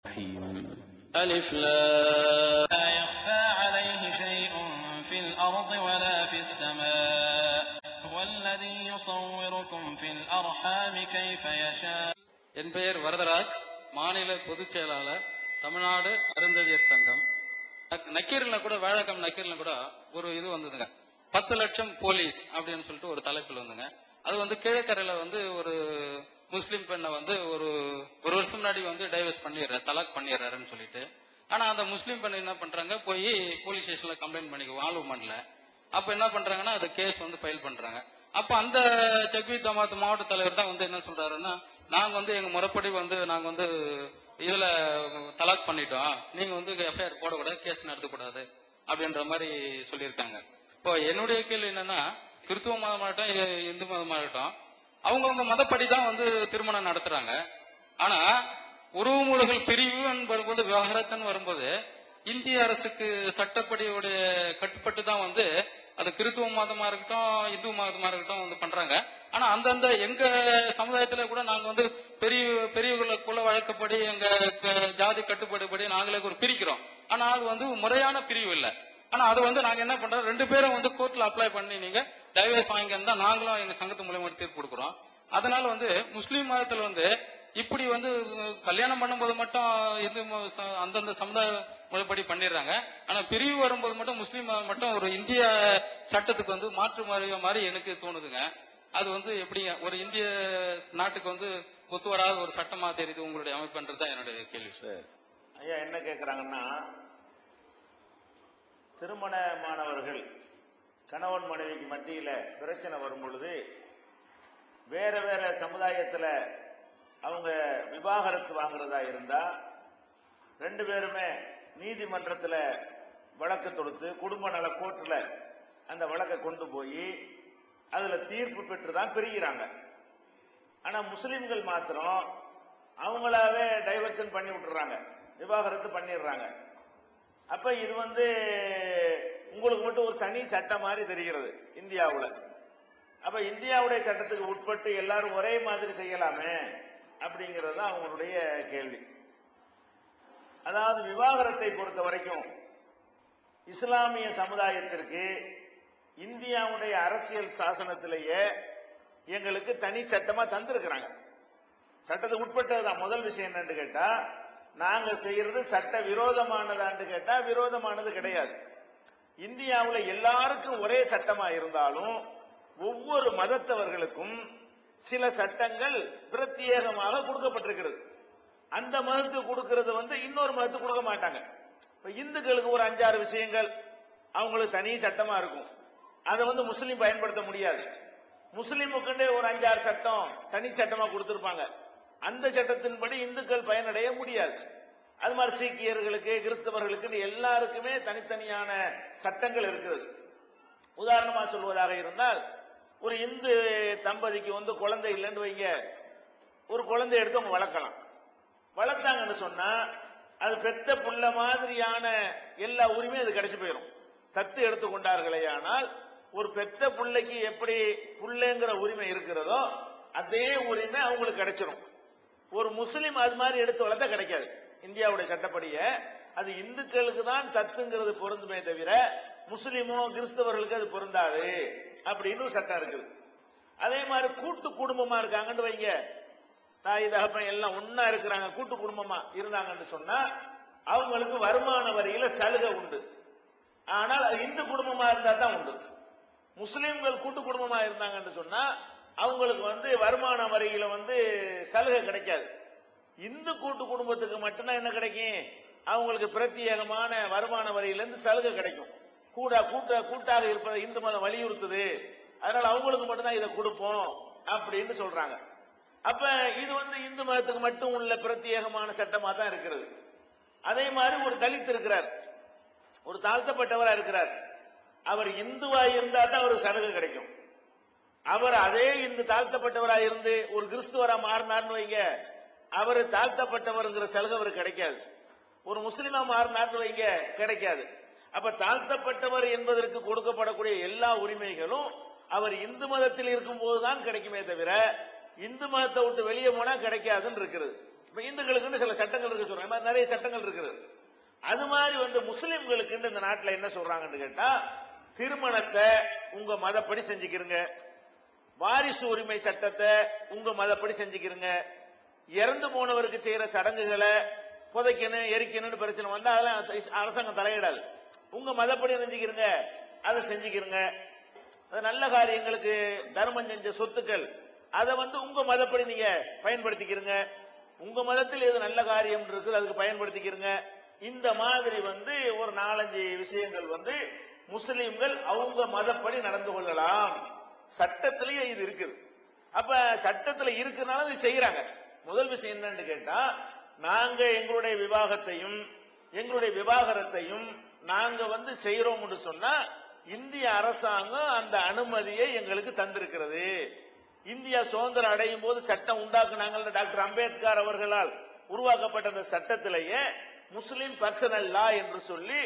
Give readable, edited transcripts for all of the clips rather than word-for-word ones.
ألف لام لا يخفى عليه شيء في الأرض ولا في السماء هو الذي يصوركم في الأرحام كيف يشاء. என் பெயர் வரதராஜ், மாநில பொதுச் செயலாளர், தமிழ்நாடு அருந்ததியர் சங்கம். நக்கீரில் கூட வேழக்கம் நக்கீரில் கூட ஒரு இது வந்ததுங்க, 10 லட்சம் போலீஸ் அப்படின்னு சொல்லிட்டு ஒரு தலைப்பில் வந்துங்க. அது கீழக்கரையில ஒரு முஸ்லீம் பெண்ணை ஒரு வருஷம் முன்னாடி டைவர்ஸ் பண்ணிடுறாரு, தலாக் பண்ணிடுறாருன்னு சொல்லிட்டு. ஆனா அந்த முஸ்லீம் பெண்ணை என்ன பண்றாங்க, போய் போலீஸ் ஸ்டேஷன்ல கம்ப்ளைண்ட் பண்ணிக்க வால்வுமன்ல. அப்ப என்ன பண்றாங்கன்னா அது கேஸ் ஃபைல் பண்றாங்க. அப்ப அந்த ஜக்வி ஜமாத் மாவட்ட தலைவர் தான் என்ன சொல்றாருன்னா, நாங்க எங்க முறைப்படி நாங்க இதுல தலாக் பண்ணிட்டோம், நீங்க எஃப்ஐஆர் போடக்கூடாது, கேஸ் நடத்தக்கூடாது அப்படின்ற மாதிரி சொல்லியிருக்காங்க. இப்போ என்னுடைய கேள்வி என்னன்னா, கிறிஸ்துவ மதமாகட்டும் இந்து மதமாகட்டும் அவங்கவுங்க மதப்படி தான் திருமணம் நடத்துறாங்க. ஆனா உறவுமுறைகள் பிரிவு வரும்போது, விவகாரத்துன்னு வரும்போது இந்திய அரசுக்கு சட்டப்படி கட்டுப்பட்டு தான் அது கிறிஸ்துவ மதமா இருக்கட்டும் இந்து மதமா இருக்கட்டும் பண்றாங்க. ஆனா அந்தந்த எங்க சமுதாயத்துல கூட நாங்க பெரியவர்களுக்குள்ள வழக்கப்படி எங்க ஜாதி கட்டுப்பாடுபடி நாங்களே பிரிக்கிறோம். ஆனா அது முறையான பிரிவு இல்லை. ஆனா அது நாங்க என்ன பண்றோம், 2 பேரும் கோர்ட்ல அப்ளை பண்ணி நீங்க டைவர்ஸ் வாங்கியிருந்தா நாங்களும் எங்க சங்கத்து மூலமா தீர்ப்பு கொடுக்குறோம். அதனால முஸ்லீம் மதத்துல இப்படி கல்யாணம் பண்ணும்போது மட்டும் இது அந்தந்த சமுதாய முறைப்படி பண்ணிடுறாங்க. ஆனா பிரிவு வரும்போது மட்டும் முஸ்லீம் மதம் மட்டும் ஒரு இந்திய சட்டத்துக்கு மாற்று மாதிரி எனக்கு தோணுதுங்க. அது எப்படிங்க ஒரு இந்திய நாட்டுக்கு ஒத்து வராத ஒரு சட்டமா தெரியுது உங்களுடைய அமைப்புன்றதுதான் என்னுடைய கேள்வி. சார் ஐயா என்ன கேட்கிறாங்கன்னா, திருமணமானவர்கள் கணவன் மனைவிக்கு மத்தியில பிரச்சனை வரும் பொழுது வேற வேற சமுதாயத்துல அவங்க விவாகரத்து வாங்குறதா இருந்தா 2 பேருமே நீதிமன்றத்துல வழக்கு தொடுத்து குடும்ப நல கோர்ட்ல அந்த வழக்கை கொண்டு போய் அதுல தீர்ப்பு பெற்றுதான் பிரிகிறாங்க. ஆனா முஸ்லிம்கள் மாத்திரம் அவங்களாவே டைவர்ஷன் பண்ணி விட்டுறாங்க, விவாகரத்து பண்ணிடுறாங்க. அப்ப இது உங்களுக்கு மட்டும் ஒரு தனி சட்டம் மாதிரி தெரிகிறது இந்தியாவுல. அப்ப இந்தியாவுடைய சட்டத்துக்கு உட்பட்டு எல்லாரும் ஒரே மாதிரி செய்யலாமே அப்படிங்கிறது அவங்களுடைய கேள்வி. அதாவது விவாகரத்தை பொறுத்த வரைக்கும் இஸ்லாமிய சமுதாயத்திற்கு இந்தியாவுடைய அரசியல் சாசனத்திலேயே எங்களுக்கு தனி சட்டமா தந்திருக்கிறாங்க. சட்டத்துக்கு உட்பட்டதுதான். முதல் விஷயம் என்னன்னு கேட்டா, நாங்க செய்யறது சட்ட விரோதமானதான்னு கேட்டா விரோதமானது கிடையாது. இந்தியாவுல எல்லாருக்கும் ஒரே சட்டமா இருந்தாலும் ஒவ்வொரு மதத்தவர்களுக்கும் சில சட்டங்கள் பிரத்யேகமாக கொடுக்கப்பட்டிருக்கிறது. அந்த மதத்துக்கு கொடுக்கிறது இன்னொரு மதத்துக்கு கொடுக்க மாட்டாங்க. இப்ப இந்துக்களுக்கு ஒரு 5-6 விஷயங்கள் அவங்களுக்கு தனி சட்டமா இருக்கும், அதை முஸ்லீம் பயன்படுத்த முடியாது. முஸ்லீமுக்குண்டே ஒரு 5-6 சட்டம் தனி சட்டமா கொடுத்திருப்பாங்க, அந்த சட்டத்தின்படி இந்துக்கள் பயனடைய முடியாது. அது மாதிரி சீக்கியர்களுக்கு கிறிஸ்தவர்களுக்கு எல்லாருக்குமே தனித்தனியான சட்டங்கள் இருக்கிறது. உதாரணமா சொல்வதாக இருந்தால், ஒரு இந்து தம்பதிக்கு குழந்தை இல்லைன்னு வைங்க, ஒரு குழந்தை எடுத்து அவங்க வளர்க்கலாம். வளர்த்தாங்கன்னு சொன்னா அது பெத்த புள்ள மாதிரியான எல்லா உரிமையும் அது கிடைச்சு போயிடும். தத்து எடுத்துக்கொண்டார்களே ஆனால் ஒரு பெத்த புள்ளைக்கு எப்படி புள்ளைங்கிற உரிமை இருக்கிறதோ அதே உரிமை அவங்களுக்கு கிடைச்சிடும். ஒரு முஸ்லீம் அது மாதிரி எடுத்து வளர்த்தா கிடைக்காது. இந்தியாவுடைய சட்டப்படியே அது இந்துக்களுக்கு தான் தத்துங்கிறது பொருந்துமே தவிர முஸ்லீமோ கிறிஸ்தவர்களுக்கு அது பொருந்தாது அப்படின்னு ஒரு சட்டம் இருக்குது. அதே மாதிரி கூட்டு குடும்பமா இருக்காங்கன்னு வைங்க, தாய் தகப்பன் எல்லாம் ஒன்னா இருக்கிறாங்க, கூட்டு குடும்பமா இருந்தாங்கன்னு சொன்னா அவங்களுக்கு வருமான வரியில சலுகை உண்டு. ஆனால் அது இந்து குடும்பமா இருந்தா தான் உண்டு. முஸ்லீம்கள் கூட்டு குடும்பமா இருந்தாங்கன்னு சொன்னா அவங்களுக்கு வருமான வரியில சலுகை கிடைக்காது. இந்து கூட்டு குடும்பத்துக்கு மட்டும்தான் என்ன கிடைக்கும், அவங்களுக்கு பிரத்யேகமான வருமான வரியிலிருந்து சலுகை கிடைக்கும். கூட்டாக இருப்பதை இந்து மதம் வலியுறுத்துது, அதனால அவங்களுக்கு மட்டும்தான் இதை கொடுப்போம் அப்படின்னு சொல்றாங்க. அப்ப இது இந்து மதத்துக்கு மட்டும் உள்ள பிரத்யேகமான சட்டமா தான் இருக்கிறது. அதே மாதிரி ஒரு தலித் இருக்கிறார், ஒரு தாழ்த்தப்பட்டவரா இருக்கிறார், அவர் இந்துவா இருந்தா தான் அவருக்கு சலுகை கிடைக்கும். அவர் அதே இந்து தாழ்த்தப்பட்டவராக இருந்து ஒரு கிறிஸ்துவரா மாறினார்னு வைங்க, அவர் தாழ்த்தப்பட்டவர்ங்கிற சலுகை அவருக்கு கிடைக்காது. ஒரு முஸ்லிமா மாறினார்னு வைங்க, கிடைக்காது. அப்ப தாழ்த்தப்பட்டவர் என்பதற்கு கொடுக்கப்படக்கூடிய எல்லா உரிமைகளும் அவர் இந்து மதத்தில் இருக்கும் போதுதான் கிடைக்குமே தவிர இந்து மதத்தை விட்டு வெளியே போனா கிடைக்காதுன்னு இருக்கிறது. இப்ப இந்துக்களுக்குன்னு சில சட்டங்கள் இருக்கு சொல்றாங்க, நிறைய சட்டங்கள் இருக்குது. அது மாதிரி முஸ்லிம்களுக்கு இந்த நாட்டில் என்ன சொல்றாங்கன்னு கேட்டா, திருமணத்தை உங்க மதப்படி செஞ்சுக்கிறங்க, வாரிசு உரிமை சட்டத்தை உங்க மதப்படி செஞ்சுக்கிறங்க, இறந்து போனவருக்கு செய்யற சடங்குகளை புதைக்கணும் எரிக்கணும்னு பிரச்சனை வந்தா அதெல்லாம் அரசாங்கம் தலையிடாது. உங்க மதப்படி செஞ்சுக்கிறங்க, அதை செஞ்சுக்கிறங்க. அது நல்ல காரியங்களுக்கு தர்மம் செஞ்ச சொத்துக்கள் அதை உங்க மதப்படி நீங்க பயன்படுத்திக்கிறங்க. உங்க மதத்தில் எது நல்ல காரியம் இருக்குது அதுக்கு பயன்படுத்திக்கிறங்க. இந்த மாதிரி ஒரு 4-5 விஷயங்கள் முஸ்லிம்கள் அவங்க மதப்படி நடந்து கொள்ளலாம். சட்டத்திலேயே இது இருக்குது. அப்ப சட்டத்தில் இருக்கிறனால இது செய்யறாங்க. முதல் விஷயம் என்னன்னு கேட்டா, நாங்க எங்களுடைய விவாகத்தையும் எங்களுடைய விவாகரத்தையும் நாங்க செய்யறோம் சொன்னா இந்திய அரசாங்கம் அந்த அனுமதியை எங்களுக்கு தந்திருக்கிறது. இந்தியா சுதந்திரம் அடையும் போது சட்டம் உண்டாக்குனாங்க. டாக்டர் அம்பேத்கர் அவர்களால் உருவாக்கப்பட்ட அந்த சட்டத்திலேயே முஸ்லிம் பர்சனல் லா என்று சொல்லி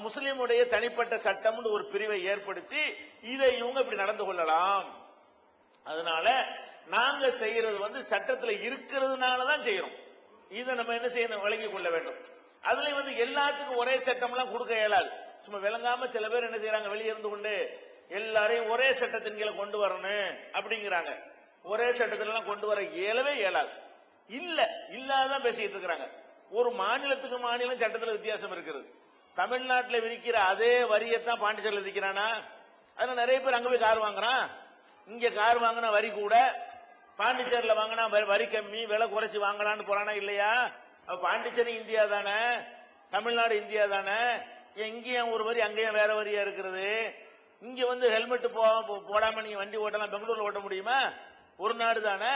முஸ்லிமுடைய தனிப்பட்ட சட்டம் ஒரு பிரிவை ஏற்படுத்தி இதை இவங்க இப்படி நடந்து கொள்ளலாம். அதனால நாங்க செய்யறது சட்டத்தில் இருக்கிறதுனாலதான் செய்யறோம். இதை நம்ம என்ன செய்யணும், விளங்கிக் கொள்ள வேண்டும். அதுல எல்லாத்துக்கும் ஒரே சட்டம் எல்லாம் கொடுக்க இயலாது. சும்மா விளங்காம சில பேர் என்ன செய்யறாங்க, வெளியே இருந்து கொண்டு எல்லாரையும் ஒரே சட்டத்தின் கீழே கொண்டு வரணும் அப்படிங்கிறாங்க. ஒரே சட்டத்தில எல்லாம் கொண்டு வர இயலவே இயலாது. இல்லாதான் பேசிட்டு இருக்கிறாங்க. ஒரு மாநிலத்துக்கு மாநிலம் சட்டத்தில் வித்தியாசம் இருக்கிறது. தமிழ்நாட்டில் விற்கிற அதே வரியத்தான் பாண்டிச்சேரியில் விற்கிறானா? அதனால நிறைய பேர் அங்க போய் கார் வாங்குறான். இங்க கார் வாங்கினா வரி கூட, பாண்டிச்சேரியில் வாங்கினா வரி கம்மி, விலை குறைச்சி வாங்கலான்னு போறானா இல்லையா? பாண்டிச்சேரி இந்தியா தானே, தமிழ்நாடு இந்தியா தானே. இங்கேயும் ஒரு வரி அங்கேயும் வேற வரியா இருக்கிறது. இங்க ஹெல்மெட் போடாம நீங்க வண்டி ஓட்டலாம், பெங்களூர்ல ஓட்ட முடியுமா? ஒரு நாடு தானே.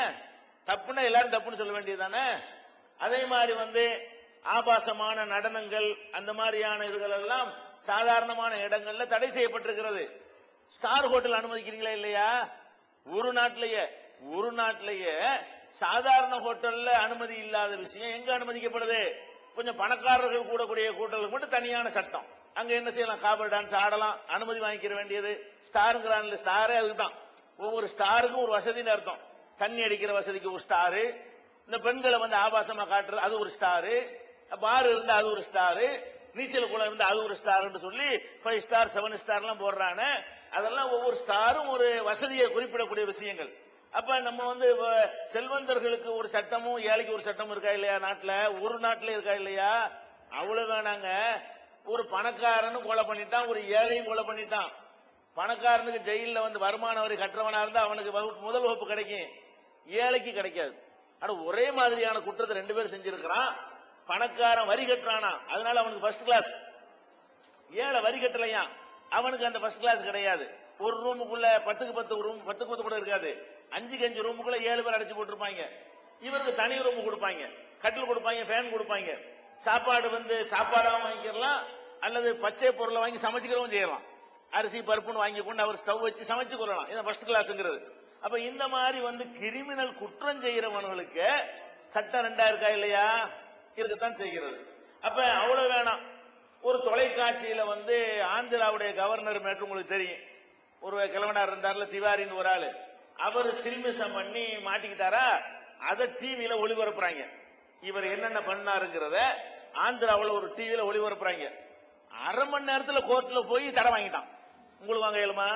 தப்புன்னா எல்லாரும் தப்புன்னு சொல்ல வேண்டியது தானே. அதே மாதிரி ஆபாசமான நடனங்கள் அந்த மாதிரியான இதுகள் எல்லாம் சாதாரணமான இடங்கள்ல தடை செய்யப்பட்டிருக்கிறது. ஸ்டார் ஹோட்டல் அனுமதிக்கிறீங்களா இல்லையா? ஒரு நாட்டிலேயே சாதாரண ஹோட்டல்ல அனுமதி இல்லாத விஷயம் எங்க அனுமதிக்கப்படுது? கொஞ்சம் பணக்காரர்கள் கூடக்கூடிய ஹோட்டலுக்கு மட்டும் தனியான சட்டம். அங்க என்ன செய்யலாம், காபர் டான்ஸ் ஆடலாம், அனுமதி வாங்கிக்கிற வேண்டியது. ஸ்டாருங்கிறான்ல, ஸ்டாரே அதுதான். ஒவ்வொரு ஸ்டாருக்கும் ஒரு வசதின்னு அர்த்தம். தண்ணி அடிக்கிற வசதிக்கு ஒரு ஸ்டாரு, இந்த பெண்களை ஆபாசமா காட்டுறது அது ஒரு ஸ்டாரு, பார் இருந்தா அது ஒரு ஸ்டாரு, நீச்சல் குளம் இருந்தா அது ஒரு ஸ்டார்னு சொல்லி 5 ஸ்டார் 7 ஸ்டார் எல்லாம் போடுறாங்க. அதெல்லாம் ஒவ்வொரு ஸ்டாரும் ஒரு வசதியை குறிப்பிடக்கூடிய விஷயங்கள். அப்ப நம்ம செல்வந்தர்களுக்கு ஒரு சட்டமும் ஏழைக்கு ஒரு சட்டமும் இருக்கா இல்லையா? நாட்டுல ஒரு நாட்டுல இருக்கா இல்லையா? அவ்வளவு வேணாங்க. ஒரு பணக்காரனும் கொலை பண்ணிட்டான், ஒரு ஏழையும் கொலை பண்ணிட்டான். பணக்காரனுக்கு ஜெயில வருமான வரி கட்டுறவனா இருந்தா அவனுக்கு முதல் வகுப்பு கிடைக்கும், ஏழைக்கு கிடைக்காது. ஆனா ஒரே மாதிரியான குற்றத்தை 2 பேரும் செஞ்சிருக்கிறான். பணக்காரன் வரி கட்டுறானா, அதனால அவனுக்கு ஃபர்ஸ்ட் கிளாஸ். ஏழை வரி கட்டலையா, அவனுக்கு அந்த ஃபர்ஸ்ட் கிளாஸ் கிடையாது. ஒரு ரூமுக்குள்ள 10க்கு 10 ரூம், 10க்கு 10 கூட இருக்காது, 5க்கு 5 ரூமுக்குள்ள 7 பேர் அடைச்சு போட்டிருப்பாங்க. இவருக்கு தனி ரூம் கொடுப்பாங்க, கட்டில் கொடுப்பாங்க, ஃபேன் கொடுப்பாங்க. சாப்பாடு சாப்பாடாவும் வாங்கிக்கலாம், அல்லது பச்சை பொருளை வாங்கி சமைச்சுக்கிறவும் செய்யலாம். அரிசி பருப்புன்னு வாங்கி கொண்டு அவர் ஸ்டவ் வச்சு சமைச்சு கொள்ளலாம். இதான் ஃபர்ஸ்ட் கிளாஸ்ங்கிறது. அப்ப இந்த மாதிரி கிரிமினல் குற்றம் செய்யறவனுக்கு சட்டம் 2 இருக்கா இல்லையா? இருக்கத்தான் செய்கிறது. அப்ப அவ்வளவு வேணாம். ஒரு தொலைக்காட்சியில ஆந்திராவுடைய கவர்னர் மேற்று உங்களுக்கு தெரியும். ஒரு கிழவனார் இருந்தார்ல, திவாரின்னு ஒரு ஆளு. அவர் சில்மிசம் பண்ணி மாட்டிக்கிட்டாரா, அதை டிவியில ஒளிபரப்புறாங்க. இவர் என்னென்ன பண்ணாருங்கிறத ஆந்திராவில் ஒரு டிவியில ஒளிபரப்புறாங்க. அரை மணி நேரத்தில் கோர்ட்ல போய் தடை வாங்கிட்டான். உங்களுக்கு வாங்க இயலுமா?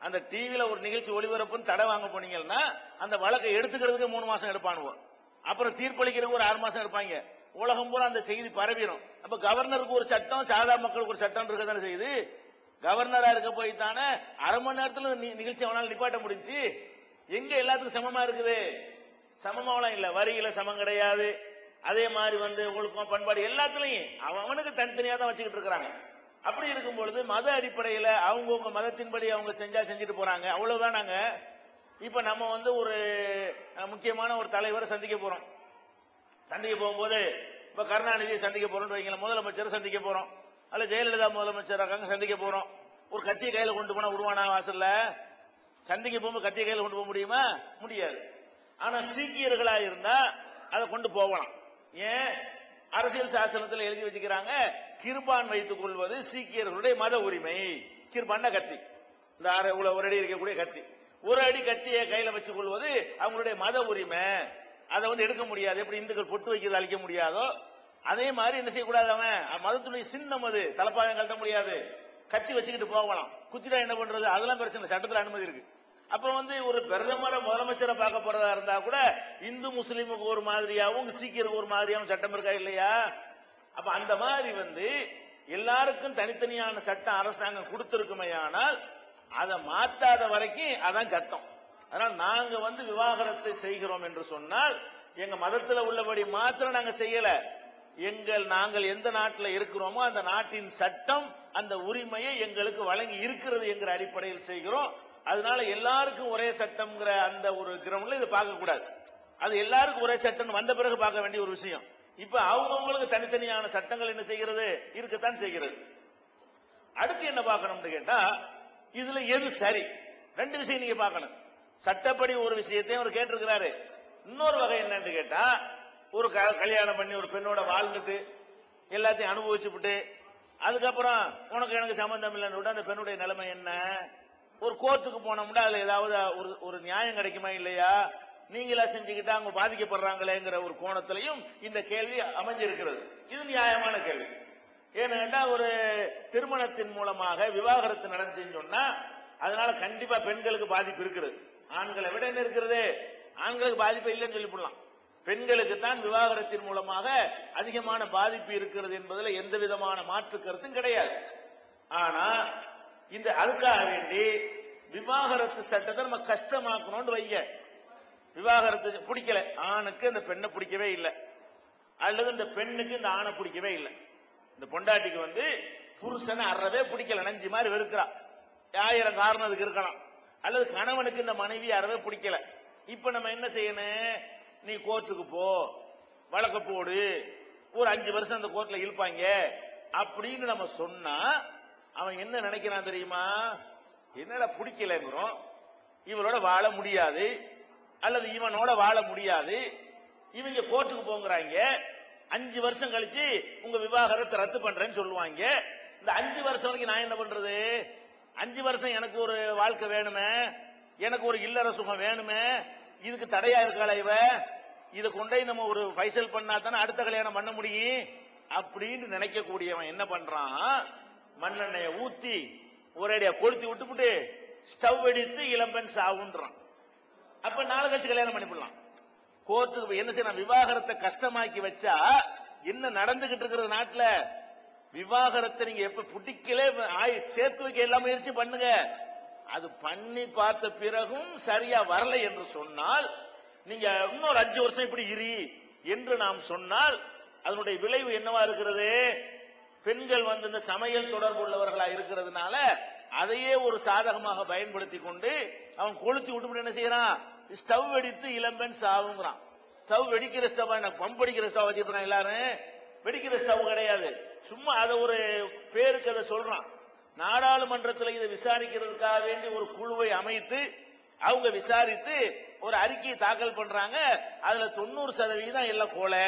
அந்த டிவியில ஒரு நிகழ்ச்சி ஒளிபரப்புன்னு தடை வாங்க போனீங்கன்னா அந்த வழக்கை எடுத்துக்கிறதுக்கு 3 மாசம் எடுப்பானுவோம். அப்புறம் தீர்ப்பளிக்கிறதுக்கு ஒரு 6 மாசம் எடுப்பாங்க. உலகம் பூரா அந்த செய்தி பரவிடும். அப்ப கவர்னருக்கு ஒரு சட்டம், சாதாரண மக்களுக்கு ஒரு சட்டம் இருக்கதானே செய்யுது. கவர்னரா இருக்க போய் தானே அரை மணி நேரத்தில் நிகழ்ச்சி அவனால் நிப்பாட்ட முடிஞ்சு. எங்க எல்லாத்துக்கும் சமமா இருக்குது? சமமாவெல்லாம் இல்ல. வரியில சமம் கிடையாது. அதே மாதிரி ஒழுக்கம் பண்பாடு எல்லாத்துலயும் அவனுக்கு தனித்தனியா தான் வச்சுக்கிட்டு இருக்கிறாங்க. அப்படி இருக்கும் பொழுது மத அடிப்படையில அவங்கவுங்க மதத்தின்படி அவங்க செஞ்சுட்டு போறாங்க. அவ்வளவு வேணாங்க. இப்ப நம்ம ஒரு முக்கியமான ஒரு தலைவரை சந்திக்க போறோம். சந்திக்க போகும்போது இப்ப கருணாநிதியை சந்திக்க போறோம் வைங்களேன், முதலமைச்சரை சந்திக்க போறோம், அல்ல ஜெயலலிதா முதலமைச்சர் இருக்காங்க சந்திக்க போறோம். ஒரு கத்திய கையில கொண்டு போனா விடுவானா வாசல்ல? சந்திக்க போகும்போது கத்திய கையில கொண்டு போக முடியுமா? முடியாது. ஆனா சீக்கியர்களா இருந்தா அதை கொண்டு போகலாம். ஏன்? அரசியல் சாசனத்தில் எழுதி வச்சுக்கிறாங்க, கிருபான் வைத்துக் கொள்வது சீக்கியர்களுடைய மத உரிமை. கிருபான் கத்தி, இந்த ஒரு அடி இருக்கக்கூடிய கத்தி, ஒரு அடி கத்தியை கையில வச்சுக் கொள்வது அவங்களுடைய மத உரிமை. அதை வந்து எடுக்க முடியாது. எப்படி இந்துக்கள் பொட்டு வைக்கிறது அழிக்க முடியாதோ அதே மாதிரி என்ன செய்யக்கூடாது, அவன் மதத்துடைய சின்னம் அது, தலப்பாகம் கட்ட முடியாது, கட்டி வச்சுக்கிட்டு போகலாம். குத்திட்டா என்ன பண்றது, அதெல்லாம் பிரச்சனை, சட்டத்தில் அனுமதி இருக்கு. அப்ப வந்து ஒரு பிரதமரை முதலமைச்சரை பார்க்க போறதா இருந்தா கூட இந்து முஸ்லீமுக்கு ஒரு மாதிரியாவும் சீக்கியருக்கு ஒரு மாதிரியாவும் சட்டம் இருக்கா இல்லையா? அப்ப அந்த மாதிரி வந்து எல்லாருக்கும் தனித்தனியான சட்டம் அரசாங்கம் கொடுத்திருக்குமே, ஆனால் அதை மாத்தாத வரைக்கும் அதான் சட்டம். அதனால நாங்க வந்து விவாகரத்தை செய்கிறோம் என்று சொன்னால் எங்க மதத்துல உள்ளபடி மாத்திரம் நாங்க செய்யல, நாங்கள் எந்த நாட்டில் இருக்கிறோமோ அந்த நாட்டின் சட்டம் அந்த உரிமையை எங்களுக்கு வழங்கி இருக்கிறது என்கிற அடிப்படையில் செய்கிறோம். அதனால எல்லாருக்கும் ஒரே சட்டம்ங்கிற அந்த ஒரு கிரவுண்ட்ல இதை பார்க்க கூடாது. அது எல்லாருக்கும் ஒரே சட்டம் வந்த பிறகு பார்க்க வேண்டிய ஒரு விஷயம். இப்ப அவங்கவுங்களுக்கு தனித்தனியான சட்டங்கள் என்ன செய்கிறது, இருக்கத்தான் செய்கிறது. அடுத்து என்ன பார்க்கணும்னு கேட்டா, இதுல எது சரி, ரெண்டு விஷயம் நீங்க பார்க்கணும். சட்டப்படி ஒரு விஷயத்தையும் அவர் கேட்டிருக்கிறாரு. இன்னொரு வகை என்னன்னு கேட்டா, ஒரு கல்யாணம் பண்ணி ஒரு பெண்ணோட வாழ்ந்துட்டு எல்லாத்தையும் அனுபவிச்சுட்டு அதுக்கப்புறம் உனக்கு எனக்கு சம்பந்தம் இல்லைன்னு அந்த பெண்ணுடைய நிலைமை என்ன, ஒரு கோர்ட்டுக்கு போனோம்னா அதுல ஏதாவது ஒரு நியாயம் கிடைக்குமா இல்லையா, நீங்களா செஞ்சுக்கிட்டா அவங்க பாதிக்கப்படுறாங்களேங்கிற ஒரு கோணத்திலையும் இந்த கேள்வி அமைஞ்சிருக்கிறது. இது நியாயமான கேள்வி. ஏன்னு கேட்டா, ஒரு திருமணத்தின் மூலமாக விவாகரத்து நடந்துச்சுன்னு சொன்னா அதனால கண்டிப்பா பெண்களுக்கு பாதிப்பு இருக்கிறது. ஆண்களை விட என்ன இருக்கிறது, ஆண்களுக்கு பாதிப்பு இல்லைன்னு சொல்லி போடலாம். பெண்களுக்கு தான் விவாகரத்தின் மூலமாக அதிகமான பாதிப்பு இருக்கிறது என்பதில் எந்த விதமான மாற்று கருத்தும் கிடையாது. ஆனா இந்த அதுக்காக வேண்டி விவாகரத்து சட்டத்தை நம்ம கஷ்டமாக்கணும்னு வைங்க. விவாகரத்து பிடிக்கல, ஆணுக்கு அந்த பெண்ணை பிடிக்கவே இல்லை, அல்லது இந்த பெண்ணுக்கு இந்த ஆணை பிடிக்கவே இல்லை. இந்த பொண்டாட்டிக்கு வந்து புருஷனை அறவே பிடிக்கல, நஞ்சு மாதிரி வெறுக்கிறா, 1000 காரணம் அதுக்கு இருக்கலாம். அல்லது கணவனுக்கு இந்த மனைவி அறவே பிடிக்கல. இப்ப நம்ம என்ன செய்யணும், நீ கோர்ட்டுக்கு போ, வழக்கு போடு, ஒரு 5 வருஷம் அந்த கோர்ட்ல இழுப்பாங்க அப்படின்னு நம்ம சொன்னா அவன் என்ன நினைக்கிறான் தெரியுமா, என்னடா பிடிக்கலங்கிறோம், இவளோட வாழ முடியாது அல்லது இவனோட வாழ முடியாது, இவங்க கோர்ட்டுக்கு போங்கிறாங்க, 5 வருஷம் கழிச்சு உங்க விவாகரத்தை ரத்து பண்றேன்னு சொல்லுவாங்க. இந்த 5 வருஷம் வரைக்கும் நான் என்ன பண்றது, 5 வருஷம் எனக்கு ஒரு வாழ்க்கை வேணுமே, எனக்கு ஒரு இல்லற சுகம் வேணுமே, இதுக்கு தடையா இருக்காள இவ, இதை கொண்டே நம்ம ஒரு ஃபைசல் பண்ணா தானே அடுத்த கல்யாணம் பண்ண முடியும் அப்படின்னு நினைக்கக்கூடியவன் என்ன பண்றான், மண்ணெண்ணெய ஊத்தி ஒரேடியா கொளுத்தி விட்டுப்புட்டு ஸ்டவ் அடித்து இளம்பெண் சாவுன்றான். அப்ப 4 கழிச்சு கல்யாணம் பண்ணிவிடலாம். கோர்ட்டுக்கு என்ன செய்யணும், விவாகரத்தை கஷ்டமாக்கி வச்சா என்ன நடந்துகிட்டு இருக்கிற நாட்டுல, விவாகரத்தை நீங்க எப்ப பிடிக்கல சேர்த்து வைக்க எல்லா முயற்சி பண்ணுங்க, அது பண்ணி பார்த்த பிறகும் சரியா வரலை என்று சொன்னால் நீங்க இன்னொரு 5 வருஷம் இப்படி இரு என்று நாம் சொன்னால் அதனுடைய விளைவு என்னவா இருக்கிறது, பெண்கள் வந்து இந்த சமையல் தொடர்பு உள்ளவர்களா இருக்கிறதுனால அதையே ஒரு சாதகமாக பயன்படுத்தி கொண்டு அவன் கொளுத்தி விட்டு என்ன செய்யறான், ஸ்டவ் வெடித்து இளம்பெண் சாவுங்கிறான். ஸ்டவ் வெடிக்கிற ஸ்டவ், பம்ப் அடிக்கிற ஸ்டவ் வச்சிருக்கான் எல்லாரும், வெடிக்கிற ஸ்டவ் கிடையாது, சும்மா அதை ஒரு பேருக்கு அதை சொல்றான். நாடாளுமன்றத்தில் இதை விசாரிக்கிறதுக்காக வேண்டி ஒரு குழுவை அமைத்து அவங்க விசாரித்து ஒரு அறிக்கையை தாக்கல் பண்றாங்க. அதுல 90% எல்லாம் கொலை,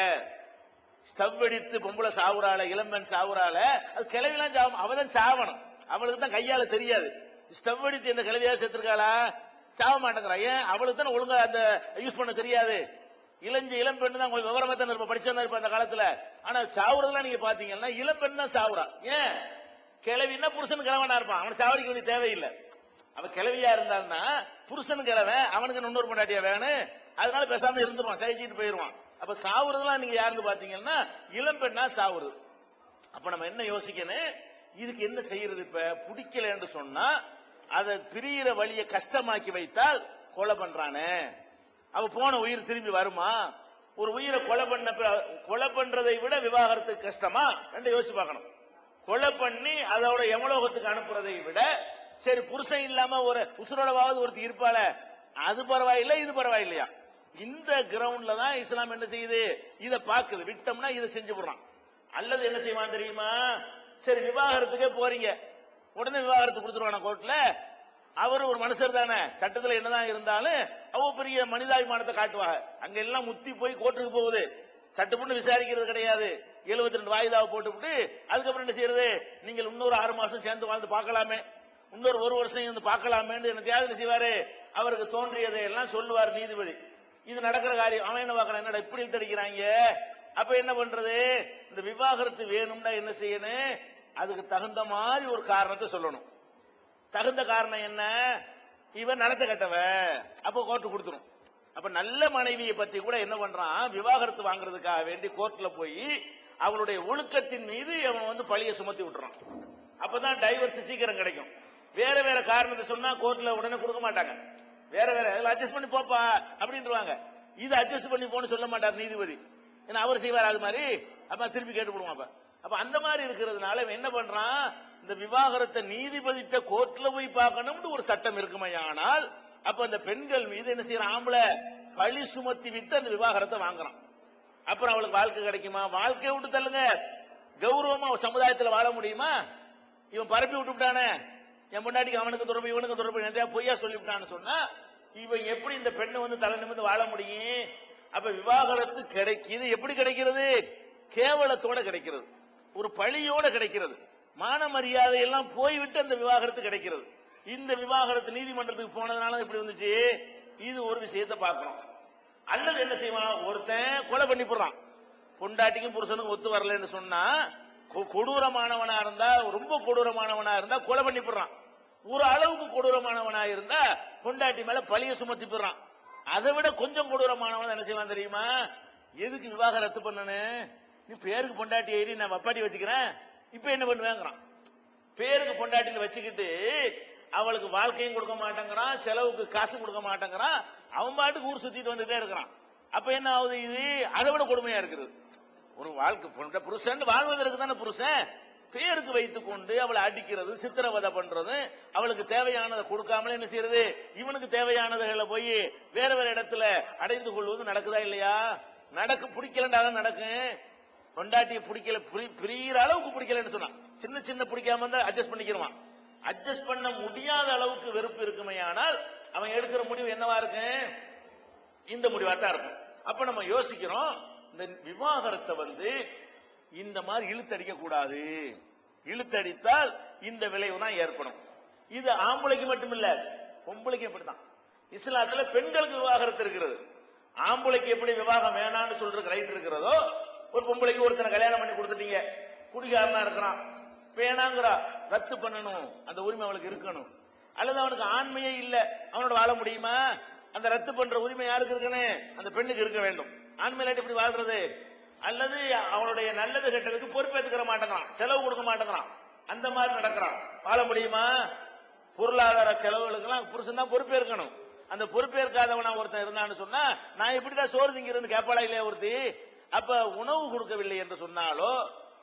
ஸ்டவ் வெடித்து பொம்பளை சாவுறால, இளம்பெண் சாவுறால, அது கிளவிலாம் சாவும், அவதான் சாவணும், அவளுக்கு தான் கையால தெரியாது. ஸ்டவ் வெடித்து எந்த கிளவியா செத்துருக்காளா, சாவ மாட்டேங்கிறா, ஏன் அவளுக்கு தான் ஒழுங்கா அந்த யூஸ் பண்ண தெரியாது. இளம்பெண்ணு தான் உங்களுக்கு விவரமா தான் இருப்ப, படிச்சா இருப்ப அந்த காலத்துல. ஆனா சாவுறதுலாம் நீங்க பாத்தீங்கன்னா இளம்பெண் தான் சாவுறா. ஏன், கிளவின்னா புருஷன் கிழவனா இருப்பான், அவன் சாவடிக்க வேண்டிய தேவையில்லை. அவன் கிளவியா இருந்தான்னா புருஷன் கிழவன், அவனுக்கு இன்னொரு பொண்டாட்டியா வேணும், அதனால பேசாம இருந்துருவான், சகிச்சுட்டு போயிருவான். அப்ப சாவுறதுலாம் நீங்க யாருன்னு பாத்தீங்கன்னா இளம்பெண்ணா சாவுறது. அப்ப நம்ம என்ன யோசிக்கணும், இதுக்கு என்ன செய்யறது, இப்ப பிடிக்கல என்று சொன்னா அதை பிரியிற வழியை கஷ்டமாக்கி வைத்தால் கொலை பண்றானே, அவ போன உயிர் திரும்பி வருமா, ஒரு உயிரை கொலை பண்றதை விட விவாகரத்துக்கு கஷ்டமா, ரெண்டு யோசிச்சு பார்க்கணும். கொலை பண்ணி அதோட எமலோகத்துக்கு அனுப்புறதை விட சரி புருஷன் இல்லாம ஒரு உசுரோடவாவது ஒருத்தி இருப்பாள, அது பரவாயில்லை இது பரவாயில்லையா, இந்த கிரவுண்ட்ல தான் இஸ்லாம் என்ன செய்யுது, இதை பாக்குது, விட்டோம்னா இதை செஞ்சு போடுறான். அல்லது என்ன செய்வான் தெரியுமா, சரி விவாகரத்துக்கே போறீங்க, உடனே விவாகரத்து கொடுத்துருவான கோர்ட்ல, அவரு ஒரு மனுஷர் தானே, சட்டத்துல என்னதான் இருந்தாலும் அவ பெரிய மனிதாபிமானத்தை காட்டுவாங்க. அங்க எல்லாம் முத்தி போய் கோர்ட்டுக்கு போகுது, சட்டப்பட்டு விசாரிக்கிறது கிடையாது, 72 வாய்தாவை போட்டுவிட்டு அதுக்கப்புறம் என்ன செய்யறது, நீங்கள் இன்னொரு 6 மாசம் சேர்ந்து வாழ்ந்து பார்க்கலாமே, இன்னொரு 1 வருஷம் இருந்து பார்க்கலாமே என்ன செய்வாரு, அவருக்கு தோன்றியதை எல்லாம் சொல்லுவார் நீதிபதி. இது நடக்கிற காரியம். அவன் என்ன பார்க்கறான், என்னடா இப்படி இழுத்தடிக்கிறாங்க, அப்ப என்ன பண்றது? இந்த விவாகரத்து வேணும்னா என்ன செய்யணும்? அதுக்கு தகுந்த மாதிரி ஒரு காரணத்தை சொல்லணும். தகுந்த காரணம் என்ன? இவன் நடத்த கட்டவன், அப்ப கோர்ட்டு கொடுத்துரும். அப்ப நல்ல மனைவியை பத்தி கூட என்ன பண்றான், விவாகரத்து வாங்குறதுக்காக வேண்டி கோர்ட்ல போய் அவளுடைய ஒழுக்கத்தின் மீது அவன் பழிய சுமத்தி விட்டுறான். அப்பதான் டைவர்ஸ் சீக்கிரம் கிடைக்கும். வேற வேற காரணத்தை சொன்னா கோர்ட்ல உடனே கொடுக்க மாட்டாங்க. வேற வேற அட்ஜஸ்ட் பண்ணி போப்பா அப்படின்றாங்க. இது அட்ஜஸ்ட் பண்ணி போன்னு சொல்ல மாட்டார் நீதிபதி. ஏன்னா அவர் செய்வார் அது மாதிரி. அப்ப திருப்பி கேட்டு போடுவான். அப்ப அந்த மாதிரி இருக்கிறதுனால என்ன பண்றான், இந்த விவாகரத்தை நீதிபதிட்ட கோர்ட்ல போய் பார்க்கணும்னு ஒரு சட்டம் இருக்குமே. ஆனால் அப்ப அந்த பெண்கள் மீது என்ன செய்யறான், ஆம்பளை பழி சுமத்தி விட்டு அந்த விவாகரத்தை வாங்குறான். அப்புறம் அவளுக்கு வாழ்க்கை கிடைக்குமா? வாழ்க்கையை விட்டு தள்ளுங்க, கௌரவமா சமுதாயத்தில் வாழ முடியுமா? இவன் பரப்பி விட்டுட்டானே, என் முன்னாடிக்கு அவனுக்கு தொடர்பு இவனுக்கு தொடர்பு நிறைய பொய்யா சொல்லிவிட்டான்னு சொன்னா இவன் எப்படி இந்த பெண்ணை தலை நிமிர்ந்து வாழ முடியும்? அப்ப விவாகரத்து கிடைக்குது. எப்படி கிடைக்கிறது? கேவலத்தோட கிடைக்கிறது, ஒரு பழியோட கிடைக்கிறது, மான மரியாதை எல்லாம் போய்விட்டு அந்த விவாகரத்து கிடைக்கிறது. இந்த விவாகரத்து நீதிமன்றத்துக்கு போனதுனால இப்படி வந்துச்சு. இது ஒரு விஷயத்தை பார்க்கிறோம். அல்லது என்ன செய்வான், ஒருத்தன் கொலை பண்ணி போடுறான், பொண்டாட்டிக்கும் புருஷனுக்கும் ஒத்து வரலன்னு சொன்னா, கொடூரமானவனா இருந்தா, ரொம்ப கொடூரமானவனா இருந்தா கொலை பண்ணி போடுறான். ஒரு அளவுக்கு கொடூரமானவனா இருந்தா பொண்டாட்டி மேல பழிய சுமத்தி போடுறான். அதை விட கொஞ்சம் கொடூரமானவன் என்ன செய்வான் தெரியுமா? எதுக்கு விவாகரத்து பண்ணனு, நீ பேருக்கு பொண்டாட்டி ஏறி நான் வப்பாட்டி வச்சுக்கிறேன், இப்ப என்ன பண்ணுவேங்கிறான். பேருக்கு பொண்டாட்டின்னு வச்சுக்கிட்டு அவளுக்கு வாழ்க்கையும் கொடுக்க மாட்டேங்கிறான், செலவுக்கு காசு கொடுக்க மாட்டேங்கிறான், அவன் பாட்டுக்கு ஊர் சுத்திட்டு வந்துட்டே இருக்கிறான். அப்ப என்ன ஆகுது, இது அதை விட கொடுமையா இருக்குது. ஒரு வாழ்க்கை புருஷன் வாழ்வதற்கு தானே புருஷன், பேருக்கு வைத்துக் கொண்டு அவளை அடிக்கிறது, சித்திரவதை பண்றது, அவளுக்கு தேவையானதை கொடுக்காமலே என்ன செய்யறது, இவனுக்கு தேவையானதுகளை போய் வேற வேற இடத்துல அடைந்து கொள்வது நடக்குதா இல்லையா? பிடிக்கலன்றாலும் நடக்கும். பொண்டாட்டியை பிடிக்கல, பிரியிற அளவுக்கு பிடிக்கலன்னு சொன்னா, சின்ன சின்ன பிடிக்காம இருந்தா அட்ஜஸ்ட் பண்ணிக்கிறான். அட்ஜஸ்ட் பண்ண முடியாத அளவுக்கு வெறுப்பு இருக்குமே. ஆனால் அவன் எடுக்கிற முடிவு என்னவா இருக்கு? இந்த முடிவா தான் இருக்கும். அப்ப நம்ம யோசிக்கிறோம், இந்த விவாகரத்தை இந்த மாதிரி இழுத்தடிக்க கூடாது. இழுத்தடித்தால் இந்த விளைவு தான் ஏற்படும். இது ஆம்பளைக்கு மட்டும் இல்ல, பொம்பளைக்கு எப்படிதான். இஸ்லாத்துல பெண்களுக்கு விவாகரத்து இருக்கிறது. ஆம்பளைக்கு எப்படி விவாகம் வேணான்னு சொல்றதுக்கு ரைட் இருக்கிறதோ, ஒரு பொம்பளைக்கு ஒருத்தனை கல்யாணம் பண்ணி கொடுத்துட்டீங்க, குடிகாரனா இருக்கிறான், வேணாங்கிறா, ரத்து பண்ணணும், அந்த உரிமை அவளுக்கு இருக்கணும். அல்லது அவனுக்கு ஆண்மையே இல்ல, அவனோட வாழ முடியுமா? அந்த ரத்து பண்ற உரிமை யாருக்கு இருக்கணும்? அந்த பெண்ணுக்கு இருக்க வேண்டும். ஆண்மையில எப்படி வாழ்றது? அல்லது அவனுடைய நல்லது கெட்டதுக்கு பொறுப்பேற்றுக்கிற மாட்டேங்கிறான், செலவு கொடுக்க மாட்டேங்கிறான், அந்த மாதிரி நடக்கிறான், வாழ முடியுமா? பொருளாதார செலவுகளுக்கு எல்லாம் புருஷன் தான் பொறுப்பேற்கணும். அந்த பொறுப்பேற்காதவனா ஒருத்தன் இருந்தான்னு சொன்னா, நான் எப்படிதான் சோறு திங்கிறேன்னு கேட்பாளா இல்லையா ஒருத்தி? அப்ப உணவு கொடுக்கவில்லை என்று சொன்னாலோ,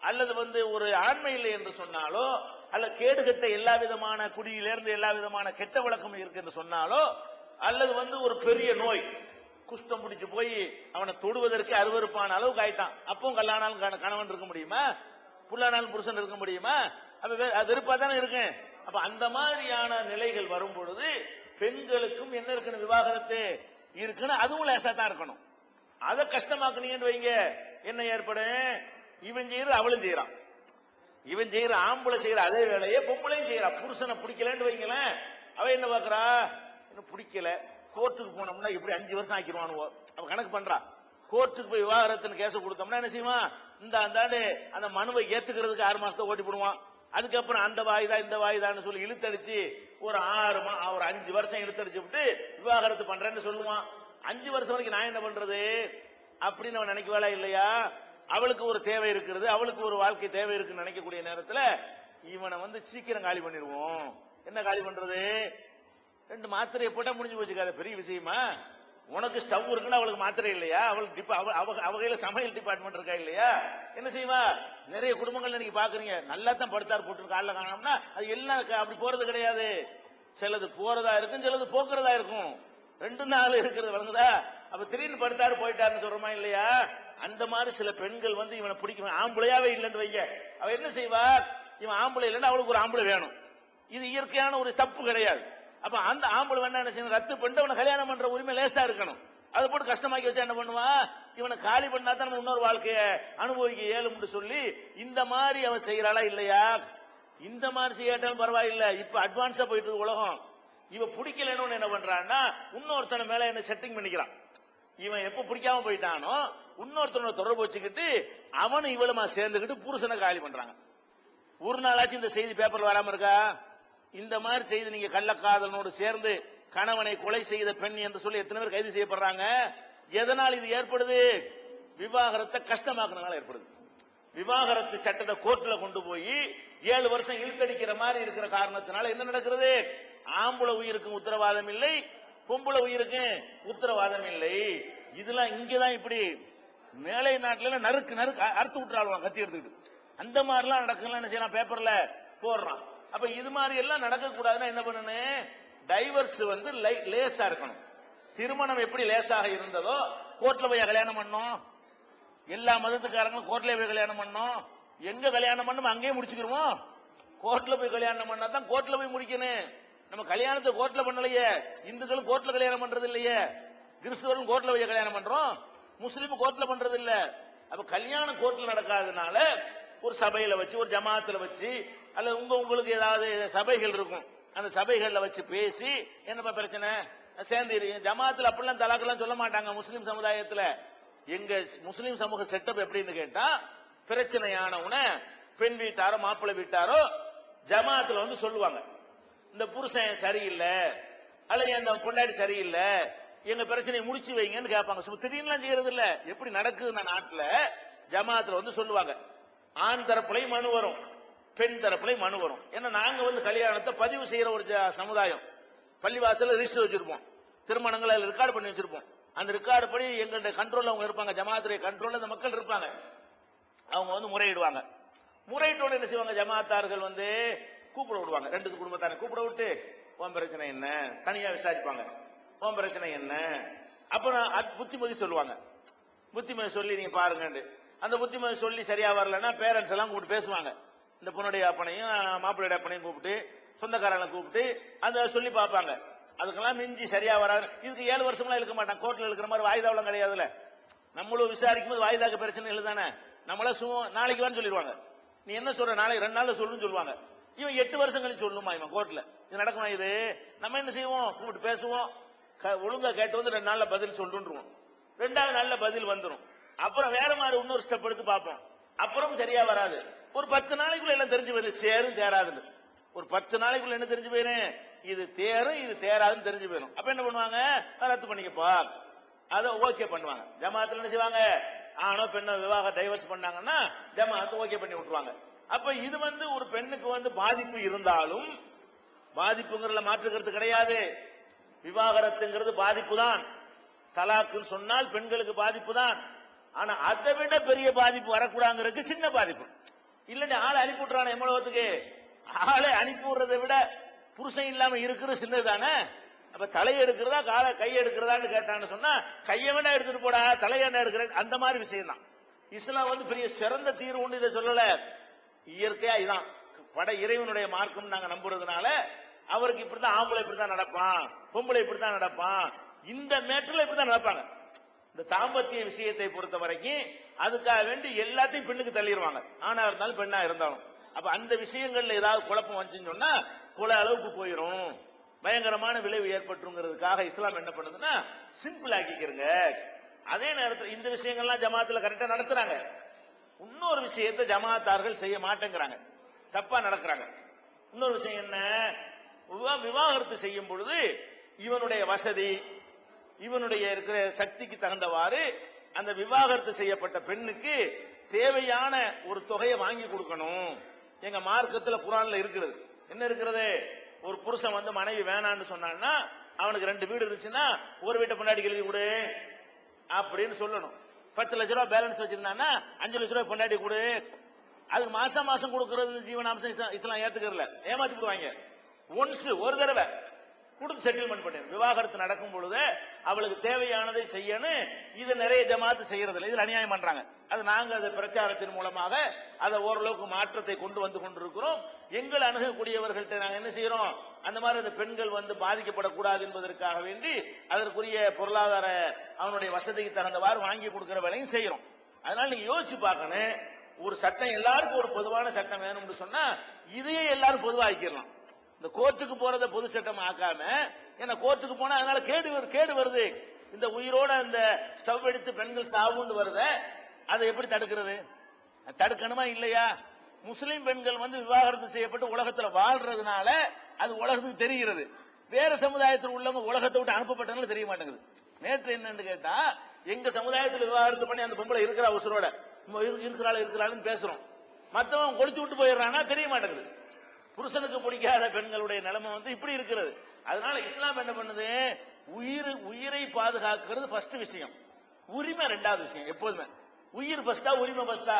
அல்லது ஒரு ஆண்மை இல்லை என்று சொன்னாலோ, அல்ல கேடுகட்ட எல்லா விதமான குடியிலிருந்து எல்லா விதமான கெட்ட வழக்கம் இருக்கு என்று சொன்னாலோ, அல்லது ஒரு பெரிய நோய், குஷ்டம் பிடிச்சு போய் அவனை தொடுவதற்கு அருவருப்பான அளவுக்கு ஆயிட்டான், அப்பவும் கல்லானாலும் கணவன் இருக்க முடியுமா? புல்லானாலும் புருஷன் இருக்க முடியுமா? அப்ப வெறுப்பா தானே இருக்கு. அப்ப அந்த மாதிரியான நிலைகள் வரும் பொழுது பெண்களுக்கும் என்ன இருக்கணும், விவாகரத்து இருக்குன்னு அதுவும் லேசா தான் இருக்கணும். அதை கஷ்டமாக்குனீங்கன்னு வைங்க, என்ன ஏற்படும்? இவன் செய்யறது அவளும் செய்யறான், இவன் செய்யற ஆம்பளை செய்யற அதே வேலையை பொம்பளையும் செய்யறான். புருஷனை பிடிக்கலன்னு வைங்களேன், அவ என்ன பாக்குறா, என்ன பிடிக்கல, கோர்ட்டுக்கு போனோம்னா இப்படி 5 வருஷம் ஆக்கிடுவானுவோ, அவ கணக்கு பண்றா. கோர்ட்டுக்கு போய் விவாகரத்துன்னு கேஸ் கொடுத்தோம்னா என்ன செய்வான், அந்தாண்டு அந்த மனுவை ஏத்துக்கிறதுக்கு 6 மாசத்தை ஓட்டி போடுவான். அதுக்கப்புறம் அந்த வாய்தா இந்த வாய்தான்னு சொல்லி இழுத்தடிச்சு ஒரு 5 வருஷம் இழுத்தடிச்சு விட்டு விவாகரத்து பண்றேன்னு சொல்லுவான். 5 வருஷம் வரைக்கும் நான் என்ன பண்றது அப்படின்னு அவன் நினைக்குவாளா இல்லையா? அவளுக்கு ஒரு தேவை இருக்கிறது, அவளுக்கு ஒரு வாழ்க்கை தேவை இருக்குன்னு நினைக்கக்கூடிய நேரத்துல இவனை சீக்கிரம் காலி பண்ணிடுவோம். என்ன காலி பண்றது? 2 மாத்திரையை போட்டா முடிஞ்சு போச்சுக்காத, பெரிய விஷயமா? உனக்கு ஸ்டவ் இருக்குன்னா அவளுக்கு மாத்திரை இல்லையா? அவளுக்கு அவகையில சமையல் டிபார்ட்மெண்ட் இருக்கா இல்லையா? என்ன செய்வா? நிறைய குடும்பங்கள் நீங்க பாக்குறீங்க, நல்லா தான் படுத்தார் போட்டு காலைல காணோம்னா அது எல்லாம் அப்படி போறது கிடையாது. சிலது போறதா இருக்கும், சிலது போக்குறதா இருக்கும், 2 நாள் இருக்கிறது வழங்குதா. அப்ப திடீர்னு படுத்தாரு போயிட்டாருன்னு சொல்றோமா இல்லையா? அந்த மாதிரி சில பெண்கள் இவனை பிடிக்கும், ஆம்பளையாவே இல்லைன்னு வைங்க, அவ என்ன செய்வா, இவன் ஆம்பளை இல்லைன்னா அவளுக்கு ஒரு ஆம்பளை வேணும். இது இயற்கையான ஒரு தப்பு கிடையாது. அப்ப அந்த ஆம்பளை வேணா என்ன செய்யணும், ரத்து பண்ணிட்டு அவனை கல்யாணம் பண்ற உரிமை லேசா இருக்கணும். அதை போட்டு கஷ்டமாக்கி வச்சா என்ன பண்ணுவா, இவனை காலி பண்ணா தான் நம்ம இன்னொரு வாழ்க்கைய அனுபவிக்க இயலும்னு சொல்லி இந்த மாதிரி அவன் செய்யறாளா இல்லையா? இந்த மாதிரி செய்யாட்டாலும் பரவாயில்ல, இப்ப அட்வான்ஸா போயிட்டு இருக்கு உலகம். இவ பிடிக்கலன்னு என்ன பண்றான்னா இன்னொருத்தனை மேல என்ன செட்டிங் பண்ணிக்கிறான். இவன் எப்ப பிடிக்காம போயிட்டானோ இன்னொருத்தனோட தொடர்பு வச்சுக்கிட்டு அவனு இவளுமா சேர்ந்துக்கிட்டு புருஷனை காலி பண்றாங்க. ஒரு நாளாச்சும் இந்த செய்தி பேப்பர்ல வராம இருக்கா? இந்த மாதிரி செய்தி நீங்க கள்ளக்காதலனோடு சேர்ந்து கணவனை கொலை செய்த பெண் என்று சொல்லி எத்தனை பேர் கைது செய்யப்படுறாங்க? எதனால் இது ஏற்படுது? விவாகரத்தை கஷ்டமாக்குறதுனால ஏற்படுது. விவாகரத்து சட்டத்தை கோர்ட்ல கொண்டு போய் 7 வருஷம் இழுத்தடிக்கிற மாதிரி இருக்கிற காரணத்தினால என்ன நடக்கிறது? ஆம்பளை உயிருக்கும் உத்தரவாதம் இல்லை, பொம்பளை உயிருக்கும் உத்தரவாதம் இல்லை. இதெல்லாம் இங்கதான் இப்படி மேலை நாட்டுல நறுக்கு நறுக்கு அறுத்து விட்டுறாள் கத்தி எடுத்துக்கிட்டு. அந்த மாதிரிலாம் நடக்கலாம் என்ன செய்யலாம்? பேப்பர்ல போடுறான். அப்ப இது மாதிரி எல்லாம் நடக்க கூடாதுன்னா என்ன பண்ணணும்? டைவர்ஸ் வந்து லேசா இருக்கணும். திருமணம் எப்படி லேசாக இருந்ததோ கோர்ட்ல போய் கல்யாணம் பண்ணோம். எல்லா மதத்துக்காரங்களும் கோர்ட்ல போய் கல்யாணம் பண்ணோம். எங்க கல்யாணம் பண்ணும் அங்கேயே முடிச்சுக்கிறோம். கோர்ட்ல போய் கல்யாணம் பண்ணா தான் கோர்ட்ல போய் முடிக்கணும். நம்ம கல்யாணத்தை கோர்ட்ல பண்ணலையே. இந்துக்களும் கோர்ட்ல கல்யாணம் பண்றது இல்லையே, கிறிஸ்தவரும் கோர்ட்ல போய் கல்யாணம் பண்றோம், முஸ்லீம் கோர்ட்ல பண்றது இல்ல. அப்ப கல்யாணம் கோர்ட்ல நடக்காதனால ஒரு சபையில வச்சு, ஒரு ஜமாத்துல வச்சு, அல்லது உங்களுக்கு ஏதாவது சபைகள் இருக்கும், அந்த சபைகள்ல வச்சு பேசி என்னப்பா பிரச்சனை சேர்ந்து ஜமாத்துல அப்படிலாம் தலாக்கெல்லாம் சொல்ல மாட்டாங்க. முஸ்லீம் சமுதாயத்துல எங்க முஸ்லீம் சமூக செட்டப் எப்படின்னு கேட்டா, பிரச்சனையானவன பெண் வீட்டாரோ மாப்பிள்ளை வீட்டாரோ ஜமாத்துல வந்து சொல்லுவாங்க, இந்த புருஷன் சரியில்லை அல்லது அந்த பொண்டாடி சரியில்லை, எங்க பிரச்சனையை முடிச்சு வைங்கன்னு கேட்பாங்க. திடீர்னு செய்யறது இல்ல. எப்படி நடக்குதுன்னா நாட்டுல ஜமாத்துல வந்து சொல்லுவாங்க. ஆண் தரப்புலையும் மனு வரும், பெண் தரப்புலையும் மனு வரும். ஏன்னா நாங்க வந்து கல்யாணத்தை பதிவு செய்யற ஒரு சமுதாயம். பள்ளிவாசல ரிஜிஸ்டர் வச்சிருப்போம், திருமணங்களை ரெக்கார்டு பண்ணி வச்சிருப்போம். அந்த ரெக்கார்டு படி எங்களுடைய கண்ட்ரோல் அவங்க இருப்பாங்க, ஜமாத்துடைய கண்ட்ரோல் அந்த மக்கள் இருப்பாங்க. அவங்க வந்து முறையிடுவாங்க. முறையிட்டோட என்ன செய்வாங்க? ஜமாத்தார்கள் வந்து கூப்பிட விடுவாங்க. 2 குடும்பத்தாரை கூப்பிட விட்டு உன் பிரச்சனை என்ன தனியா விசாரிப்பாங்க. உன் பிரச்சனை என்ன? அப்புறம் புத்திமதி சொல்லுவாங்க. புத்திமதி சொல்லி நீங்க பாருங்க. அந்த புத்திமதி சொல்லி சரியா வரலன்னா பேரண்ட்ஸ் எல்லாம் கூப்பிட்டு பேசுவாங்க. இந்த பொண்ணுடைய அப்பனையும் மாப்பிள்ளைய அப்பனையும் கூப்பிட்டு, சொந்தக்காரங்களை கூப்பிட்டு அதை சொல்லி பார்ப்பாங்க. அதுக்கெல்லாம் மிஞ்சி சரியா வராது. இதுக்கு 7 வருஷம்லாம் இழுக்க மாட்டாங்க. கோர்ட்ல இருக்கிற மாதிரி வாய்தாவெல்லாம் கிடையாதுல்ல. நம்மளும் விசாரிக்கும் போது வாய்தாக்கு பிரச்சனை இல்லதானே, நம்மள நாளைக்கு வான்னு சொல்லிடுவாங்க. நீ என்ன சொல்ற, நாளைக்கு 2 நாள்ல சொல்லுன்னு சொல்லுவாங்க. இவன் 8 வருஷம் கழிச்சு சொல்லுமா இவன் கோர்ட்ல? இது நடக்குமா? இது நம்ம என்ன செய்வோம்? கூப்பிட்டு பேசுவோம், ஒழுங்கா கேட்டு வந்து 2 நாள்ல பதில் சொல்லுன்றோம். 2வது நாள்ல பதில் வந்துடும். அப்புறம் வேற மாதிரி இன்னொரு ஸ்டெப் எடுத்து பார்ப்போம். அப்புறம் சரியா வராது. ஒரு 10 நாளைக்குள்ள எல்லாம் தெரிஞ்சு போயிடும், சேரும் தேராதுன்னு. ஒரு 10 நாளைக்குள்ள என்ன தெரிஞ்சு போயிடும்? இது தேரும் இது தேராதுன்னு தெரிஞ்சு போயிடும். அப்ப என்ன பண்ணுவாங்க? ரத்து பண்ணிக்கப்பா, அதை ஓகே பண்ணுவாங்க. ஜமாத்துல என்ன செய்வாங்க? ஆனோ பெண்ணோ விவாக டைவர்ஸ் பண்ணாங்கன்னா ஜமாத்து ஓகே பண்ணி விட்டுருவாங்க. அப்ப இது வந்து ஒரு பெண்ணுக்கு வந்து பாதிப்பு இருந்தாலும், பாதிப்புங்கிறதுல மாற்றுக்கிறது கிடையாது. விவாகரத்துங்கிறது பாதிப்பு தான். தலாக்குன்னு சொன்னால் பெண்களுக்கு பாதிப்பு தான். ஆனா அதை விட பெரிய பாதிப்பு வரக்கூடாதுங்கிறதுக்கு சின்ன பாதிப்பு இல்லன்னு ஆளை அனுப்பி விட்டுறான எவ்வளவுக்கு. ஆளை அனுப்பி விடுறதை விட புருஷன் இல்லாம இருக்கிறது சின்னது தானே. அப்ப தலையை எடுக்கிறதா கையை எடுக்கிறதான்னு கேட்டான்னு சொன்னா, கையை வேணா எடுத்துட்டு போடா, தலையை என்ன எடுக்கிற, அந்த மாதிரி விஷயம் தான். இஸ்லாம் வந்து பெரிய சிறந்த தீர்வுன்னு இதை சொல்லல. இயற்கையா இதான் பட இறைவனுடைய மார்க்கம் நாங்க நம்புறதுனால அவருக்கு இப்படித்தான், ஆம்பளை இப்படித்தான் நடப்பான், பொம்பளை இப்படித்தான் நடப்பான், இந்த மேட்டர்ல இப்படித்தான் நடப்பாங்க. இந்த தாம்பத்திய விஷயத்தை பொறுத்த வரைக்கும் அதுக்காக வேண்டி எல்லாத்தையும் பெண்ணுக்கு தள்ளிடுவாங்க, ஆணா இருந்தாலும் பெண்ணா இருந்தாலும். அப்ப அந்த விஷயங்கள்ல ஏதாவது குழப்பம் வந்துச்சுன்னு சொன்னா கொலை அளவுக்கு போயிடும், பயங்கரமான விளைவு ஏற்பட்டுங்கிறதுக்காக இஸ்லாம் என்ன பண்ணுதுன்னா சிம்பிள் ஆக்கிக்கிறங்க. அதே நேரத்தில் இந்த விஷயங்கள்லாம் ஜமாத்துல கரெக்டா நடத்துறாங்க. இன்னொரு விஷயத்தை ஜமாத்தார்கள் செய்ய மாட்டேங்கிறாங்க, தப்பா நடக்கிறாங்க. இன்னொரு விஷயம் என்ன? விவாகரத்து செய்யும் பொழுது இவனுடைய வசதி, இவனுடைய இருக்கிற சக்திக்கு தகுந்தவாறு அந்த விவாகரத்து செய்யப்பட்ட பெண்ணுக்கு தேவையான ஒரு தொகையை வாங்கி கொடுக்கணும். எங்க மார்க்கத்துல குர்ஆன்ல இருக்கிறது. என்ன இருக்கிறது? ஒரு புருஷன் வந்து மனைவி வேணான்னு சொன்னான்னா, அவனுக்கு 2 வீடு இருந்துச்சுன்னா ஒரு வீட்டை பொண்டாட்டி எழுதி கொடு அப்படின்னு சொல்லணும். 10 லட்ச ரூபாய் பேலன்ஸ் வச்சிருந்தான்னா 5 லட்ச ரூபாய் பொண்டாட்டி கொடு. அதுக்கு மாசம் மாசம் கொடுக்கறது ஜீவனாம்சம் இஸ்லாம் ஏத்துக்கிறல, ஏமாத்தி விடுவாங்க. ஒன்ஸ் ஒரு தடவை கொடுத்து செட்டில்மெண்ட் பண்ணு. விவாகரத்து நடக்கும் பொழுது அவளுக்கு தேவையானதை செய்யணும். இது நிறைய ஜமாத்து செய்யறது இல்லை, இதுல அநியாயம் பண்றாங்க. அது நாங்க அதை பிரச்சாரத்தின் மூலமாக அதை ஓரளவுக்கு மாற்றத்தை கொண்டு வந்து கொண்டிருக்கிறோம். எங்களை அணுகக்கூடியவர்கள்ட்ட நாங்க என்ன செய்யறோம்? அந்த மாதிரி அந்த பெண்கள் வந்து பாதிக்கப்படக்கூடாது என்பதற்காக வேண்டி அதற்குரிய பொருளாதார அவனுடைய வசதிக்கு தகுந்தவாறு வாங்கி கொடுக்கிற வேலையும் செய்யறோம். அதனால நீங்க யோசிச்சு பார்க்கணும், ஒரு சட்டம் எல்லாருக்கும் ஒரு பொதுவான சட்டம் வேணும்னு சொன்னா இதையே எல்லாரும் பொதுவாக்கிடலாம். இந்த கோர்ட்டுக்கு போறத பொது சட்டம் ஆக்காம, ஏன்னா கோர்ட்டுக்கு போனா அதனால கேடு வருது. இந்த உயிரோட அந்த ஸ்டவ் எடுத்து பெண்கள் சாவுன்னு வருத, அதை எப்படி தடுக்கிறது? தடுக்கணுமா இல்லையா? முஸ்லிம் பெண்கள் வந்து விவாகரத்து செய்யப்பட்டு உலகத்துல வாழ்றதுனால அது உலகத்துக்கு தெரிகிறது. வேற சமுதாயத்தில் உள்ளவங்க உலகத்தை விட்டு அனுப்பப்பட்டதுனால தெரிய மாட்டேங்குது. நேற்று என்னன்னு கேட்டா, எங்க சமுதாயத்தில் விவாகரத்து பண்ணி அந்த பொம்பளை இருக்கிற உசுரோட இருக்கிறாள் பேசுறோம், மத்தவன் கொடுத்து விட்டு போயிடுறான்னா தெரிய மாட்டேங்குது. புருஷனுக்கு பிடிக்காத பெண்களுடைய நிலைமை வந்து இப்படி இருக்கிறது. அதனால இஸ்லாம் என்ன பண்ணுது, உயிரை பாதுகாக்கிறது ஃபர்ஸ்ட் விஷயம், உரிமை ரெண்டாவது விஷயம். எப்போதுமே உயிர் ஃபர்ஸ்டா உரிமை ஃபர்ஸ்டா?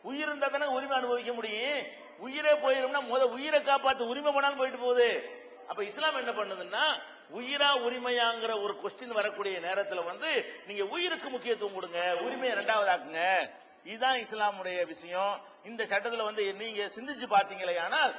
உயிர் இருந்தா தானே உரிமை அனுபவிக்க முடியும். உயிரே போயிரும்னா உயிரை காப்பாத்து, உரிமை போனாலும் போயிட்டு போகுது. அப்ப இஸ்லாம் என்ன பண்ணுதுன்னா, உயிரா உரிமையாங்கிற ஒரு கொஸ்டின் வரக்கூடிய நேரத்தில் வந்து நீங்க உயிருக்கு முக்கியத்துவம் கொடுங்க, உரிமையை ரெண்டாவது ஆக்குங்க. இதுதான் இஸ்லாமுடைய விஷயம். இந்த சட்டத்தில் வந்து நீங்க சிந்திச்சு பார்த்தீங்களே ஆனால்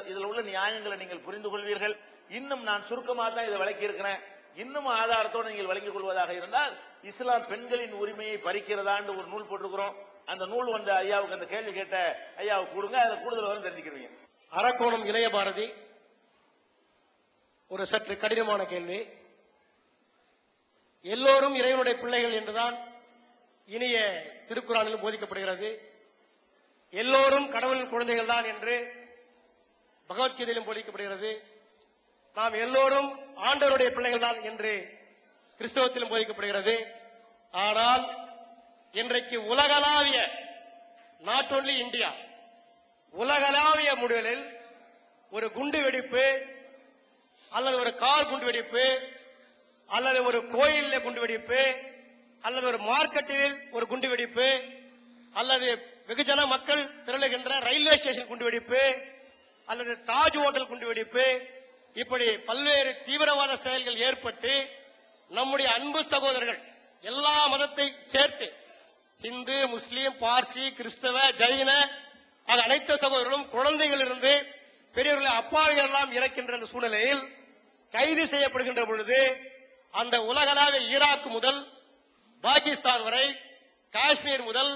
இதுல உள்ள நியாயங்களை நீங்கள் புரிந்து கொள்வீர்கள். இன்னும் நான் சுருக்கமாக தான் இதை விளக்கி இருக்கிறேன். இன்னும் ஆதாரத்தோடு நீங்கள் விளங்கிக் கொள்வதாக இருந்தால், இஸ்லாம் பெண்களின் உரிமையை பறிக்கிறதான்னு ஒரு நூல் போட்டிருக்கிறோம். அந்த நூல் வந்து ஐயாவுக்கு அந்த கேள்வி கேட்ட ஐயாவுக்கு கொடுங்க, அதில் கூடுதல் வரும் தெரிஞ்சுக்கிறீங்க. அரக்கோணம் இளைய பாரதி, ஒரு சற்று கடினமான கேள்வி. எல்லோரும் இறைவனுடைய பிள்ளைகள் என்றுதான் இனிய திருக்குறானில் போதிக்கப்படுகிறது. எல்லோரும் கடவுளின் குழந்தைகள் தான் என்று பகவத்கீதையிலும் போதிக்கப்படுகிறது. நாம் எல்லோரும் ஆண்டவருடைய பிள்ளைகள் தான் என்று கிறிஸ்தவத்திலும் போதிக்கப்படுகிறது. ஆனால் இன்றைக்கு உலகளாவிய, நாட் ஒன்லி இந்தியா, உலகளாவிய முடிவுகளில் ஒரு குண்டு வெடிப்பு அல்லது ஒரு கார் குண்டு வெடிப்பு அல்லது ஒரு கோயிலில் குண்டு வெடிப்பு அல்லது ஒரு மார்க்கெட்டில் ஒரு குண்டு வெடிப்பு அல்லது வெகுஜன மக்கள் திரளுகின்ற ரயில்வே ஸ்டேஷன் குண்டு வெடிப்பு அல்லது தாஜ் ஹோட்டல் குண்டு வெடிப்பு, இப்படி பல்வேறு தீவிரவாத செயல்கள் ஏற்பட்டு நம்முடைய அன்பு சகோதரர்கள் எல்லா மதத்தை சேர்த்து இந்து, முஸ்லீம், பார்சி, கிறிஸ்தவ, ஜைன அனைத்து சகோதரர்களும் குழந்தைகள் இருந்து பெரியவர்களை அப்பாவிகள் எல்லாம் இறக்கின்ற அந்த சூழ்நிலையில் கைது செய்யப்படுகின்ற பொழுது, அந்த உலகளாவிய ஈராக் முதல் பாகிஸ்தான் வரை, காஷ்மீர் முதல்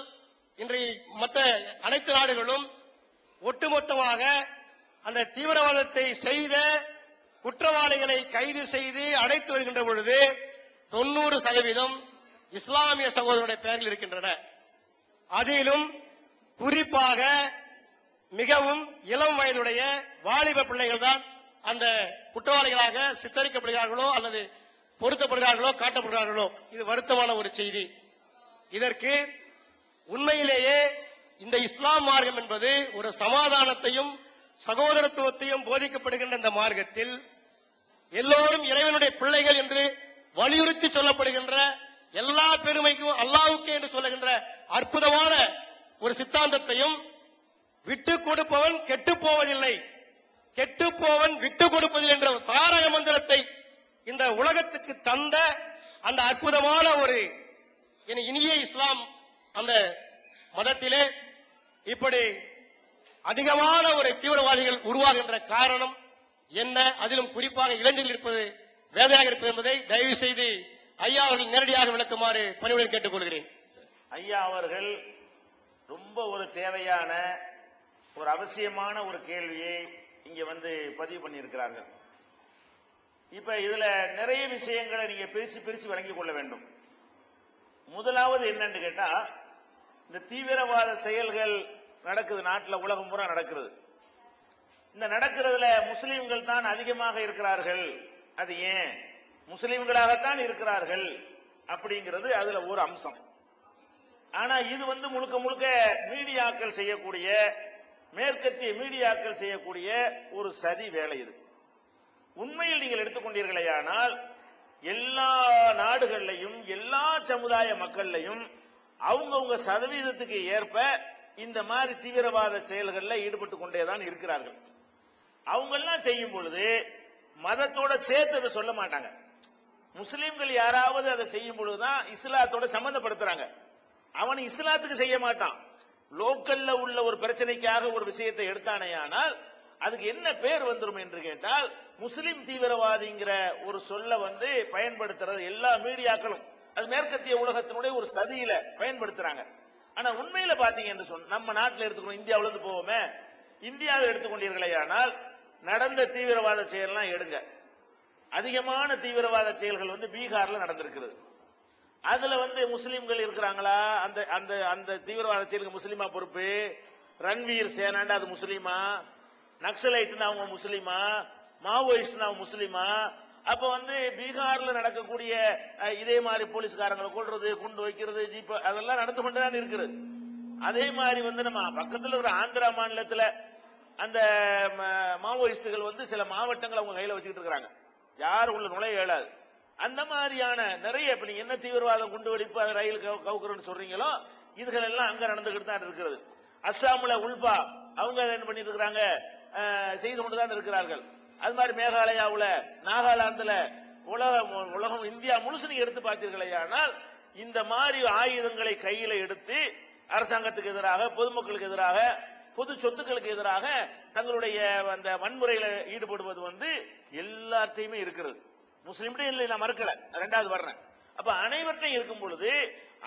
இன்றைய மற்ற அனைத்து நாடுகளும் ஒட்டுமொத்தமாக அந்த தீவிரவாதத்தை செய்த குற்றவாளிகளை கைது செய்து அடைத்து வருகின்ற பொழுது 90% இஸ்லாமிய சகோதரருடைய பெயரில் இருக்கின்றன. அதிலும் குறிப்பாக மிகவும் இளம் வயதுடைய வாலிப பிள்ளைகள் தான் அந்த குற்றவாளிகளாக சித்தரிக்கப்படுகிறார்களோ அல்லது பொருத்தப்படுகிறார்களோ காட்டப்படுகிறார்களோ. இது வருத்தமான ஒரு செய்தி. இதற்கு உண்மையிலேயே இந்த இஸ்லாம் மார்க்கம் என்பது ஒரு சமாதானத்தையும் சகோதரத்துவத்தையும் போதிக்கப்படுகின்ற இந்த மார்க்கத்தில் எல்லோரும் இறைவனுடைய பிள்ளைகள் என்று வலியுறுத்தி சொல்லப்படுகின்ற, எல்லா பெருமைக்கும் அல்லாஹ்வுக்கே என்று சொல்லுகின்ற அற்புதமான ஒரு சித்தாந்தத்தையும், விட்டு கொடுப்பவன் கெட்டு போவதில்லை, கெட்டு போவன் விட்டு கொடுப்பதில்லை என்ற தாரக மந்திரத்தை இந்த உலகத்துக்கு தந்த அந்த அற்புதமான ஒரு இனிய இஸ்லாம் அந்த மதத்திலே இப்படி அதிகமான ஒரு தீவிரவாதிகள் உருவாகின்ற காரணம் என்ன, அதிலும் குறிப்பாக இளைஞர்கள் இருப்பது வேதனையாக இருப்பது என்பதை தயவு செய்து ஐயா அவர்கள் நேரடியாக விளக்குமாறு பணிவுடன் கேட்டுக் கொள்கிறேன். ஐயா அவர்கள் ரொம்ப ஒரு தேவையான ஒரு அவசியமான ஒரு கேள்வியை இங்க வந்து பதிவு பண்ணியிருக்கிறார்கள். இப்ப இதுல நிறைய விஷயங்களை நீங்க பிரிச்சு விளங்கிக் கொள்ள வேண்டும். முதலாவது என்னன்னு கேட்டா, இந்த தீவிரவாத செயல்கள் நடக்குது நாட்டில், உலகம் பூரா நடக்கிறது. இந்த நடக்கிறதுல முஸ்லிம்கள் தான் அதிகமாக இருக்கிறார்கள். அது ஏன் முஸ்லிம்களாகத்தான் இருக்கிறார்கள் அப்படிங்கிறது அதுல ஒரு அம்சம். ஆனா இது வந்து முழுக்க முழுக்க மீடியாக்கள் செய்யக்கூடிய, மேற்கத்திய மீடியாக்கள் செய்யக்கூடிய ஒரு சதி வேலை. இது உண்மையில் நீங்கள் எடுத்துக்கொண்டீர்களேயானால் எல்லா நாடுகள்லையும் எல்லா சமுதாய மக்கள்லையும் அவங்கவுங்க சதவீதத்துக்கு ஏற்ப இந்த மாதிரி தீவிரவாத செயல்களில் ஈடுபட்டு கொண்டேதான் இருக்கிறார்கள். அவங்க எல்லாம் செய்யும் பொழுது மதத்தோட சேர்த்து அதை சொல்ல மாட்டாங்க. முஸ்லிம்கள் யாராவது அதை செய்யும் பொழுதுதான் இஸ்லாத்தோட சம்பந்தப்படுத்துறாங்க. அவன் இஸ்லாத்துக்கு செய்ய மாட்டான். லோக்கல்ல உள்ள ஒரு பிரச்சனைக்காக ஒரு விஷயத்தை எடுத்தானேயானால் அதுக்கு என்ன பேர் வந்துடும் என்று கேட்டால், முஸ்லிம் தீவிரவாதிங்கிற ஒரு சொல்ல வந்து பயன்படுத்துறது எல்லா மீடியாக்களும் அது மேற்கத்திய உலகத்தினுடைய ஒரு சதியில பயன்படுத்துறாங்க. ஆனா உண்மையில பாத்தீங்க என்று சொன்ன நம்ம நாட்டில் எடுத்துக்கணும், இந்தியாவில இருந்து போவோமே, இந்தியாவை எடுத்துக்கொண்டீர்களேயானால் நடந்த தீவிரவாத செயல்லாம் எடுங்க. அதிகமான தீவிரவாத செயல்கள் வந்து பீகார்ல நடந்திருக்கிறது. அதுல வந்து முஸ்லிம்கள் இருக்கிறாங்களா? அந்த அந்த அந்த தீவிரவாத செயலுக்கு முஸ்லிமா பொறுப்பு? ரன்வீர் சேனாண்டா அது முஸ்லிமா? நக்சலைட்னா அவங்க முஸ்லிமா? மாவோயிஸ்ட்னா அவங்க முஸ்லிமா? அப்ப வந்து பீகார்ல நடக்கக்கூடிய இதே மாதிரி போலீஸ்காரங்களை கொள்றது, குண்டு வைக்கிறது, ஜீப் அதெல்லாம் நடந்து கொண்டுதான் இருக்கிறது. அதே மாதிரி வந்து நம்ம பக்கத்துல இருக்கிற ஆந்திரா மாநிலத்துல அந்த மாவோயிஸ்டுகள் வந்து சில மாவட்டங்களை அவங்க கையில வச்சுக்கிட்டு இருக்காங்க, யார் உள்ள நுழைய இயலாது. அந்த மாதிரியான நிறைய இப்ப நீங்க என்ன தீவிரவாதம் குண்டு வெடிப்பு அது ரயில் கவுக்குறன்னு சொல்றீங்களோ இதுகள் எல்லாம் அங்க நடந்துகிட்டு தான் இருக்கிறது. அஸ்ஸாம்ல உல்பா அவங்க என்ன பண்ணிட்டு இருக்காங்க, செய்து கொண்டுதான் இருக்கிறார்கள். அது மாதிரி மேகாலயாவுல, நாகாலாந்துல, உலகம் இந்தியா முழுசு நீங்க எடுத்து பார்த்தீர்களே, ஆனால் இந்த மாதிரி ஆயுதங்களை கையில எடுத்து அரசாங்கத்துக்கு எதிராக, பொதுமக்களுக்கு எதிராக, பொது சொத்துக்களுக்கு எதிராக தங்களுடைய அந்த வன்முறையில ஈடுபடுவது வந்து எல்லாத்தையுமே இருக்கிறது. முஸ்லிம்கிட்ட இல்லை, நான் மறுக்கல, ரெண்டாவது வர்றேன். அப்ப அனைவற்றையும் இருக்கும் பொழுது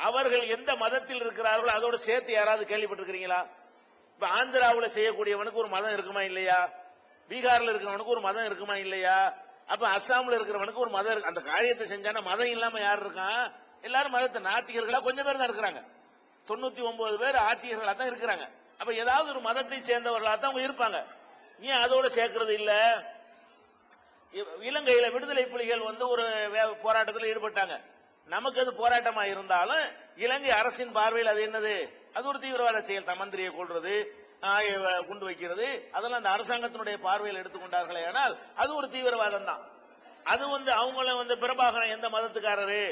அவர்கள் எந்த மதத்தில் இருக்கிறார்களோ அதோட சேர்த்து யாராவது கேள்விப்பட்டிருக்கிறீங்களா? இப்ப ஆந்திராவுல செய்யக்கூடியவனுக்கு ஒரு மதம் இருக்குமா இல்லையா? பீகார்ல இருக்கிறவனுக்கு ஒரு மதம் இருக்குமா இல்லையா? அப்ப அஸ்ஸாம்ல இருக்கிறவனுக்கு ஒரு மதம் இருக்கு. அந்த காரியத்தை செஞ்சானா மதம் இல்லாம யார் இருக்கான்? எல்லாரும் மதத்தை நாத்திகர்களா கொஞ்சம் பேர் தான் இருக்கிறாங்க. 99 பேர் ஆத்திகர்களா தான் இருக்கிறாங்க. அப்ப ஏதாவது ஒரு மதத்தை சேர்ந்தவர்களா தான் அவங்க இருப்பாங்க. ஏன் அதோட சேர்க்கிறது இல்ல? இலங்கையில விடுதலை புலிகள் வந்து ஒரு போராட்டத்தில் ஈடுபட்டாங்க. நமக்கு அது போராட்டமா இருந்தாலும் இலங்கை அரசின் பார்வையில் அது என்னது? அது ஒரு தீவிரவாத செயல் தான். மந்திரியை கொள்றது, குண்டு வைக்கிறது, அதெல்லாம் அந்த அரசாங்கத்தினுடைய பார்வையில் எடுத்துக்கொண்டார்களே, ஆனால் அது ஒரு தீவிரவாதம் தான். அது வந்து அவங்கள வந்து பிரபாகரன் எந்த மதத்துக்காரரு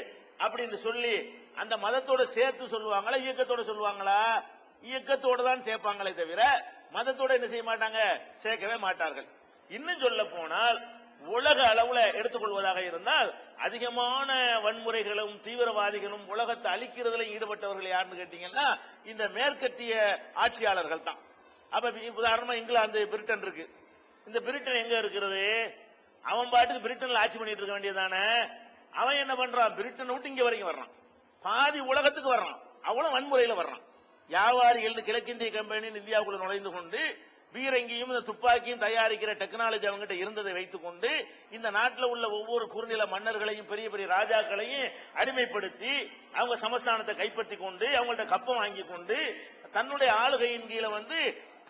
அப்படின்னு சொல்லி அந்த மதத்தோட சேர்த்து சொல்லுவாங்களா, இயக்கத்தோட சொல்லுவாங்களா? இயக்கத்தோட தான் சேர்ப்பாங்களே தவிர மதத்தோட என்ன செய்ய மாட்டாங்க, சேர்க்கவே மாட்டார்கள். இன்னும் சொல்ல போனால் உலக அளவுல எடுத்துக்கொள்வதாக இருந்தால் அதிகமான வன்முறைகளும் தீவிரவாதிகளும் உலகத்தை அழிக்கிறதுல ஈடுபட்டவர்கள் யாருன்னு கேட்டீங்கன்னா இந்த மேற்கத்திய ஆட்சியாளர்கள் தான். அப்ப உதாரணமா இங்கிலாந்து, பிரிட்டன் இருக்கு. இந்த பிரிட்டன் எங்க இருக்கிறது? அவன் பாட்டுக்கு பிரிட்டன்ல ஆட்சி பண்ணிட்டு இருக்க வேண்டியதானே. அவன் என்ன பண்றான்? பிரிட்டன் விட்டு இங்க வரைக்கும் வர்றான், பாதி உலகத்துக்கு வர்றான், அவ்வளவு வன்முறையில வர்றான். வியாபாரிகள் கிழக்கிந்திய கம்பெனின்னு இந்தியாவுக்குள்ள நுழைந்து கொண்டு பீரங்கியும் இந்த துப்பாக்கியும் தயாரிக்கிற டெக்னாலஜி அவங்ககிட்ட இருந்ததை வைத்துக் கொண்டு இந்த நாட்டில் உள்ள ஒவ்வொரு குறுநில மன்னர்களையும் பெரிய பெரிய ராஜாக்களையும் அடிமைப்படுத்தி அவங்க சமஸ்தானத்தை கைப்பற்றி கொண்டு அவங்கள்ட்ட கப்பம் வாங்கி கொண்டு தன்னுடைய ஆளுகையின் கீழே வந்து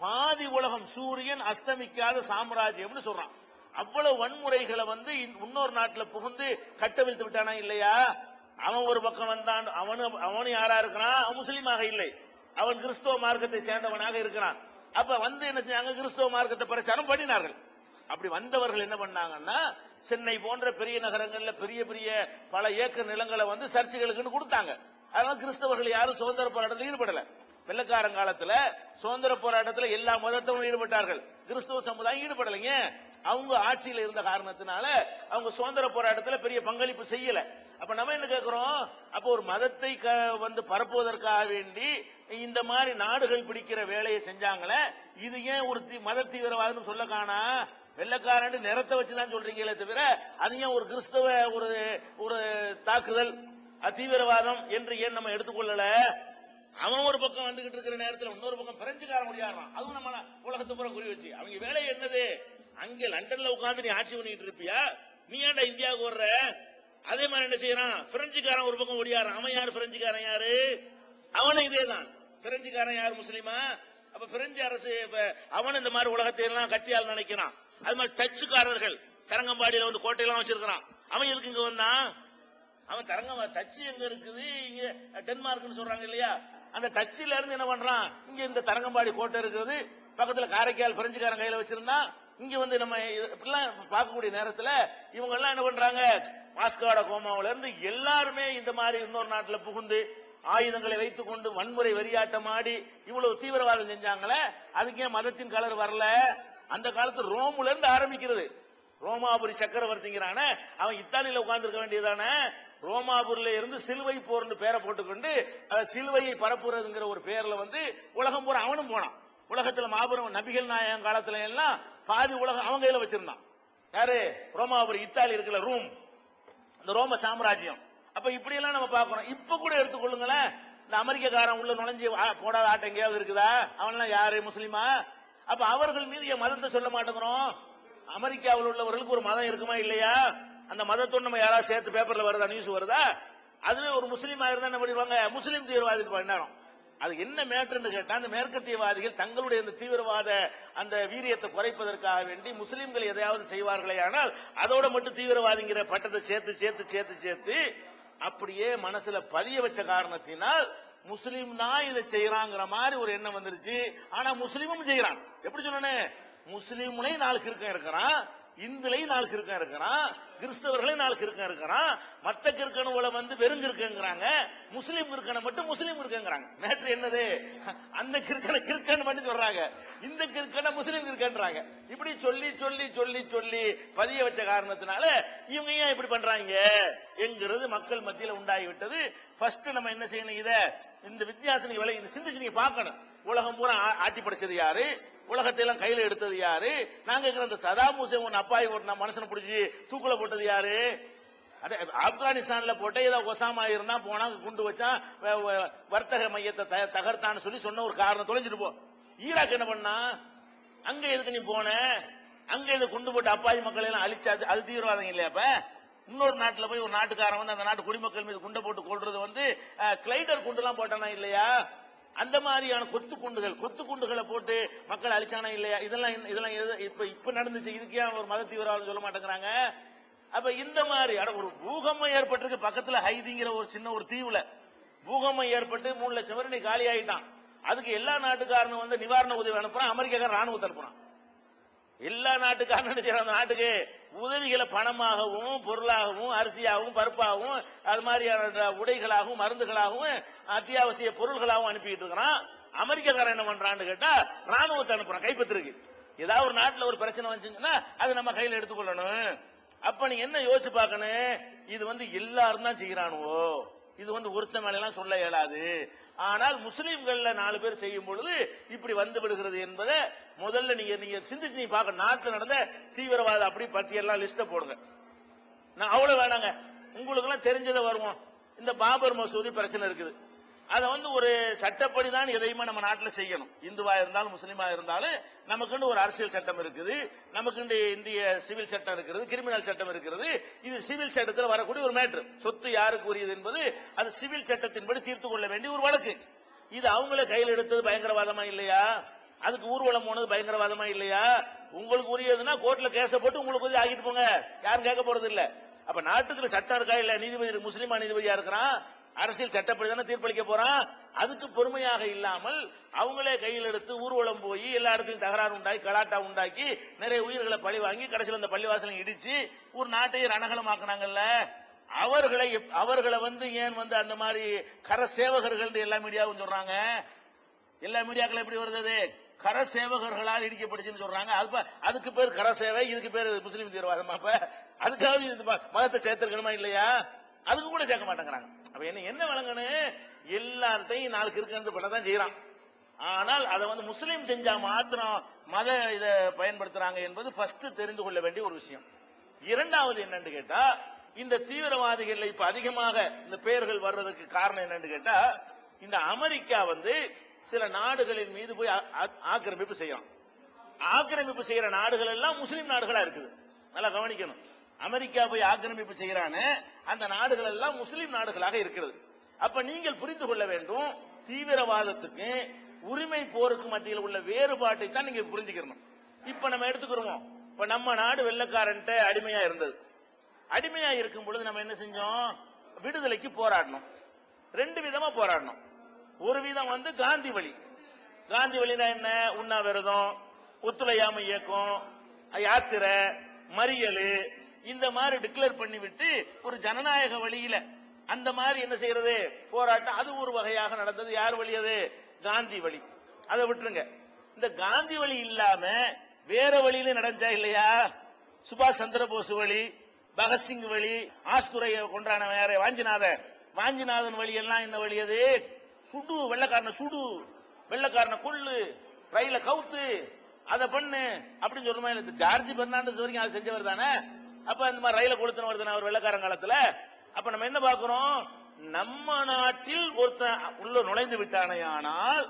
பாதி உலகம் சூரியன் அஸ்தமிக்காத சாம்ராஜ்யம்னு சொல்றான். அவ்வளவு வன்முறைகளை வந்து இன்னொரு நாட்டில் புகுந்து கட்டவிழ்த்து விட்டானா இல்லையா? அவன் ஒரு பக்கம் வந்தான், அவனும் யாரா இருக்கிறான்? அவன் முஸ்லீமாக இல்லை, அவன் கிறிஸ்தவ மார்க்கத்தை சேர்ந்தவனாக இருக்கிறான். அப்ப வந்து என்ன செஞ்சாங்க? கிறிஸ்தவ மார்க்கத்தை பிரச்சாரம் பண்ணினார்கள். அப்படி வந்தவர்கள் என்ன பண்ணாங்கன்னா சென்னை போன்ற பெரிய நகரங்கள்ல பெரிய பெரிய பல ஏக்கர் நிலங்களை வந்து சர்ச்சுகளுக்குன்னு கொடுத்தாங்க. அதனால கிறிஸ்தவர்கள் யாரும் சுதந்திர போராட்டத்தில் ஈடுபடல. வெள்ளக்காரங்காலத்துல சுதந்திர போராட்டத்தில் எல்லா மதத்தவர்களும் ஈடுபட்டார்கள், கிறிஸ்தவ சமுதாயம் ஈடுபடலைங்க. அவங்க ஆட்சியில் இருந்த காரணத்தினால அவங்க சுதந்திர போராட்டத்தில் பெரிய பங்களிப்பு செய்யல. அப்ப நம்ம என்ன கேட்கிறோம்? அப்ப ஒரு மதத்தை வந்து பரப்புவதற்காக வேண்டி இந்த மாதிரி நாடுகள் பிடிக்கிற வேலையை செஞ்சாங்களே, இது ஏன் ஒரு மத தீவிரவாதம் சொல்ல காணா? வெள்ளக்காரன் நிறத்தை வச்சுதான் சொல்றீங்களே தவிர அது ஏன் ஒரு கிறிஸ்தவ ஒரு தாக்குதல் தீவிரவாதம் என்று ஏன் நம்ம எடுத்துக்கொள்ளல? அவன் ஒரு பக்கம் வந்துகிட்டு இருக்கிற நேரத்தில் இன்னொரு பக்கம் பிரெஞ்சுக்காரன் முடியாடுறான், அதுவும் நம்ம உலகத்தை பூரா குறி வச்சு. அவங்க வேலை என்னது? அங்க லண்டன்ல உட்கார்ந்து நீ ஆட்சி பண்ணிட்டு இருப்பியா? நீ ஏன்டா இந்தியாவுக்கு வர்ற? அதே மாதிரி என்ன செய்யறான்? பிரெஞ்சுக்காரன் ஒரு பக்கம் ஒடியாரான். அவன் யாரு? பிரெஞ்சுக்காரன் யாரு? அவனும் இதேதான். பிரெஞ்சுக்காரன் யாரு? முஸ்லிமா? அப்ப பிரெஞ்சு அரசு அவன் இந்த மாதிரி உலகத்தை எல்லாம் கட்டியால் நினைக்கிறான். அது மாதிரி டச்சுக்காரர்கள் தரங்கம்பாடியில வந்து கோட்டையெல்லாம் வச்சிருக்கிறான். அவன் எதுக்கு இங்க வந்தான்? அவன் டச்சு எங்க இருக்குது? இங்க டென்மார்க்னு சொல்றாங்க இல்லையா? அந்த டச்சில இருந்து என்ன பண்றான்? இங்க இந்த தரங்கம்பாடி கோட்டை இருக்கிறது, பக்கத்துல காரைக்கால் பிரெஞ்சுக்காரன் கையில வச்சிருந்தா இங்க வந்து நம்ம இப்படிலாம் பார்க்கக்கூடிய நேரத்துல இவங்க எல்லாம் என்ன பண்றாங்க? மாஸ்கோட கோமாவில இருந்து எல்லாருமே இந்த மாதிரி இன்னொரு நாட்டில் புகுந்து ஆயுதங்களை வைத்துக் கொண்டு வன்முறை வெறியாட்டம் ஆடி இவ்வளவு தீவிரவாதம் செஞ்சாங்களே, அதுக்கே மதத்தின் கலர் வரல? அந்த காலத்து ரோம்ல இருந்து ஆரம்பிக்கிறது. ரோமாபுரி சக்கரவர்த்திங்கிறான அவன் இத்தாலியில உட்கார்ந்து இருக்க வேண்டியதானே? ரோமாபுரியில இருந்து சிலுவை போர்னு பேரை போட்டுக்கொண்டு சிலுவையை பரப்புறதுங்கிற ஒரு பேர்ல வந்து உலகம் பூரா அவனும் போனான். உலகத்துல மாபெரும் நபிகள் நாயகம் காலத்துல எல்லாம் பாதி உலகம் அவங்க கையில வச்சிருந்தான். யாரு? ரோமாபுரி, இத்தாலி இருக்குல்ல, ரூம், இந்த ரோம சாம்ராஜ்யம். அப்ப இப்படி எல்லாம் நம்ம பாக்கிறோம். இப்ப கூட எடுத்துக்கொள்ளுங்களேன், இந்த அமெரிக்கக்காரன் உள்ள நுழைஞ்சு போடாத ஆட்டம் எங்கேயாவது இருக்குதா? அவன்லாம் யாரு? முஸ்லிமா? அப்ப அவர்கள் மீது மதத்தை சொல்ல மாட்டேங்கிறோம். அமெரிக்காவில் உள்ளவர்களுக்கு ஒரு மதம் இருக்குமா இல்லையா? அந்த மதத்தோடு நம்ம யாராவது சேர்த்து பேப்பர்ல வருதா, நியூஸ் வருதா? அதுவே ஒரு முஸ்லீமா இருந்தா என்ன பண்ணிடுவாங்க, முஸ்லீம் தீவிரவாதி நேரம். அது என்ன மேட்டர்னு கேட்டா, அந்த மேற்கத்தியவாதிகள் தங்களுடைய அந்த தீவிரவாத அந்த வீரியத்தை குறைப்பதற்காக வேண்டி முஸ்லீம்கள் எதையாவது செய்வார்களே ஆனால் அதோட மட்டும் தீவிரவாதிங்கிற பட்டத்தை சேர்த்து சேர்த்து சேர்த்து சேர்த்து அப்படியே மனசுல பதிய வச்ச காரணத்தினால் முஸ்லீம் தான் இதை செய்யறாங்கிற மாதிரி ஒரு எண்ணம் வந்துருச்சு. ஆனா முஸ்லீமும் செய்யறான். எப்படி சொல்லணும், முஸ்லீம்லையும் 4 கிறுக்கம் இருக்கிறான், இந்துலையும் 4 கிறுக்கம் இருக்கிறான், கிறிஸ்தவர்களையும் 4 கிறுக்கம் இருக்கிறான். மத்த கிறுக்கனுல வெறுங்கிருக்கங்கிறாங்க, முஸ்லீம் கிறுக்கனை மட்டும் முஸ்லீம் கிறுக்கங்கிறாங்க. மேட்ரு என்னது, அந்த கிறுக்கனை கிறுக்கன்னு மட்டும் சொல்றாங்க, இந்த கிறுக்கனை முஸ்லீம் கிறுக்கன்றாங்க. இப்படி சொல்லி சொல்லி சொல்லி சொல்லி பதிய வச்ச காரணத்தினால இவங்க ஏன் இப்படி பண்றாங்க என்கிறது மக்கள் மத்தியில் உண்டாகிவிட்டது. ஃபர்ஸ்ட் நம்ம என்ன செய்யணும், இத இந்த வித்தியாசம் விலை சிந்திச்சு நீங்க பார்க்கணும். உலகம் பூரா ஆட்டி படைச்சது யாரு, உலகத்தை எல்லாம் கையில எடுத்தது யாரு? நாங்க அந்த சதாம் ஹுசேன் ஒன்னு அப்பாய் ஒரு மனுஷனை பிடிச்சி தூக்குல போட்டது யாரு? ஆப்கானிஸ்தான்ல போட்ட ஏதோ ஒசாமா இருந்தா போனா குண்டு வச்சா வர்த்தக மையத்தை தகர்த்தான்னு சொல்லி சொன்ன ஒரு காரணம் தொலைஞ்சிட்டு போ. ஈராக் என்ன பண்ணா, அங்க எதுக்கு நீ போன, அங்க எது குண்டு போட்டு அப்பாவி மக்களை எல்லாம் அழிச்சாது, அது தீவிரவாதம் இல்லையா? அப்ப இன்னொரு நாட்டுல போய் ஒரு நாட்டுக்காரன் அந்த நாட்டு குடிமக்கள் மீது குண்டை போட்டு கொள்றது கிளைடர் குண்டு எல்லாம் போட்டானா இல்லையா? அந்த மாதிரியான கொத்து குண்டுகளை போட்டு மக்கள் அழிச்சானா இல்லையா? இதெல்லாம் இப்ப நடந்துச்சு. இதுக்கு ஏன் ஒரு மத தீவிரவாதம் சொல்ல மாட்டேங்கிறாங்க? அப்ப இந்த மாதிரி ஒரு பூகம்பம் ஏற்பட்டிருக்கு பக்கத்துல ஹைதிங்கிற ஒரு சின்ன ஒரு தீவுல பூகம்பம் ஏற்பட்டு 3 லட்சம் பேர் நீ காலி ஆயிட்டான். அதுக்கு எல்லா நாட்டுக்காரனும் நிவாரண உதவி அனுப்புறான், அமெரிக்காக்காரன் ராணுவத்தை அனுப்புறான். எல்லா நாட்டுக்காரனும் அந்த நாட்டுக்கு உதவிகளை பணமாகவும் பொருளாகவும் அரிசியாகவும் பருப்பாகவும் அது மாதிரியான உடைகளாகவும் மருந்துகளாகவும் அத்தியாவசிய பொருள்களாகவும் அனுப்பிட்டு இருக்கிறான். அமெரிக்காக்காரன் என்ன பண்றான்னு கேட்டா ராணுவத்தை அனுப்புறான் கைப்பற்றிருக்கு. ஏதாவது ஒரு நாட்டுல ஒரு பிரச்சனை வந்துச்சுன்னா அது நம்ம கையில எடுத்துக்கொள்ளணும். அப்ப நீங்க என்ன யோசிச்சு பார்க்கணும், இது எல்லாரும் தான் செய்யறானுவோ, இது ஒருத்த மேல எல்லாம் சொல்ல இயலாது. ஆனால் முஸ்லீம்கள்ல 4 பேர் செய்யும் பொழுது இப்படி வந்து விடுகிறது என்பதை முதல்ல நீங்க சிந்திச்சு நீங்க பார்க்க. நாட்டில் நடந்த தீவிரவாத அப்படி பத்தி எல்லாம் லிஸ்ட போடுங்க. நான் அவ்வளவு வேணாங்க, உங்களுக்கு எல்லாம் தெரிஞ்சதை வருவோம். இந்த பாபர் மசூதி பிரச்சனை இருக்குது, அதை ஒரு சட்டப்படிதான் எதையுமே நம்ம நாட்டில் செய்யணும். இந்துவா இருந்தாலும் முஸ்லீமா இருந்தாலும் நமக்குன்னு ஒரு அரசியல் சட்டம் இருக்குது, நமக்கு இந்திய சிவில் சட்டம் இருக்கிறது, கிரிமினல் சட்டம் இருக்கிறது. இது சிவில் சட்டத்தில் வரக்கூடிய ஒரு மேட்ரு. சொத்து யாருக்கு உரியது என்பது அது சிவில் சட்டத்தின்படி தீர்த்து கொள்ள வேண்டிய ஒரு வழக்கு. இது அவங்களே கையில் எடுத்தது பயங்கரவாதமா இல்லையா? அதுக்கு ஊர்வலம் போனது பயங்கரவாதமா இல்லையா? உங்களுக்கு உரியதுன்னா கோர்ட்ல கேஸ போட்டு உங்களுக்கு உதவி ஆகிட்டு போங்க, யாரும் கேட்க போறது இல்ல. அப்ப நாட்டுக்கு சட்டம் இருக்கா இல்ல? நீதிபதி முஸ்லீமா நீதிபதியா இருக்கிறான், அரசியல் சட்டப்படி தானே தீர்ப்பளிக்க போறான். அதுக்கு பொறுமையாக இல்லாமல் அவங்களே கையில் எடுத்து ஊர்வலம் போய் எல்லா இடத்துலையும் தகராறு உண்டாக்கி கலாட்டா உண்டாக்கி நிறைய உயிர்களை பழி வாங்கி கடைசியில் அந்த பள்ளிவாசலை இடிச்சு ஒரு நாட்டையே ரணகலமாக்குனாங்கல்ல. அவர்களை ஏன் அந்த மாதிரி கர சேவகர்கள் எல்லா மீடியாவும் சொல்றாங்க. எல்லா மீடியாக்கள் எப்படி வருது, கர சேவகர்களால் இடிக்கப்பட்டுச்சுன்னு சொல்றாங்க. அதுக்கு பேர் கர சேவை, இதுக்கு பேர் முஸ்லீம் தீவிரவாதம். அப்ப அதுக்காவது மதத்தை சேர்த்திருக்கணுமா இல்லையா? அதுக்கு கூட சேர்க்க மாட்டேங்கிறாங்க. அப்ப என்ன வழங்கணும், எல்லார்ட்டையும் 4 கிறுக்கு பண்ணதான் செய்யறான். ஆனால் அதை முஸ்லீம் செஞ்சா மாத்திரம் மத இதை பயன்படுத்துறாங்க என்பது ஃபர்ஸ்ட் தெரிந்து கொள்ள வேண்டிய ஒரு விஷயம். இரண்டாவது என்னன்னு கேட்டா, இந்த தீவிரவாதிகள் இப்ப அதிகமாக இந்த பெயர்கள் வர்றதுக்கு காரணம் என்னன்னு கேட்டா, இந்த அமெரிக்கா சில நாடுகளின் மீது போய் ஆக்கிரமிப்பு செய்யலாம். ஆக்கிரமிப்பு செய்யற நாடுகள் எல்லாம் முஸ்லீம் நாடுகளா இருக்குது. நல்லா கவனிக்கணும். அமெரிக்கா போய் ஆக்கிரமிப்பு செய்யறான அந்த நாடுகள் எல்லாம் முஸ்லீம் நாடுகளாக இருக்கிறது. அப்ப நீங்கள் புரிந்து கொள்ள வேண்டும், தீவிரவாதத்துக்கு உரிமை போருக்கு மத்தியில் உள்ள வேறுபாட்டை தான் நீங்க புரிஞ்சுக்கணும். இப்ப நம்ம எடுத்துக்கிறோம், இப்ப நம்ம நாடு வெள்ளக்காரன்ட்ட அடிமையா இருந்தது. அடிமையா இருக்கும் பொழுது நம்ம என்ன செஞ்சோம், விடுதலைக்கு போராடணும். 2 விதமா போராடணும். ஒரு விதம் காந்தி வழி. காந்தி வழினா என்ன, உண்ணாவிரதம், ஒத்துழையாமை இயக்கம், யாத்திரை, மறியல், இந்த மாதிரி டிக்ளேர் பண்ணிவிட்டு ஒரு ஜனநாயக வழியில அந்த மாதிரி என்ன செய்யறது போராட்டம். அது ஒரு வகையாக நடந்தது. யார் வழி அது? காந்தி வழி. அதை விட்டுருங்க. இந்த காந்தி வழி இல்லாம வேற வழியில நடந்தா இல்லையா? சுபாஷ் சந்திர போஸ் வழி, பகத்சிங் வழி, ஆஸ்துரையை கொண்டான வேற வாஞ்சிநாதன் வழி எல்லாம் என்ன வழி அது? சுடு, வெள்ளக்காரனை கொள்ளு, ரயில கவுத்து, அதை பண்ணு அப்படின்னு சொல்லுமா? ஜார்ஜ் பெர்னாண்டஸ் வரைக்கும் அதை செஞ்சவர் தானே. அப்ப இந்த மாதிரி ரயில கொளுத்தினவர் தானே அவர் வெள்ளக்காரன் காலத்துல. அப்ப நம்ம என்ன பாக்குறோம், நம்ம நாட்டில் ஒருத்தன் உள்ள நுழைந்து விட்டானையானால்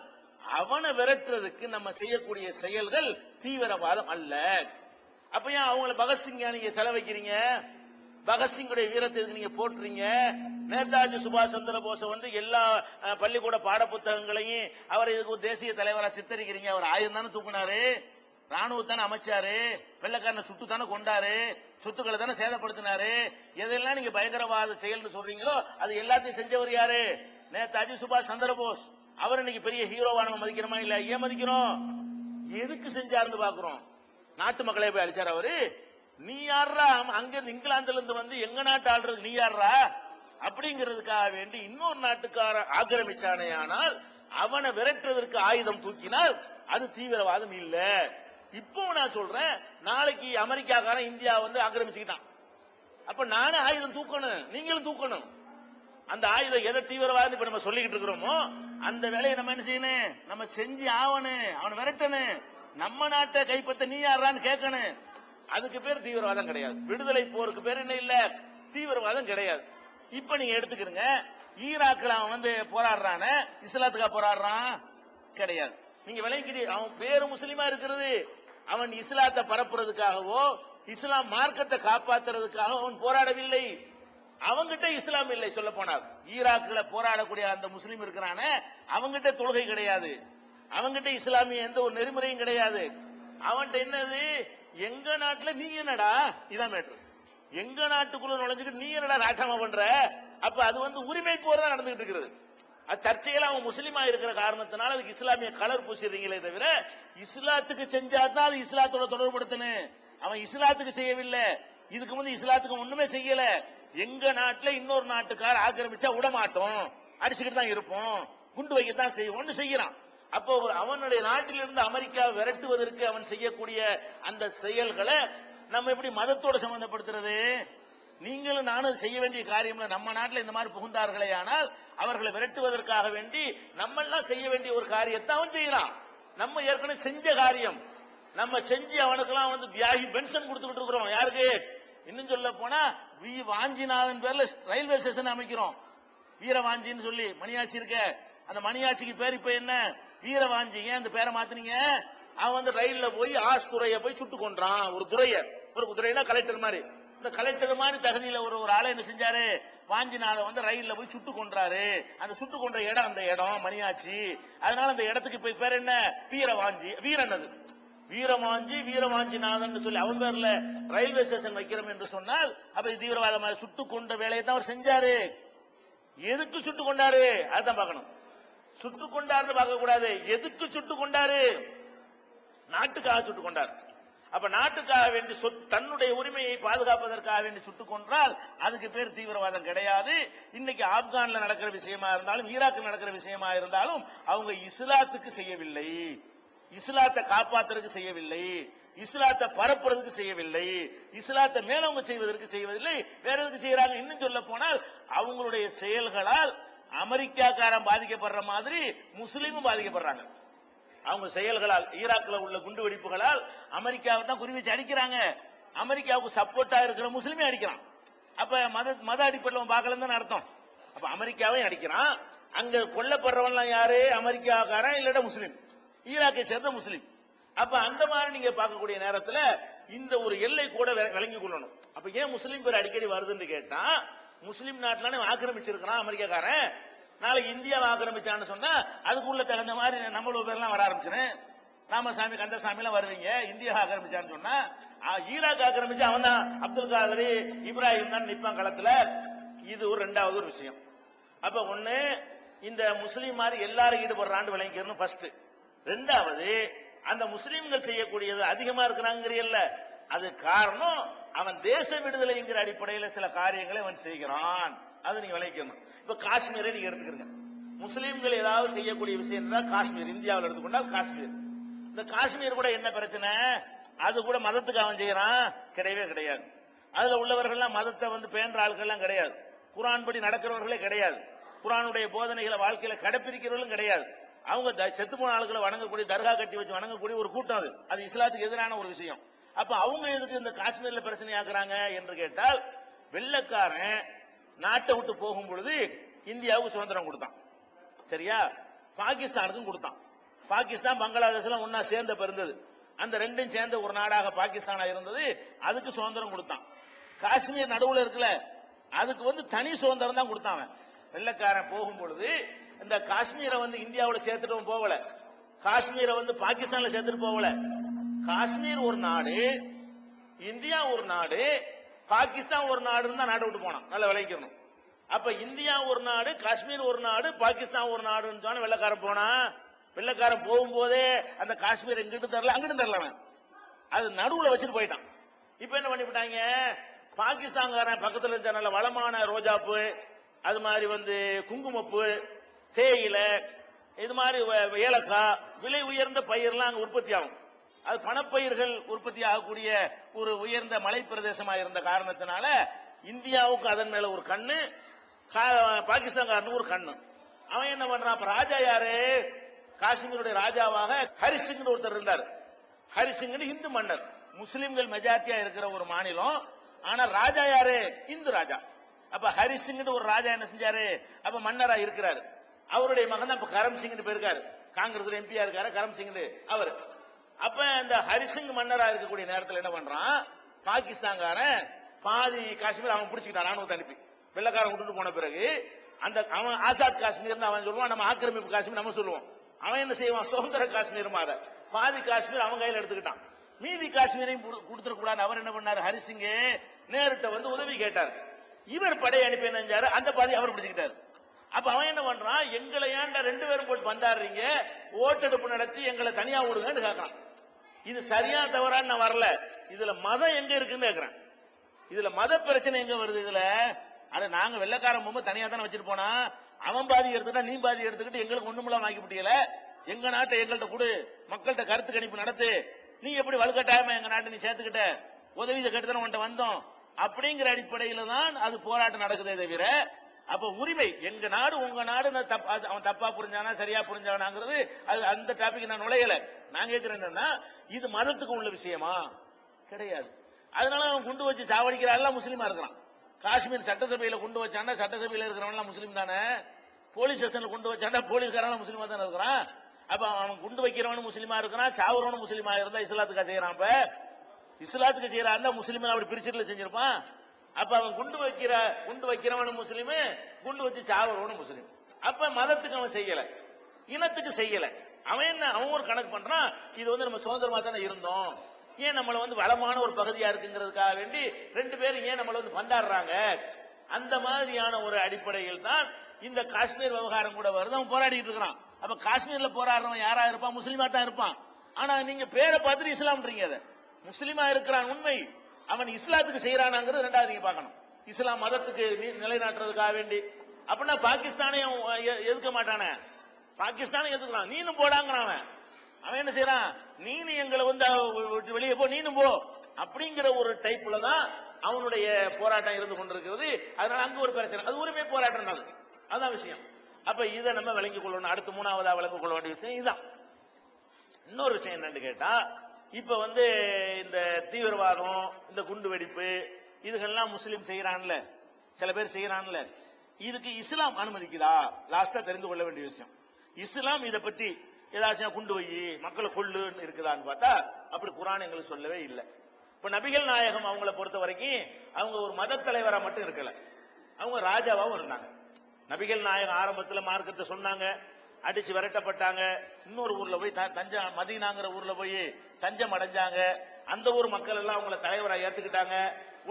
அவனை விரட்டுறதுக்கு நம்ம செய்யக்கூடிய செயல்கள் தீவிரவாதம் அல்ல. அப்ப ஏன் அவங்களை பகத்சிங் நீங்க செலவைக்கிறீங்க? பகத்சிங்குடைய வீரத்தை நீங்க போட்டுறீங்க. நேதாஜி சுபாஷ் சந்திர போஸ் வந்து எல்லா பள்ளிக்கூட பாட புத்தகங்களையும் அவர் இதுக்கு ஒரு தேசிய தலைவரா சித்தரிக்கிறீங்க. அவர் ஆயுதம் தானே தூக்குனாரு, ராணுவத்தானே அமைச்சாரு, வெள்ளக்காரனை சுட்டு தானே கொண்டாரு, சொத்துக்களை தானே சேதப்படுத்தினாரு. எதெல்லாம் நீங்க பயங்கரவாத செயல்னு சொல்றீங்களோ அது எல்லாத்தையும் செஞ்சவர் யாரு? நேதாஜி சுபாஷ் சந்திர போஸ். அவர் இன்னைக்கு பெரிய ஹீரோவா நம்ம மதிக்கிறோமா இல்ல? ஏன் மதிக்கிறோம்? எதுக்கு செஞ்சாருன்னு பாக்குறோம். நாட்டு மக்களை போய் அழிச்சார் அவரு. நீ யாரா அங்க இங்கிலாந்துல இருந்து வந்து எங்க நாட்டு ஆள்றதுக்கு நீ யாரா அப்படிங்கிறதுக்காக வேண்டி இன்னொரு நாட்டுக்கார ஆக்கிரமிச்சானே, ஆனால் அவனை விரட்டுறதற்கு ஆயுதம் தூக்கினால் அது தீவிரவாதம் இல்ல. இப்போ நான் சொல்றேன், நாளைக்கு அமெரிக்காக்காரன் இந்தியா வந்து ஆக்கிரமிச்சுக்கிட்டான், அப்ப நானே ஆயுதம் தூக்கணும், நீங்களும் தூக்கணும். அந்த ஆயுதம் எதை தீவிரவாதம் இப்ப நம்ம சொல்லிக்கிட்டு இருக்கிறோமோ அந்த வேலையை நம்ம என்ன செய்யணும்? நம்ம செஞ்சு ஆவணும், அவனை விரட்டணும். நம்ம நாட்டை கைப்பற்ற நீ யாரான்னு கேட்கணும். அதுக்கு பேர் தீவிரவாதம் கிடையாது. விடுதலை போருக்கு பேர் என்ன இல்ல, தீவிரவாதம் கிடையாது. இப்ப நீங்க எடுத்துக்கிறீங்க, ஈராக்ல அவன் வந்து போராடுறான இஸ்லாத்துக்கா போராடுறான்? கிடையாது. நீங்க விளங்கிறீங்க, அவன் பேரு முஸ்லிமா இருக்கிறது, அவன் இஸ்லாத்தை பரப்புறதுக்காகவோ இஸ்லாம் மார்க்கத்தை காப்பாத்துறதுக்காக அவன் போராடவில்லை. அவங்கிட்ட இஸ்லாம் இல்லை. சொல்ல போனார், ஈராக்ல போராடக்கூடிய அந்த முஸ்லீம் இருக்கிறான அவங்கிட்ட தொழுகை கிடையாது, அவங்கிட்ட இஸ்லாமிய எந்த ஒரு நெறிமுறையும் கிடையாது. அவன்கிட்ட என்னது? எங்க நாட்டுல நீ என்னடா, இதான் மேட்ரு, எங்க நாட்டுக்குள்ள நுழைஞ்சுட்டு நீ என்னடா ராட்டாமா பண்ற? அப்ப அது வந்து உரிமை போர் தான் நடந்துகிட்டு இருக்கிறது. அது தற்செயலா அவன் முஸ்லீமா இருக்கிற காரணத்தினால அதுக்கு இஸ்லாமிய கலர் பூசிடுறீங்களே தவிர, இஸ்லாத்துக்கு செஞ்சாதான் அது இஸ்லாத்தோட தொடர்படுத்தணும். அவன் இஸ்லாத்துக்கு செய்யவில்லை, இதுக்கு வந்து இஸ்லாத்துக்கு ஒண்ணுமே செய்யல. எங்க நாட்டுல இன்னொரு நாட்டுக்கார ஆக்கிரமிச்சா விட மாட்டோம், அடிச்சுக்கிட்டு தான் இருப்போம், குண்டு வைக்கத்தான் செய்வோம், ஒண்ணு செய்யறான். அப்போ அவனுடைய நாட்டிலிருந்து அமெரிக்கா விரட்டுவதற்கு அவன் செய்யக்கூடிய அந்த செயல்களை நம்ம எப்படி மதத்தோட சம்பந்தப்படுத்துறது? நீங்களும் நானும் செய்ய வேண்டிய காரியம். நம்ம நாட்டில் இந்த மாதிரி புகுந்தார்களே ஆனால் அவர்களை விரட்டுவதற்காக வேண்டி நம்ம எல்லாம் செய்ய வேண்டிய ஒரு காரியத்தை அவன் செய்யறான். நம்ம ஏற்கனவே செஞ்ச காரியம் நம்ம செஞ்சு அவனுக்கெல்லாம் வந்து தியாகி பென்ஷன் கொடுத்துக்கிட்டு இருக்கிறோம். யாருக்கு? இன்னும் சொல்ல போனா வாஞ்சிநாதன் பேர்ல ரயில்வே ஸ்டேஷன் அமைக்கிறோம். வீரவாஞ்சின்னு சொல்லி மணியாச்சி இருக்க, அந்த மணியாச்சிக்கு பேர் இப்ப என்ன? வீரவாஞ்சி. ஏன் அந்த பேரை மாத்தினீங்க? அவன் வந்து ரயில்ல போய் ஆஸ்துறைய போய் சுட்டு கொன்றான். ஒரு துறைனா கலெக்டர் மாதிரி, இந்த கலெக்டர் மாதிரி தகுதியில ஒரு ஆளை என்ன செஞ்சாரு? வாஞ்சிநாத வந்து ரயில்ல போய் சுட்டு கொன்றாரு. அந்த சுட்டு கொன்ற இடம் அந்த இடம் மணியாச்சி. அதனால அந்த இடத்துக்கு இப்ப பேர் என்ன? வீரவாஞ்சி. வீரன் அது வீரவாஞ்சி, வீரவாஞ்சிநாதன் சொல்லி அவன் பேர்ல ரயில்வே ஸ்டேஷன் வைக்கிறோம் என்று சொன்னால் அப்ப தீவிரவாதமாக சுட்டு கொண்ட வேலையை தான் அவர் செஞ்சாரு. எதுக்கு சுட்டு கொண்டாரு? அதுதான் பார்க்கணும். சுட்டு கொண்டாருன்னு பார்க்க கூடாது. எதுக்கு சுட்டு கொண்டாரு? நாட்டுக்காக சுட்டு கொண்டார். அப்ப நாட்டுக்காக வேண்டி தன்னுடைய உரிமையை பாதுகாப்பதற்காக வேண்டி சுட்டுக் கொன்றால் அதுக்கு பேர் தீவிரவாதம் கிடையாது. இன்னைக்கு ஆப்கான்ல நடக்கிற விஷயமா இருந்தாலும் ஈராக்கில் நடக்கிற விஷயமா இருந்தாலும் அவங்க இஸ்லாத்துக்கு செய்யவில்லை, இஸ்லாத்தை காப்பாத்துறதுக்கு செய்யவில்லை, இஸ்லாத்தை பரப்புறதுக்கு செய்யவில்லை, இஸ்லாத்தை மேலவங்க செய்வதற்கு செய்வதில்லை, வேற எதுக்கு செய்யறாங்க? இன்னும் சொல்ல போனால் அவங்களுடைய செயல்களால் அமெரிக்காக்காரன் பாதிக்கப்படுற மாதிரி முஸ்லீமும் பாதிக்கப்படுறாங்க. அவங்க செயல்களால் ஈராக்ல உள்ள குண்டு வெடிப்புகளால் அமெரிக்காவை தான் குறி வச்சு அடிக்கிறாங்க. அமெரிக்காவுக்கு சப்போர்ட்டா இருக்கிற முஸ்லீமே அடிக்கிறான். அப்ப மத அடிப்படையில் பார்க்கலன்னு அர்த்தம். அப்ப அமெரிக்காவையும் அடிக்கிறான். அங்க கொல்லப்படுறவன் யாரு? அமெரிக்காக்காரன் இல்லடா முஸ்லீம், ஈராக்கை சேர்ந்த முஸ்லீம். அப்ப அந்த மாதிரி நீங்க பார்க்கக்கூடிய நேரத்துல இந்த ஒரு எல்லை கூட விளங்கி கொள்ளணும். அப்ப ஏன் முஸ்லீம் பேர் அடிக்கடி வருதுன்னு கேட்டா, முஸ்லீம் நாட்டிலானே ஆக்கிரமிச்சிருக்கிறான் அமெரிக்காக்காரன். நாளைக்கு இந்தியாவை ஆக்கிரமிச்சான்னு சொன்னா அதுக்குள்ள தகுந்த மாதிரி நம்மளோட பேர்லாம் வர ஆரம்பிச்சிரு. ராமசாமி கந்தசாமி எல்லாம் வருவீங்க. இந்தியா ஆக்கிரமிச்சான்னு சொன்னா ஈராக் ஆக்கிரமிச்சு அவன் தான் அப்துல் காதர் இப்ராஹிம் தான் நிப்பான் களத்துல. இது ஒரு ரெண்டாவது ஒரு விஷயம். அப்ப ஒண்ணு இந்த முஸ்லீம் மாதிரி எல்லாரும் ஈடுபடுறான்னு விளங்கிக்கணும் ஃபர்ஸ்ட். ரெண்டாவது அந்த முஸ்லீம்கள் செய்யக்கூடியது அதிகமா இருக்கிறாங்கல்ல, அது காரணம் அவன் தேச விடுதலைங்கிற அடிப்படையில் சில காரியங்களை அவன் செய்கிறான். அது நீங்க விளங்கிக்கணும். இப்ப காஷ்மீரை நீங்க எடுத்துக்கிறீங்க. முஸ்லீம்கள் ஏதாவது செய்யக்கூடிய விஷயம் தான் காஷ்மீர். இந்தியாவில் எடுத்துக்கொண்டால் காஷ்மீர். இந்த காஷ்மீர் கூட என்ன பிரச்சனை? அது கூட மதத்துக்கு அவன் செய்யறான்? கிடையவே கிடையாது. அதுல உள்ளவர்கள்லாம் மதத்தை வந்து பேன்ற ஆட்கள் எல்லாம் கிடையாது. குரான் படி நடக்கிறவர்களே கிடையாது. குரானுடைய போதனைகளை வாழ்க்கையில கடைப்பிடிக்கிறவர்களும் கிடையாது. அவங்க செத்து போன ஆளுகளை வணங்கக்கூடிய தர்கா கட்டி வச்சு வணங்கக்கூடிய ஒரு கூட்டம். அது இஸ்லாத்துக்கு எதிரான ஒரு விஷயம். அப்ப அவங்க எதுக்கு இந்த காஷ்மீர்ல பிரச்சனை ஆக்குறாங்க என்று கேட்டால், வெள்ளக்காரன் நாட்டை விட்டு போகும் பொழுது இந்தியாவுக்கு சுதந்திரம் கொடுத்தான், சரியா? பாகிஸ்தானுக்கும் கொடுத்தான். பாகிஸ்தான் பங்களாதேஷ்லாம் ஒன்னா சேர்ந்த பிறந்தது. அந்த ரெண்டும் சேர்ந்த ஒரு நாடாக பாகிஸ்தானா இருந்தது. அதுக்கு சுதந்திரம் கொடுத்தான். காஷ்மீர் நடுவுல இருக்குல்ல, அதுக்கு வந்து தனி சுதந்திரம் தான் கொடுத்தாங்க. வெள்ளக்காரன் போகும் பொழுது இந்த காஷ்மீரை வந்து இந்தியாவோட சேர்த்துட்டு போகல, காஷ்மீரை வந்து பாகிஸ்தான்ல சேர்த்துட்டு போகல. காஷ்மீர் ஒரு நாடு, இந்தியா ஒரு நாடு, பாகிஸ்தான் ஒரு நாடுன்னு தான் நாட்டை விட்டு போனான். நல்லா விளைக்கணும். அப்ப இந்தியா ஒரு நாடு, காஷ்மீர் ஒரு நாடு, பாகிஸ்தான் ஒரு நாடுன்னு சொன்ன வெள்ளக்காரன் போனா, வெள்ளக்காரன் போகும்போதே அந்த காஷ்மீர் எங்கிட்டு தரல அங்கிட்டு தரல, அது நடுவுல வச்சுட்டு போயிட்டான். இப்ப என்ன பண்ணிவிட்டாங்க, பாகிஸ்தான்காரன் பக்கத்துல இருந்த நல்ல வளமான ரோஜாப்பு, அது மாதிரி வந்து குங்குமப்பு, தேயிலை, இது மாதிரி ஏலக்காய், விலை உயர்ந்த பயிரெல்லாம் அங்க உற்பத்தி ஆகும். அது பணப்பயிர்கள் உற்பத்தி ஆகக்கூடிய ஒரு உயர்ந்த மலை பிரதேசமா இருந்த காரணத்தினால இந்தியாவுக்கு அதன் மேல ஒரு கண்ணு, பாகிஸ்தான்காரனுக்கு ஒரு கண்ணு. அவன் என்ன பண்றான், அப்ப ராஜா யாரு, காஷ்மீருடைய ராஜாவாக ஹரிசிங் ஒருத்தர் இருந்தார். ஹரிசிங் இந்து மன்னர், முஸ்லிம்கள் மெஜாரிட்டியா இருக்கிற ஒரு மாநிலம். ஆனா ராஜா யாரு, இந்து ராஜா. அப்ப ஹரிசிங் ஒரு ராஜா என்ன செஞ்சாரு, அப்ப மன்னரா இருக்கிறாரு. அவருடைய மகன் தான் இப்ப கரம் சிங் போயிருக்காரு, காங்கிரஸ் எம்பியா இருக்காரு கரம் சிங் அவர். அப்ப இந்த ஹரிசிங் மன்னரா இருக்கக்கூடிய நேரத்தில் என்ன பண்றான், பாகிஸ்தான்காரன் பாதி காஷ்மீர் அவன் பிடிச்சிக்கிட்டான் ராணுவத்தை அனுப்பி. வெள்ளக்காரன் விட்டுட்டு போன பிறகு அந்த அவன் ஆசாத் காஷ்மீர் அவன் சொல்லுவான், நம்ம ஆக்கிரமிப்பு காஷ்மீர் நம்ம சொல்லுவோம். அவன் என்ன செய்வான், சுதந்திர காஷ்மீர் மாதிரி பாதி காஷ்மீர் அவன் கையில் எடுத்துக்கிட்டான். மீதி காஷ்மீரையும் கொடுத்துட கூடாது. அவர் என்ன பண்ணாரு, ஹரிசிங் நேருட்ட வந்து உதவி கேட்டார். இவர் படை அனுப்பி என்ன செஞ்சாரு, அந்த பாதி அவர் பிடிச்சுக்கிட்டாரு. அப்ப அவன் என்ன பண்றான், எங்களை ஏன்டா ரெண்டு பேரும் போட்டு வந்தாடுறீங்க, ஓட்டெடுப்பு நடத்தி எங்களை தனியா விடுங்கன்னு கேட்கறான். இது சரியா தவறான்னு நான் வரல, இதுல மதம் எங்க இருக்குன்னு கேட்கிறேன். இதுல மத பிரச்சனை எங்க வருது இதுல? அட நாங்க வெள்ளக்காரன் போகும்போது தனியா தானே வச்சுட்டு போனா, அவன் பாதி எடுத்துக்கிட்டா நீ பாதி எடுத்துக்கிட்டு எங்களுக்கு ஒண்ணுமில்லாம் ஆக்கி முடியல. எங்க நாட்டை எங்கள்கிட்ட கொடு, மக்கள்கிட்ட கருத்து கணிப்பு நடத்து, நீ எப்படி வலுக்கட்டாயமா எங்க நாட்டை நீ சேர்த்துக்கிட்ட, உதவி கேட்டுதானே உன்கிட்ட வந்தோம் அப்படிங்கிற அடிப்படையில தான் அது போராட்டம் நடக்குதே தவிர, அப்ப உரிமை எங்க நாடு உங்க நாடு, அவன் தப்பா புரிஞ்சானா சரியா புரிஞ்சானாங்கிறது அது அந்த டாபிக் நான் நுழையல. நான் கேட்கிறேன் என்னன்னா, இது மதத்துக்கு உள்ள விஷயமா கிடையாது. அதனால அவன் குண்டு வச்சு சாவடிக்கிறான் முஸ்லீமா இருக்கிறான். காஷ்மீர் சட்டசபையில குண்டு வச்சானா சட்டசபையில இருக்கிறவன் முஸ்லீம் தானே, போலீஸ் ஸ்டேஷன்ல குண்டு வச்சானா போலீஸ்காரன் முஸ்லீமா தானே இருக்கிறான். அப்ப அவன் குண்டு வைக்கிறவனும் முஸ்லீமா இருக்கிறான், சாவரவனும் முஸ்லீமா இருந்தா இஸ்லாத்துக்கா செய்யறான். அப்ப இஸ்லாத்துக்கு செய்யறான் முஸ்லீம் அப்படி பிரிச்சுல செஞ்சிருப்பான். அப்ப அவன் குண்டு வைக்கிறவனும் முஸ்லீம், குண்டு வச்சு சாவரவனும் முஸ்லீம். அப்ப மதத்துக்கு அவன் செய்யல, இனத்துக்கு செய்யல. அவன் என்ன, அவன் ஒரு கணக்கு பண்றான், இது வந்து நம்ம சுதந்திரமா தானே இருந்தோம், ஏன் நம்மள வந்து வளமான ஒரு பகுதியா இருக்குங்கிறதுக்காக வேண்டி ரெண்டு பேரும் ஏன் நம்மள வந்து பந்தாடுறாங்க. அந்த மாதிரியான ஒரு அடிப்படையில் தான் இந்த காஷ்மீர் விவகாரம் கூட வருது. அவன் போராடிட்டு இருக்கிறான். அப்ப காஷ்மீர்ல போராடுறவன் யாரா இருப்பான், முஸ்லீமா தான் இருப்பான். ஆனா நீங்க பேரை பார்த்துட்டு இஸ்லாம்ன்றீங்க, அதை முஸ்லீமா இருக்கிறான் உண்மை, அவன் இஸ்லாத்துக்கு செய்யறானாங்கிறது ரெண்டாவது நீங்க பார்க்கணும். இஸ்லாம் மதத்துக்கு நிலைநாட்டுறதுக்காக வேண்டி. அப்படின்னா பாகிஸ்தானையும் எதுக்க மாட்டானே, பாகிஸ்தானை எதுக்குறான், நீனும் போடாங்கிறான். அவன் என்ன செய்யறான், நீனு எங்களை வந்து வெளியே போ, நீனும் போ அப்படிங்கிற ஒரு டைப்ல தான் அவனுடைய போராட்டம் இருந்து கொண்டிருக்கிறது. அதனால அங்க ஒரு பிரச்சனை, அது உரிமை போராட்டம் தான், அதான் விஷயம். அப்ப இதை நம்ம விளங்கிக் கொள்ளணும். அடுத்து மூணாவதா விளங்கிக் கொள்ள வேண்டிய விஷயம் இதுதான். இன்னொரு விஷயம் என்னன்னு கேட்டா, இப்ப வந்து இந்த தீவிரவாதம், இந்த குண்டு வெடிப்பு, இதுகெல்லாம் முஸ்லீம் செய்யறான்ல, சில பேர் செய்யறான்ல, இதுக்கு இஸ்லாம் அனுமதிக்குதா? லாஸ்டா தெரிந்து கொள்ள வேண்டிய விஷயம். இஸ்லாம் இதை பத்தி ஏதாச்சும் குண்டு வை மக்களை கொள்ளுன்னு இருக்குதான்னு பார்த்தா அப்படி குர்ஆன் எங்களுக்கு சொல்லவே இல்லை. இப்ப நபிகள் நாயகம் அவங்களை பொறுத்த வரைக்கும் அவங்க ஒரு மத தலைவரா மட்டும் இருக்கல, அவங்க ராஜாவாவும் இருந்தாங்க. நபிகள் நாயகம் ஆரம்பத்துல மார்க்கத்தை சொன்னாங்க, அடிச்சு விரட்டப்பட்டாங்க, இன்னொரு ஊர்ல போய் மதீனாங்கிற ஊர்ல போய் தஞ்சம் அடைஞ்சாங்க. அந்த ஊர் மக்கள் எல்லாம் அவங்கள தலைவரா ஏத்துக்கிட்டாங்க.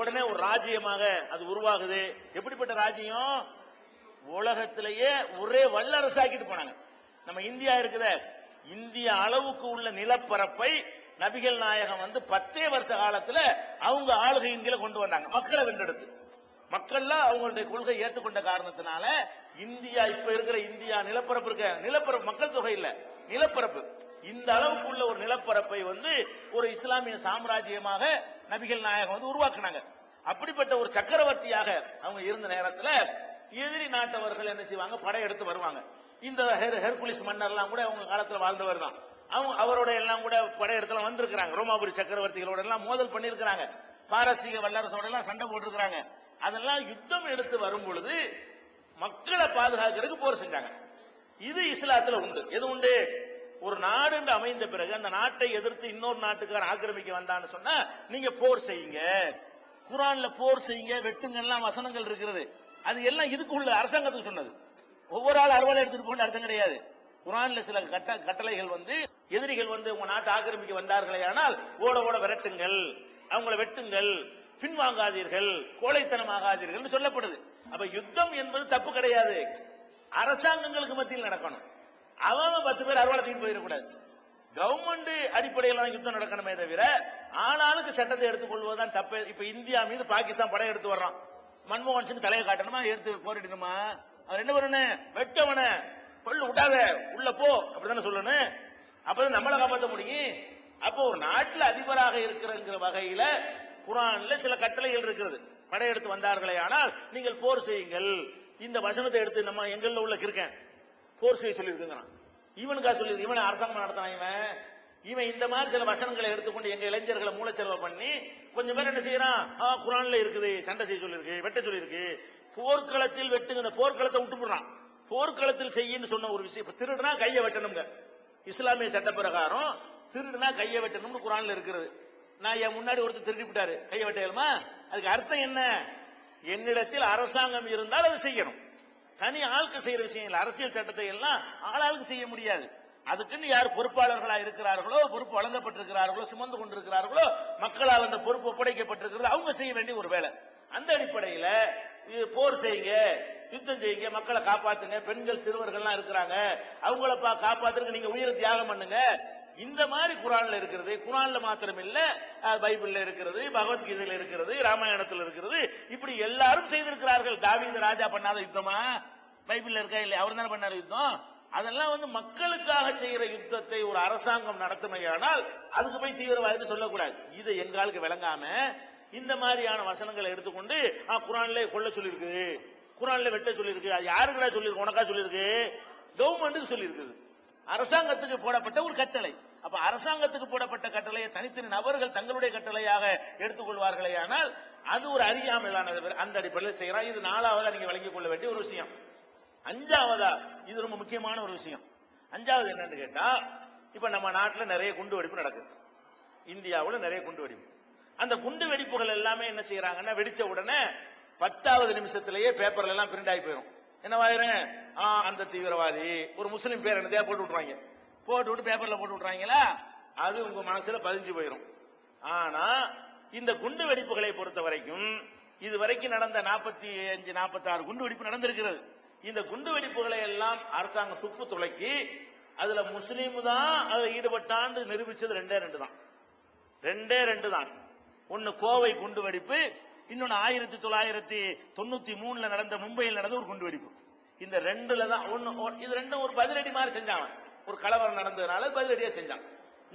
உடனே ஒரு ராஜ்யமாக அது உருவாகுது. எப்படிப்பட்ட ராஜ்யம், உலகத்திலேயே ஒரே வல்லரசாக்கிட்டு போனாங்க. நம்ம இந்தியா இருக்குத, இந்திய அளவுக்கு உள்ள நிலப்பரப்பை நபிகள் நாயகம் வந்து 10 வருஷ காலத்துல அவங்க ஆளுகையின் கீழ கொண்டு வந்தாங்க. மக்களை வென்றெடுத்து, மக்கள்லாம் அவங்களுடைய கொள்கை ஏற்றுக்கொண்ட காரணத்தினால இந்தியா இப்ப இருக்கிற இந்தியா நிலப்பரப்பு இருக்க, நிலப்பரப்பு மக்கள் தொகை இல்ல, நிலப்பரப்பு, இந்த அளவுக்கு உள்ள ஒரு நிலப்பரப்பை வந்து ஒரு இஸ்லாமிய சாம்ராஜ்யமாக நபிகள் நாயகம் வந்து உருவாக்குனாங்க. அப்படிப்பட்ட ஒரு சக்கரவர்த்தியாக அவங்க இருந்த நேரத்துல எதிரி நாட்டவர்கள் என்ன செய்வாங்க, படையெடுத்து வருவாங்க. இந்த ஹெர்குலிஸ் மன்னர்லாம் கூட அவங்க காலத்துல வாழ்ந்தவர் தான். அவங்க அவரோட எல்லாம் கூட படையெடுத்துல வந்திருக்கிறாங்க. ரோமாபுரி சக்கரவர்த்திகளோட எல்லாம் மோதல் பண்ணிருக்கிறாங்க, பாரசீக வல்லரசோட எல்லாம் சண்டை போட்டிருக்கிறாங்க. அதெல்லாம் யுத்தம் எடுத்து வரும் பொழுது மக்களை பாதுகாக்கிறதுக்கு போர் செஞ்சாங்க. இது இஸ்லாத்துல உண்டு. எது உண்டு, ஒரு நாடு அமைந்த பிறகு அந்த நாட்டை எதிர்த்து இன்னொரு நாட்டுக்காரன் ஆக்கிரமிக்க வந்தான்னு சொன்னா நீங்க போர் செய்யுங்க. குர்ஆன்ல போர் செய்யுங்க வெட்டுங்க எல்லாம் வசனங்கள் இருக்கிறது. அது எல்லாம் இதுக்கு உள்ள அரசாங்கத்துக்கு சொன்னது. ஒவ்வொரு ஆள் அறுவாலை எடுத்துட்டு போன அர்த்தம் கிடையாது. குர்ஆன்ல சில கட்டளைகள் எதிரிகள் உங்க நாட்டை ஆக்கிரமிக்க வந்தார்களே ஆனால் ஓட ஓட விரட்டுங்கள், அவங்களை வெட்டுங்கள், பின்வாங்காதீர்கள், கோழைத்தனமாகாதீர்கள் சொல்லப்படுது. அப்ப யுத்தம் என்பது தப்பு கிடையாது, அரசாங்கங்களுக்கு மத்தியில் நடக்கணும். அவன் 10 பேர் அறுவாலத்துக்கு போயிடக்கூடாது. கவர்மெண்ட் அடிப்படையில் தான் யுத்தம் நடக்கணுமே தவிர ஆனாலுக்கு சட்டத்தை எடுத்துக்கொள்வதுதான் தப்பு. இப்ப இந்தியா மீது பாகிஸ்தான் படம் எடுத்து வர்றான். மன்மோகன் சிங் தலையை காட்டணுமா, எடுத்து போரிடணுமா? அவர் என்ன பண்ணணும்? வெட்டவன கொள்ளு விட்டாத, உள்ள போ, அப்படித்தானே சொல்லணும். அப்பதான் நம்மளை காப்பாற்ற முடியும். அப்போ ஒரு நாட்டில் அதிபராக இருக்கிற வகையில குர்ஆன்ல சில கட்டளைகள் இருக்கிறது. படையெடுத்து வந்தார்களே ஆனால் நீங்கள் போர் செய்யுங்கள். இந்த வசனத்தை எடுத்து நம்ம எங்கள்ல உள்ள கிருக்கேன் போர் செய்ய சொல்லி இருக்குங்கிறான். இவனுக்கா சொல்லி இவனை அரசாங்கம் நடத்தினான். இவன் இந்த மாதிரி சில வசனங்களை எடுத்துக்கொண்டு எங்க இளைஞர்களை மூலச்செலவு பண்ணி கொஞ்சம் பேர் என்ன செய்யறான், குர்ஆன்ல இருக்குது, சண்டை செய்ய சொல்லிருக்கு, வெட்ட சொல்லிருக்கு, போர்க்களத்தில் வெட்டுங்க, இந்த போர்க்களத்தை விட்டு போடுறான். போர்க்களத்தில் செய்யின்னு சொன்ன ஒரு விஷயம், திருடுனா கையை வெட்டணுங்க. இஸ்லாமிய சட்ட பிரகாரம் திருடுனா கையை வெட்டணும்னு குர்ஆன்ல இருக்கிறது. நான் என் முன்னாடி ஒருத்தர் திருடி விட்டாரு, கையை வெட்டலுமா? அதுக்கு அர்த்தம் என்ன? என்னிடத்தில் அரசாங்கம் இருந்தால் அது செய்யணும். தனி ஆளுக்கு செய்யற விஷயம் இல்லை. அரசியல் சட்டத்தை எல்லாம் ஆளாளுக்கு செய்ய முடியாது. அதுக்குன்னு யார் பொறுப்பாளர்களா இருக்கிறார்களோ, பொறுப்பு வழங்கப்பட்டிருக்கிறார்களோ, சுமந்து கொண்டிருக்கிறார்களோ, மக்களால் அந்த பொறுப்பு ஒப்படைக்கப்பட்டிருக்கிறது, அவங்க செய்ய வேண்டிய ஒரு வேலை. அந்த அடிப்படையில போர் செய்யுங்க, யுத்தம் செய்யுங்க, மக்களை காப்பாத்துங்க, பெண்கள் சிறுவர்கள்லாம் இருக்கிறாங்க, அவங்கள காப்பாத்துறதுக்கு நீங்க உயிரை தியாகம் பண்ணுங்க. இந்த மாதிரி குர்ஆன்ல இருக்கிறது. குர்ஆன்ல மாத்திரம் இல்ல, பைபிள்ல இருக்கிறது, பகவத்கீதையில இருக்கிறது, ராமாயணத்தில் இருக்கிறது. இப்படி எல்லாரும் செய்திருக்கிறார்கள். தாவீது ராஜா பண்ணாத யுத்தமா பைபிள்ல இருக்கா இல்லையா? அவர் தானே பண்ணார் யுத்தம். அதெல்லாம் மக்களுக்காக செய்யற யுத்தத்தை ஒரு அரசாங்கம் நடத்துமையானால் அதுக்கு போய் தீவிரவாதி சொல்லக்கூடாது. இது எங்களுக்கு விளங்காம இந்த மாதிரியான வசனங்களை எடுத்துக்கொண்டு குர்ஆன்ல கொல்ல சொல்லிருக்கு, குர்ஆன்ல வெட்ட சொல்லிருக்கு. அது யாருக்குடா சொல்லிருக்கு? உனக்கா சொல்லிருக்கு? கவர்மெண்ட்டுக்கு சொல்லியிருக்குது. அரசாங்கத்துக்கு போடப்பட்ட ஒரு கட்டளை. அப்ப அரசாங்கத்துக்கு போடப்பட்ட கட்டளையை தனித்தனி நபர்கள் தங்களுடைய கட்டளையாக எடுத்துக்கொள்வார்களே ஆனால் அது ஒரு அறியாமையிலானது. அந்த அடிப்படையில் செய்யறான். இது 4வதா நீங்க விளங்கிக் கொள்ள வேண்டிய ஒரு விஷயம். 5வதா இது ரொம்ப முக்கியமான ஒரு விஷயம். 5வது என்னன்னு கேட்டா, இப்ப நம்ம நாட்டில் நிறைய குண்டு வெடிப்பு நடக்குது. இந்தியாவில் நிறைய குண்டு வெடிப்பு. அந்த குண்டு வெடிப்புகள் எல்லாமே என்ன செய்யறாங்கன்னா, வெடிச்ச உடனே 10வது நிமிஷத்திலேயே பேப்பர்ல எல்லாம் பிரிண்ட் ஆகி போயிடும். என்னவாயிரும்? அந்த தீவிரவாதி ஒரு முஸ்லீம் பேர் என்னதையா போட்டு விட்டுருவாங்க. போட்டு விட்டு பேப்பர்ல போட்டு விட்டுறாங்களா, அது உங்க மனசுல பதிஞ்சு போயிடும். ஆனா இந்த குண்டு வெடிப்புகளை பொறுத்த வரைக்கும் இதுவரைக்கும் நடந்த 45, 46 குண்டு வெடிப்பு நடந்திருக்கிறது. இந்த குண்டு வெடிப்புகளை எல்லாம் அரசாங்கம் துப்பு துளைக்கி அதுல முஸ்லீம் தான் அதுல ஈடுபட்டான்னு நிரூபிச்சது 2 தான். 2 தான். ஒன்னு கோவை குண்டு வெடிப்பு, இன்னொன்னு 1993 நடந்த மும்பையில் நடந்த ஒரு குண்டு வெடிப்பு. இந்த 2ல தான் இது 2 ஒரு பதிலடி மாதிரி செஞ்சாங்க. ஒரு கலவரம் நடந்ததுனால பதிலடியா செஞ்சாங்க.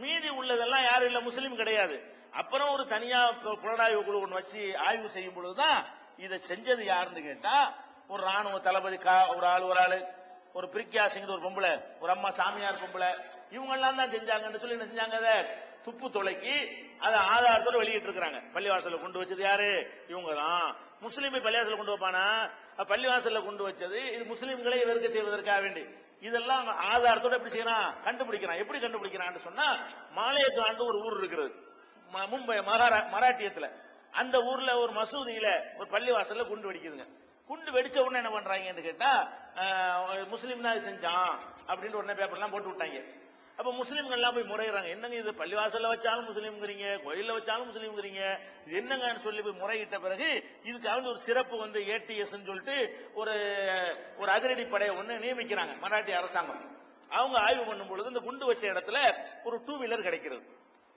மீதி உள்ளதெல்லாம் யாரும் இல்ல, முஸ்லீம் கிடையாது. அப்புறம் ஒரு தனியா புலனாய்வு குழு ஒன்று வச்சு ஆய்வு செய்யும் பொழுதுதான் இதை செஞ்சது யாருன்னு கேட்டா, ஒரு ராணுவ தளபதி ஒரு ஆளு, ஒரு பிரிக்யா சிங் ஒரு பொம்பளை, ஒரு அம்மா சாமியார் பொம்பளை, இவங்க எல்லாம் தான் செஞ்சாங்கன்னு சொல்லி என்ன செஞ்சாங்க, அதை துப்பு துளைக்கி அதை ஆதாரத்தோடு வெளியிட்டு இருக்காங்க. பள்ளிவாசல்ல கொண்டு வச்சது யாரு? இவங்க தான். முஸ்லீமை பள்ளிவாசல்ல கொண்டு வைப்பானா? பள்ளிவாசல்ல கொண்டு வச்சது இது முஸ்லீம்களை வெறுக்க செய்வதற்காக வேண்டி. இதெல்லாம் ஆதாரத்தோட எப்படி செய்யறான்? கண்டுபிடிக்கிறான். எப்படி கண்டுபிடிக்கிறான்னு சொன்னா, மாலையக்காண்டு ஒரு ஊர் இருக்கிறது மும்பை மராட்டியத்துல. அந்த ஊர்ல ஒரு மசூதியில ஒரு பள்ளிவாசல்ல குண்டு வெடிக்குதுங்க. குண்டு வெடிச்ச உடனே என்ன பண்றாங்கன்னு கேட்டா, முஸ்லீம் தான் செஞ்சான் அப்படின்னு உடனே பேப்பர்லாம் போட்டு விட்டாங்க. அப்ப முஸ்லீம்கள் எல்லாம் போய் முறையிறாங்க. என்னங்க இது, பள்ளிவாசல்ல வச்சாலும் முஸ்லீம்ங்கிறீங்க, கோயில்ல வச்சாலும் முஸ்லீம்ங்கிறீங்க, இது என்னங்கன்னு சொல்லி போய் முறையிட்ட பிறகு இதுக்காக ஒரு சிறப்பு ATS சொல்லிட்டு ஒரு அதிரடி படையை ஒண்ணு நியமிக்கிறாங்க மராட்டிய அரசாங்கம். அவங்க ஆய்வு பண்ணும் பொழுது இந்த குண்டு வச்ச இடத்துல ஒரு 2 வீலர் கிடைக்கிறது.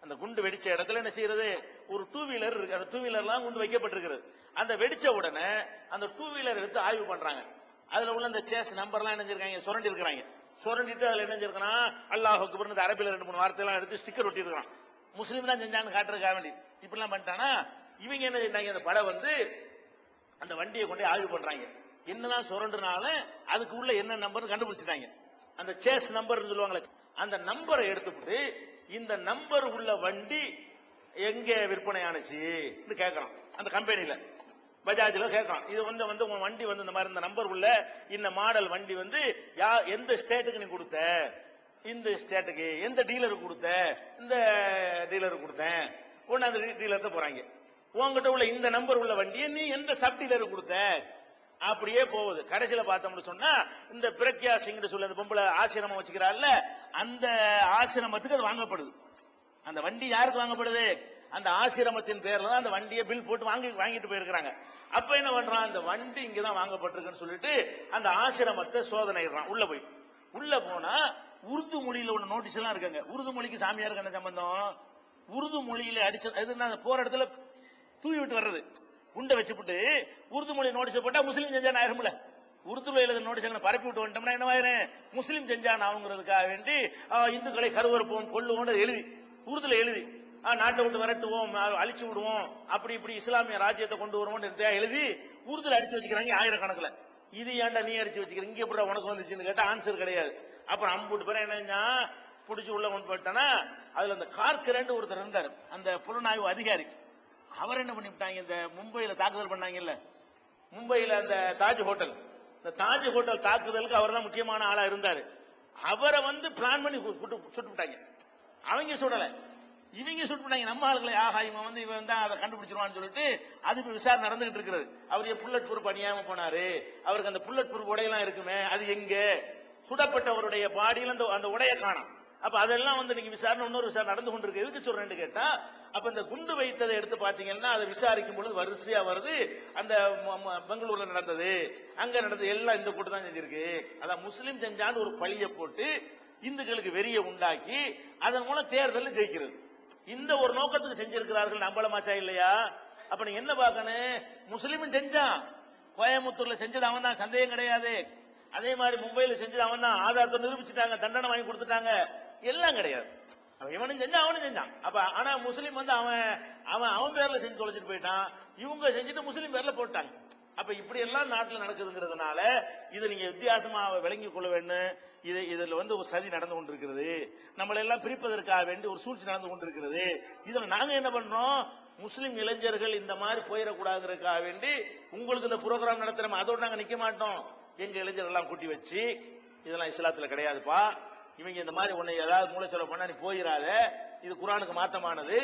அந்த குண்டு வெடிச்ச இடத்துல என்ன செய்யறது, ஒரு 2 வீலர் இருக்கு. அந்த 2 வீலர்லாம் குண்டு வைக்கப்பட்டிருக்கிறது. அந்த வெடிச்ச உடனே அந்த 2 வீலர் எடுத்து ஆய்வு பண்றாங்க. அதுல உள்ள அந்த சேஸ் நம்பர்லாம் என்ன செஞ்சிருக்காங்க, சுரண்டி இருக்கிறாங்க. சுரண்டிட்டு அதுல என்ன செஞ்சிருக்கான், அல்லாஹ் அக்பர் அரபில 2-3 வார்த்தை எல்லாம் எடுத்து ஸ்டிக்கர் ஒட்டி இருக்கான். முஸ்லீம் தான் செஞ்சான்னு காட்டுறதுக்காக வேண்டி இப்படி எல்லாம் பண்ணிட்டானா, இவங்க என்ன செஞ்சாங்க, அந்த படம் அந்த வண்டியை கொண்டு ஆய்வு பண்றாங்க. என்னதான் சுரண்டுனாலும் அதுக்கு உள்ள என்ன நம்பர் கண்டுபிடிச்சிட்டாங்க. அந்த சேஸ் நம்பர் சொல்லுவாங்களே, அந்த நம்பரை எடுத்துக்கிட்டு இந்த நம்பர் உள்ள வண்டி எங்க விற்பனை ஆனிச்சு கேட்கறான். அந்த கம்பெனில பஜாஜ்ல கேட்கறான். இது உங்க வண்டி இந்த மாதிரி இந்த நம்பர் உள்ள இந்த மாடல் வண்டி எந்த ஸ்டேட்டுக்கு நீ கொடுத்த, இந்த ஸ்டேட்டுக்கு எந்த டீலருக்கு கொடுத்த, இந்த டீலருக்கு கொடுத்தேன். ஒன்னு அந்த டீலர்கிட்ட போறாங்க. உங்ககிட்ட உள்ள இந்த நம்பர் உள்ள வண்டியை நீ எந்த சப் டீலருக்கு கொடுத்த, அப்படியே போகுது. கடைசியில பார்த்தோம்னு சொன்னா இந்த பிரக்யா சிங் சொல்ல அந்த பொம்பளை ஆசிரமம் வச்சுக்கிறாள்ல, அந்த ஆசிரமத்துக்கு அது வாங்கப்படுது. அந்த வண்டி யாருக்கு வாங்கப்படுது? அந்த ஆசிரமத்தின் பேர்ல தான் அந்த வண்டியை பில் போட்டு வாங்கிட்டு போயிருக்காங்க. அப்ப என்ன பண்றான், அந்த வண்டி இங்கதான் வாங்கப்பட்டிருக்குன்னு சொல்லிட்டு அந்த ஆசிரமத்தை சோதனைறான். உள்ள போனா உருது மொழியில ஒண்ணு நோட்டீஸ் எல்லாம் இருக்காங்க. உருது மொழிக்கு சாமியாருக்கு என்ன சம்பந்தம்? உருது மொழியில அடிச்ச போற இடத்துல தூவி விட்டு வர்றது, குண்டை வச்சுட்டு உருது மொழி நோட்டீஸ் போட்டா முஸ்லீம் செஞ்சான் ஆயிரும்ல. உருது மொழியில நோட்டீஸ் பரப்பி விட்டு வந்துட்டோம்னா என்னவாயிரும், முஸ்லீம் செஞ்சான் ஆகுங்கிறதுக்காக வேண்டி இந்துக்களை கருவறுப்போம் கொள்ளுவோம் எழுதி உருதுல எழுதி நாட்டை விட்டு விரட்டுவோம் அழிச்சு விடுவோம் அப்படி இப்படி இஸ்லாமிய ராஜ்யத்தை கொண்டு வருவோம் எழுதி உருதுல அடிச்சு வச்சுக்கிறாங்க ஆயிரக்கணக்கில். இது ஏன்டா நீ அடிச்சு வச்சுக்கிற, இங்க எப்படி உனக்கு வந்துச்சுன்னு கேட்டா ஆன்சர் கிடையாது. அப்புறம் அம்பூட்டு பேர் என்ன புடிச்சு உள்ள கொண்டு போயிட்டானா, அதுல அந்த கார்கரண்ட் ஒருத்தர் இருந்தார், அந்த புலனாய்வு அதிகாரி. அவர் என்ன பண்ணிவிட்டாங்க, இந்த மும்பையில தாக்குதல் பண்ணாங்கல்ல, மும்பையில அந்த தாஜ் ஹோட்டல், இந்த தாஜ் ஹோட்டல் தாக்குதலுக்கு அவர் தான் முக்கியமான ஆளா இருந்தாரு. அவரை பிளான் பண்ணி சுட்டு விட்டாங்க. அவங்க சுடல, இவங்க சுட்டு விட்டாங்க. நம்ம ஆளுகளை ஆஹா இவன் தான் அதை கண்டுபிடிச்சிருவான்னு சொல்லிட்டு அதுக்கு விசாரணை நடந்துகிட்டு இருக்கிறது. அவர் புல்லட் ப்ரூஃப் அணியாம போனாரு, அவருக்கு அந்த புல்லட் ப்ரூஃப் உடையெல்லாம் இருக்குமே, அது எங்க சுடப்பட்டவருடைய பாடியில் அந்த உடைய காணும். அப்ப அதெல்லாம் நீங்க விசாரணை இன்னொரு விசாரணை நடந்து கொண்டிருக்கு. எதுக்கு சொல்றேன்னு கேட்டா, அப்ப இந்த குண்டு வைத்ததை எடுத்து பாத்தீங்கன்னா அதை விசாரிக்கும் பொழுது வரிசையா வருது. அந்த பெங்களூர்ல நடந்தது, அங்க நடந்தது எல்லாம் இந்த கூட்டம் தான் செஞ்சிருக்கு. அதான் முஸ்லீம் செஞ்சான்னு ஒரு பழிய போட்டு இந்துக்களுக்கு வெறிய உண்டாக்கி அதன் மூலம் தேர்தலில் ஜெயிக்கிறது. இந்த ஒரு நோக்கத்துக்கு செஞ்சிருக்கிறார்கள். நம்பளமாச்சா இல்லையா? அப்ப நீங்க என்ன பார்க்கணும், முஸ்லீமும் செஞ்சான், கோயம்புத்தூர்ல செஞ்சது அவன் தான், சந்தேகம் கிடையாது. அதே மாதிரி மும்பையில செஞ்சது அவன் தான், ஆதாரத்தை நிரூபிச்சுட்டாங்க, தண்டனை வாங்கி கொடுத்துட்டாங்க, எல்லாம் கிடையாது. இவனும் செஞ்சான் அவனும் செஞ்சான். அப்ப ஆனா முஸ்லீம் அவன் பேர்ல செஞ்சு தொலைச்சிட்டு போயிட்டான், இவங்க செஞ்சுட்டு முஸ்லீம் பேர்ல போட்டாங்க. அப்ப இப்படி எல்லாம் நாட்டில் நடக்குதுங்கிறதுனால இதை நீங்க வித்தியாசமா விளங்கிக் கொள்ள வேண்டும். இதுல ஒரு சதி நடந்து கொண்டிருக்கிறது, நம்மளை எல்லாம் பிரிப்பதற்காக வேண்டி ஒரு சூழ்ச்சி நடந்து கொண்டிருக்கிறது. இதுல நாங்க என்ன பண்றோம், முஸ்லிம் இளைஞர்கள் இந்த மாதிரி போயிடக்கூடாதுக்காக வேண்டி உங்களுக்கு இந்த புரோகிராம் நடத்துறோம். அதோடு நாங்க நிக்க மாட்டோம். எங்க இளைஞர்கள் எல்லாம் கூட்டி வச்சு இதெல்லாம் இஸ்லாத்துல கிடையாதுப்பா, இவங்க இந்த மாதிரி உன்னை ஏதாவது மூளைச்சொல்ல பண்ணா நீ போயிடாத, இது குர்ஆனுக்கு மாத்தமானது,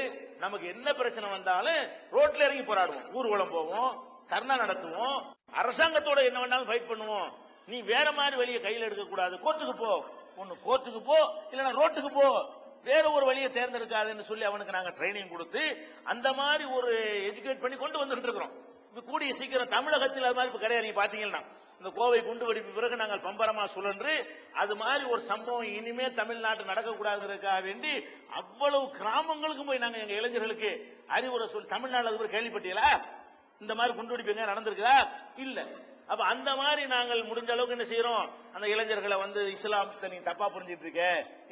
நமக்கு என்ன பிரச்சனை வந்தாலும் ரோட்ல இறங்கி போராடுவோம், ஊர்வலம் போவோம், தர்ணா நடத்துவோம், அரசாங்கத்தோட என்ன வேணாலும் ஃபைட் பண்ணுவோம். நீ வேற மாதிரி வழியை கையில் எடுக்க கூடாது, கோர்ட்டுக்கு போ, ஒன்னு கோர்ட்டுக்கு போ இல்லைன்னா ரோட்டுக்கு போ, வேற ஒரு வழியை தேர்ந்தெடுக்காதுன்னு சொல்லி அவனுக்கு நாங்க ட்ரைனிங் கொடுத்து அந்த மாதிரி ஒரு எஜுகேட் பண்ணி கொண்டு வந்துட்டு இருக்கிறோம். இப்ப கூடிய சீக்கிரம் தமிழகத்தில் அது மாதிரி கிடையாது. நீங்க பாத்தீங்கன்னா இந்த கோவை குண்டு வெடிப்பு பிறகு நாங்கள் பம்பரமா சுழன்று அது மாதிரி ஒரு சம்பவம் இனிமே தமிழ்நாட்டு நடக்கக்கூடாதுக்காக வேண்டி அவ்வளவு கிராமங்களுக்கும் போய் நாங்க எங்க இளைஞர்களுக்கு அறிவுரை சொல்லி, தமிழ்நாடு அது கேள்விப்பட்டீங்களா, இந்த மாதிரி குண்டுவெடிப்பு நடந்திருக்குதா இல்ல. அப்ப அந்த மாதிரி நாங்கள் முடிஞ்ச அளவுக்கு என்ன செய்யறோம், அந்த இளைஞர்களை இஸ்லாமத்தை நீ தப்பா புரிஞ்சிட்டு இருக்க,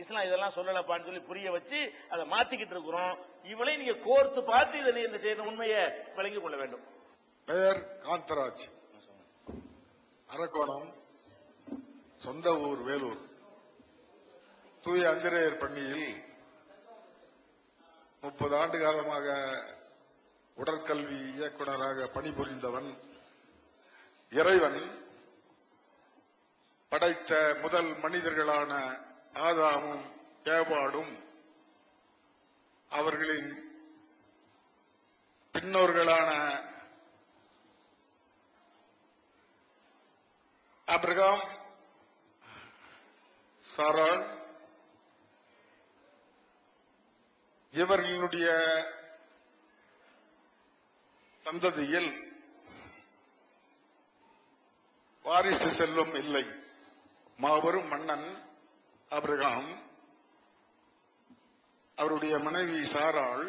இஸ்லாம் இதெல்லாம் சொல்லலப்பான்னு சொல்லி புரிய வச்சு அதை மாத்திக்கிட்டு இருக்கிறோம். இவளை நீங்க கோர்த்து பார்த்து இதை நீ செய்யணும், உண்மையை விளங்கிக் கொள்ள வேண்டும். பெயர் காந்தராஜ், அரக்கோணம், சொந்த ஊர் வேலூர். தூய அந்திரேயர் பள்ளியில் 30 ஆண்டு காலமாக உடற்கல்வி இயக்குநராக பணிபுரிந்தவன். இறைவன் படைத்த முதல் மனிதர்களான ஆதாமும் ஏவாளும் அவர்களின் பின்னோர்களான ஆபிரகாம், சாராள் இவர்களுடைய சந்ததியில் வாரிசு செல்வம் இல்லை. மாபெரும் மன்னன் ஆபிரகாம், அவருடைய மனைவி சாராள்,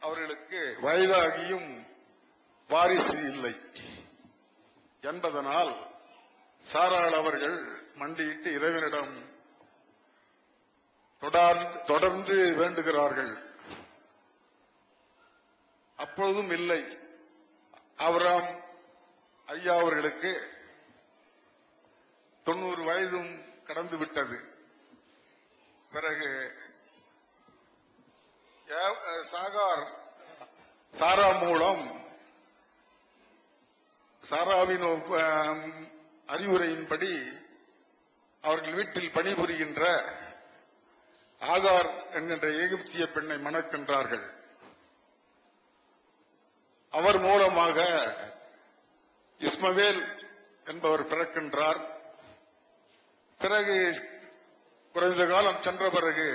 அவர்களுக்கு வயதாகியும் வாரிசு இல்லை என்பதனால் சாராள் அவர்கள் மண்டியிட்டு இறைவனிடம் தொடர்ந்து வேண்டுகிறார்கள். அப்பொழுதும் இல்லை. ஆபிரகாம் ஐயா அவர்களுக்கு 90 வயதும் கடந்து விட்டது. பிறகு சாரா மூலம் சாராவின் அறிவுரையின்படி அவர்கள் வீட்டில் பணிபுரிகின்ற ஆகார் என்கின்ற எகிப்திய பெண்ணை மணக்கின்றார்கள். அவர் மூலமாக இஸ்மவேல் என்பவர் பிறக்கின்றார். பிறகு குறைந்த காலம் சென்ற பிறகு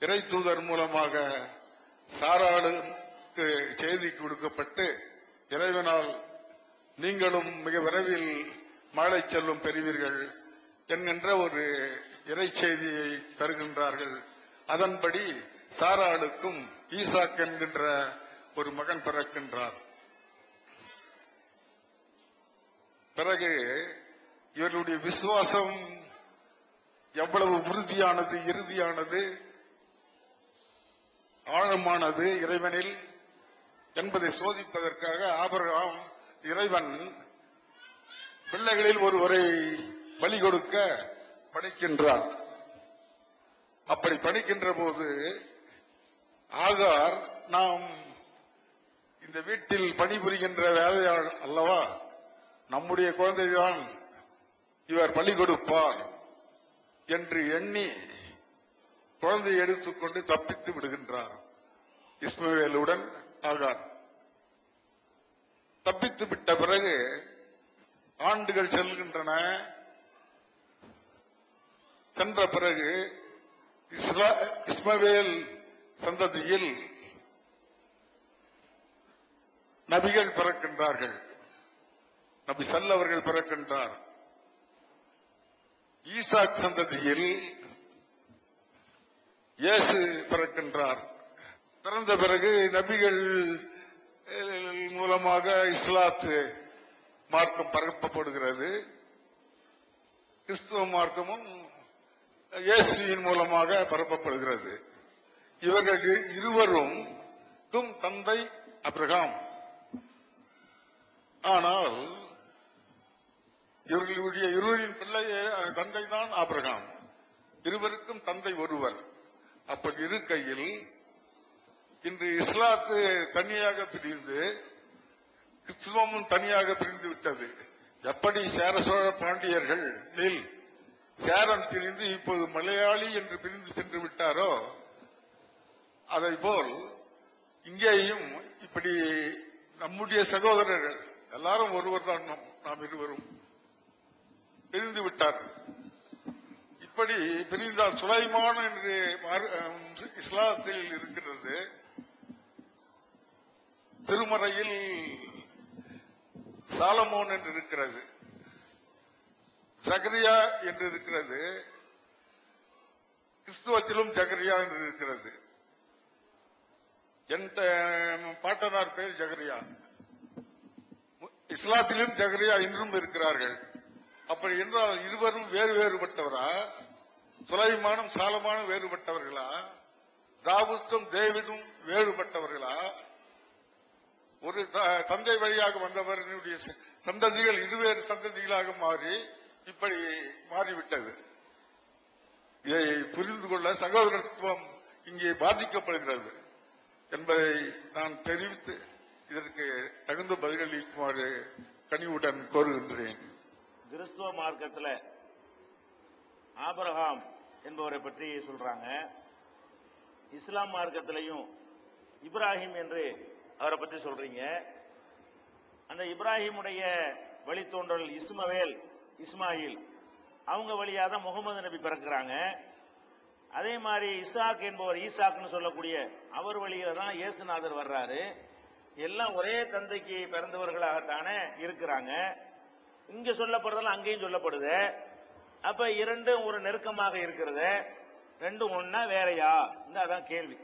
இறை தூதர் மூலமாக சாராளுக்கு செய்தி கொடுக்கப்பட்டு இறைவனால் நீங்களும் மிக விரைவில் மாலை செல்லும் பெறுவீர்கள் என்கின்ற ஒரு இறை செய்தியை தருகின்றார்கள். அதன்படி சாராளுக்கும் ஈசாக் என்கின்ற ஒரு மகன் பிறக்கின்றார். பிறகு இவர்களுடைய விசுவாசம் எவ்வளவு உறுதியானது, இறுதியானது, ஆழமானது இறைவனில் என்பதை சோதிப்பதற்காக ஆபிரகாம் இறைவன் பிள்ளைகளில் ஒருவரை பலி கொடுக்க பணிக்கின்றார். அப்படி பணிக்கின்ற போது ஆகார் நாம் இந்த வீட்டில் பணிபுரிகின்ற வேலையாள் அல்லவா, நம்முடைய குழந்தைதான் இவர் பலி கொடுப்பார் என்று எண்ணி குழந்தையை எடுத்துக்கொண்டு தப்பித்து விடுகின்றார். இஸ்மவேலுடன் ஆகார் தப்பித்து விட்ட பிறகு ஆண்டுகள் செல்கின்றன. சென்ற பிறகு இஸ்மவேல் சந்ததியில் நபிகள் பிறக்கின்றார்கள். நபி ஸல்லல்லாஹு பிறக்கின்றார். ஈசாக் சந்ததியில் இயேசு பிறக்கின்றார். பிறந்த பிறகு நபிகள் மூலமாக இஸ்லாத்து மார்க்கம் பரப்பப்படுகிறது. கிறிஸ்துவ மார்க்கமும் இயேசுவின் மூலமாக பரப்பப்படுகிறது. இவர்கள் இருவரும் தந்தை ஆபிரகாம். ஆனால் இவர்களுடைய இருவரின் பிள்ளை தந்தை தான் ஆபிரகாம். இருவருக்கும் தந்தை ஒருவர். அப்படி இருக்கையில் இன்று இஸ்லாத்து தனியாக பிரிந்து கிறிஸ்துவமும் தனியாக பிரிந்து விட்டது. எப்படி சேர சோழ பாண்டியர்கள் சேரன் பிரிந்து இப்போது மலையாளி என்று பிரிந்து சென்று விட்டாரோ, அதை போல் இங்கேயும் இப்படி நம்முடைய சகோதரர்கள் எல்லாரும் ஒருவர் தான், நாம் இருவரும் பிரிந்து விட்டார். இப்படி பிரிந்தால் சுலைமான் என்று இஸ்லாத்தில் இருக்கிறது. திருமறையில் சாலமோன் என்று இருக்கிறது. ஜகரியா என்று இருக்கிறது. கிறிஸ்துவத்திலும் ஜகரியா என்று இருக்கிறது. என் பாட்டனார் பேர் ஜகரியா. இஸ்லாத்திலும் ஜகரியா இன்றும் இருக்கிறார்கள். அப்படி என்றால் இருவரும் வேறு வேறுபட்டவரா? சுலைமானும் சாலமானும் வேறுபட்டவர்களா? தாவூதும் தேவிதும் வேறுபட்டவர்களா? ஒரு தந்தை வழியாக வந்தவர்களுடைய சந்ததிகள் இருவேறு சந்ததிகளாக மாறி இப்படி மாறிவிட்டது. இதை புரிந்து கொள்ள சகோதரத்துவம் இங்கே பாதிக்கப்படுகிறது என்பதை நான் தெரிவித்து இதற்கு தகுந்த பதிலளிக்குமாறு கனிவுடன் கோருகின்றேன். கிறிஸ்துவ மார்க்கத்தில் ஆபிரகாம் என்பவரை பற்றி சொல்றாங்க. இஸ்லாம் மார்க்கத்திலையும் இப்ராஹிம் என்று அவரை பற்றி சொல்றீங்க. அந்த இப்ராஹிமுடைய வழித்தோன்றல் இஸ்மாயில் அவங்க வழியா தான் முகமது நபி பிறக்கிறாங்க. அதே மாதிரி இசாக் என்பவர், ஈசாக்னு சொல்லக்கூடிய அவர் வழியில தான் இயேசுநாதர் வர்றாரு. எல்லாம் ஒரே தந்தைக்கு பிறந்தவர்களாகத்தானே இருக்கிறாங்க. இங்க சொல்லப்படுறதெல்லாம் அங்கேயும் சொல்லப்படுது. அப்ப இரண்டும் ஒரு நெருக்கமாக இருக்கிறது. ரெண்டும் ஒன்னா வேறையா? அதான் கேள்வி.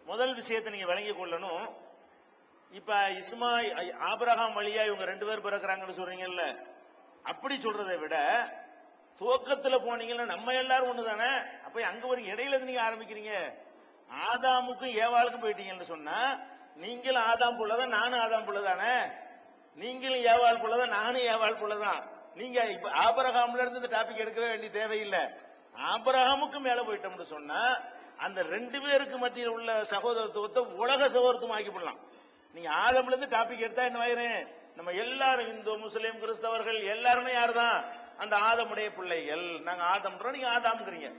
முதல் விஷயத்தை நீங்க விளங்கிக் கொள்ளணும். இப்ப ஆபிரகாம் வழியா இவங்க ரெண்டு பேர் பிறக்கிறாங்கன்னு சொல்றீங்கல்ல, அப்படி சொல்றதை விட துவக்கத்துல போனீங்கன்னா நம்ம எல்லாரும் ஒண்ணுதானே. அப்ப அங்க ஒரு இடையில இருந்து நீங்க ஆரம்பிக்கிறீங்க. ஆதாமுக்கும் ஏவாளுக்கும் போயிட்டீங்கன்னு சொன்னா நீங்களும் ஆதாம் புள்ளதான், நானும் ஆதாம் புள்ளதானே. நீங்களும் ஏவாள் புள்ளதான், நானும் ஏவாள் புள்ளதான். நீங்க இப்ப ஆபிரகாம்ல இருந்து இந்த டாபிக் எடுக்கவே வேண்டிய தேவையில்லை. ஆபிரகாமுக்கும் மேல போயிட்டோம்னு சொன்னா அந்த ரெண்டு பேருக்கு மத்தியில் உள்ள சகோதரத்துவத்தை உலக சகோதரத்துவம் ஆக்கிவிடலாம். நீங்க ஆதம்ல இருந்து டாபிக் எடுத்தா என்ன ஆயிரும்? நம்ம எல்லாரும் இந்து முஸ்லீம் கிறிஸ்தவர்கள் எல்லாருமே யாருதான்? அந்த ஆதமுடைய பிள்ளைகள். நாங்க ஆதம்ன்றோம், நீங்க ஆதாம்ங்கிறீங்க.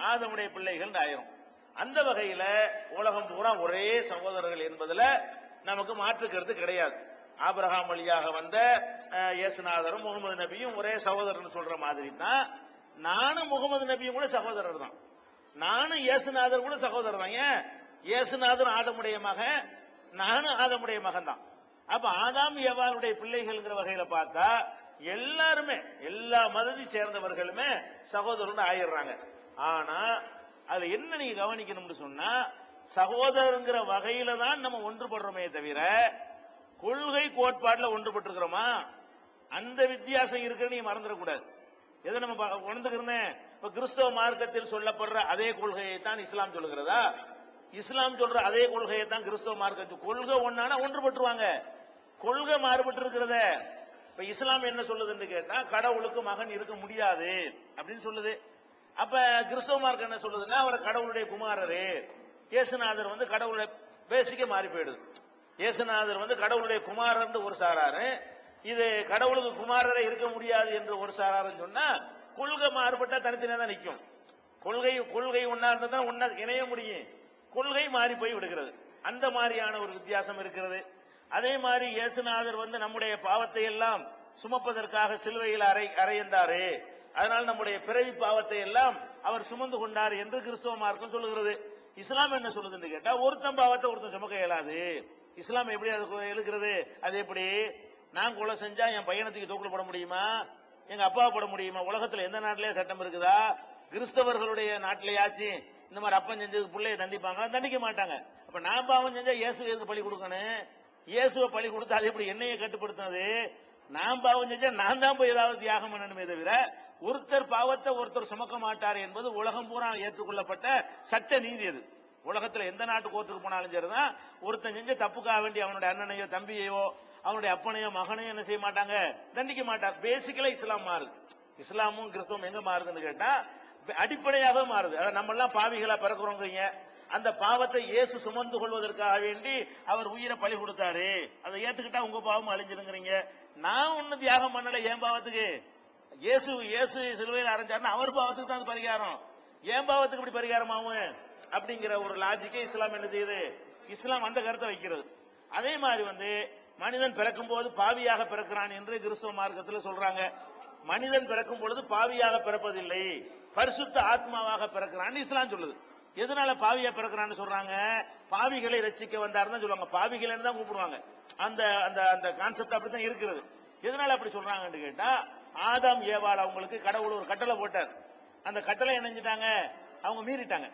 ஆதமுடைய பிள்ளைகள் ஆயிரும். அந்த வகையில உலகம் பூரா ஒரே சகோதரர்கள் என்பதுல நமக்கு மாற்று கருத்து கிடையாது. ஆபிரகாம் வழியாக வந்த இயேசுநாதரும் முகமது நபியும் ஒரே சகோதரன் சொல்ற மாதிரி தான் நானும் முகமது நபியும் கூட சகோதரர் தான், நானும் இயேசுநாதர் கூட சகோதரர் தான். ஏன்? இயேசுநாதர் ஆதமுடைய மகன், நானும் ஆதமுடைய மகன் தான். அப்ப ஆதாம் ஏவாளுடைய பிள்ளைகள்ங்கிற வகையில பார்த்தா எல்லாருமே எல்லா மதத்தை சேர்ந்தவர்களுமே சகோதரன் ஆயிடுறாங்க. ஆனா அதுல என்ன நீங்க கவனிக்கணும்னு சொன்னா, சகோதரங்கிற வகையில தான் நம்ம ஒன்றுபடுறோமே தவிர கொள்கை கோட்பாடுல ஒன்றுபட்டிருக்கிறோமா அந்த வித்தியாசம் இருக்குன்னு நீங்க மறந்துடக்கூடாது. எதை நம்ம உணர்ந்துக்கிறேன்? இப்ப கிறிஸ்தவ மார்க்கத்தில் சொல்லப்படுற அதே கொள்கையை தான் இஸ்லாம் சொல்லுகிறதா? இஸ்லாம் சொல்ற அதே கொள்கையை தான் கிறிஸ்தவ மார்க்கத்தில் கொள்கை ஒன்னானா ஒன்றுபட்டுருவாங்க. கொள்கை மாறுபட்டு இருக்கிறத இப்ப இஸ்லாம் என்ன சொல்லுதுன்னு கேட்டா கடவுளுக்கு மகன் இருக்க முடியாது அப்படின்னு சொல்லுது. அப்ப கிறிஸ்தவ மார்க்கம் என்ன சொல்லுதுன்னா அவர் கடவுளுடைய குமாரரு, இயேசுநாதர் வந்து கடவுளுடைய பேசிக்க மாறி போயிடுது. இயேசுநாதர் கடவுளுடைய குமாரர் ஒரு சாராரு, இது கடவுளுக்கு குமாரரை இருக்க முடியாது என்று ஒரு சாராருன்னு சொன்னா கொள்கை மாறுபட்டா தனித்தனியா தான் நிற்கும். கொள்கை ஒன்னா இருந்தா தான் ஒன்னா இணைய முடியும். கொள்கை மாறி போய் விடுகிறது. அந்த மாதிரியான ஒரு வித்தியாசம் இருக்கிறது. அதே மாதிரி இயேசுநாதர் நம்முடைய பாவத்தை எல்லாம் சுமப்பதற்காக சிலுவையில் அறையந்தாரு, அதனால் நம்முடைய பிறவி பாவத்தை எல்லாம் அவர் சுமந்து கொண்டார் என்று கிறிஸ்தவ மார்க்கம் சொல்லுகிறது. இஸ்லாம் என்ன சொல்லுதுன்னு கேட்டா ஒருத்தன் பாவத்தை ஒருத்தன் சுமக்க இயலாது. இஸ்லாம் எப்படி அது எழுக்கிறது? அது எப்படி? நான் கொலை செஞ்சா என் பையனத்துக்கு தூக்கில் போட முடியுமா? எங்க அப்பாவை போட முடியுமா? உலகத்துல எந்த நாட்டிலேயே சட்டம் இருக்குதா? கிறிஸ்தவர்களுடைய நாட்டிலேயாச்சு இந்த மாதிரி அப்பன் செஞ்சதுக்கு பிள்ளைய தண்டிப்பாங்களா? தண்டிக்க மாட்டாங்க. அப்ப நான் பாவம் செஞ்சா இயேசு எதுக்கு பலி கொடுக்கணும்? இயேசுவை பலி கொடுத்தா அது எப்படி என்னைய கட்டுப்படுத்தினது? நான் பாவம் செஞ்சா நான் தான் போய் ஏதாவது தியாகம் பண்ணணுமே தவிர ஒருத்தர் பாவத்தை ஒருத்தர் சுமக்க மாட்டார் என்பது உலகம் பூரா ஏற்றுக்கொள்ளப்பட்ட சட்ட நீதி. அது உலகத்துல எந்த நாட்டு கோர்ட்டுக்கு போனாலும் சரிதான், ஒருத்தன் செஞ்ச தப்புக்காக வேண்டி அவனுடைய அண்ணனையோ தம்பியையோ அவனுடைய அப்பனையோ மகனையோ என்ன செய்ய மாட்டாங்க? தண்டிக்க மாட்டார். பேசிக்கலா இஸ்லாம் மாறுது. இஸ்லாமும் கிறிஸ்தவம் எங்க மாறுதுன்னு கேட்டா அடிப்படையாக மாறுது. அதை நம்ம எல்லாம் பாவிகளா பிறக்கிறோங்க. அந்த பாவத்தை இயேசு சுமந்து கொள்வதற்காக வேண்டி அவர் உயிரை பலி கொடுத்தாரு, அதை ஏத்துக்கிட்டா உங்க பாவம் அழிஞ்சிருங்கிறீங்க. நான் ஒண்ணு தியாகம் பண்ணல என் பாவத்துக்கு. இயேசு சிலுவையில் அரைஞ்சாருன்னா அவர் பாவத்துக்கு தான் பரிகாரம், என் பாவத்துக்கு இப்படி பரிகாரம் ஆகும் அப்படிங்கிற ஒரு லாஜிக்கை இஸ்லாம் என்ன செய்யுது? இஸ்லாம் அந்த கருத்தை வைக்கிறது. அதே மாதிரி மனிதன் பிறக்கும் போது பாவியாக பிறக்கிறான் என்று கிறிஸ்தவ மார்க்கத்தில் சொல்றாங்க. மனிதன் பிறக்கும் பொழுது பாவியாக பிறப்பதில்லை, பரிசுத்த ஆத்மாவாக பிறக்கிறான் இஸ்லாம் சொல்லுது. எதனால பாவியா பிறக்கிறான்னு சொல்றாங்க? பாவிகளை ரட்சிக்க வந்தாருன்னு சொல்லுவாங்க, பாவிகள் தான் கூப்பிடுவாங்க. அந்த அந்த அந்த கான்செப்ட் அப்படித்தான் இருக்கிறது. எதனால அப்படி சொல்றாங்கன்னு கேட்டா ஆதாம் ஏவாள் அவங்களுக்கு கடவுள் ஒரு கட்டளை போட்டார். அந்த கட்டளை என்ன செஞ்சிட்டாங்க? அவங்க மீறிட்டாங்க.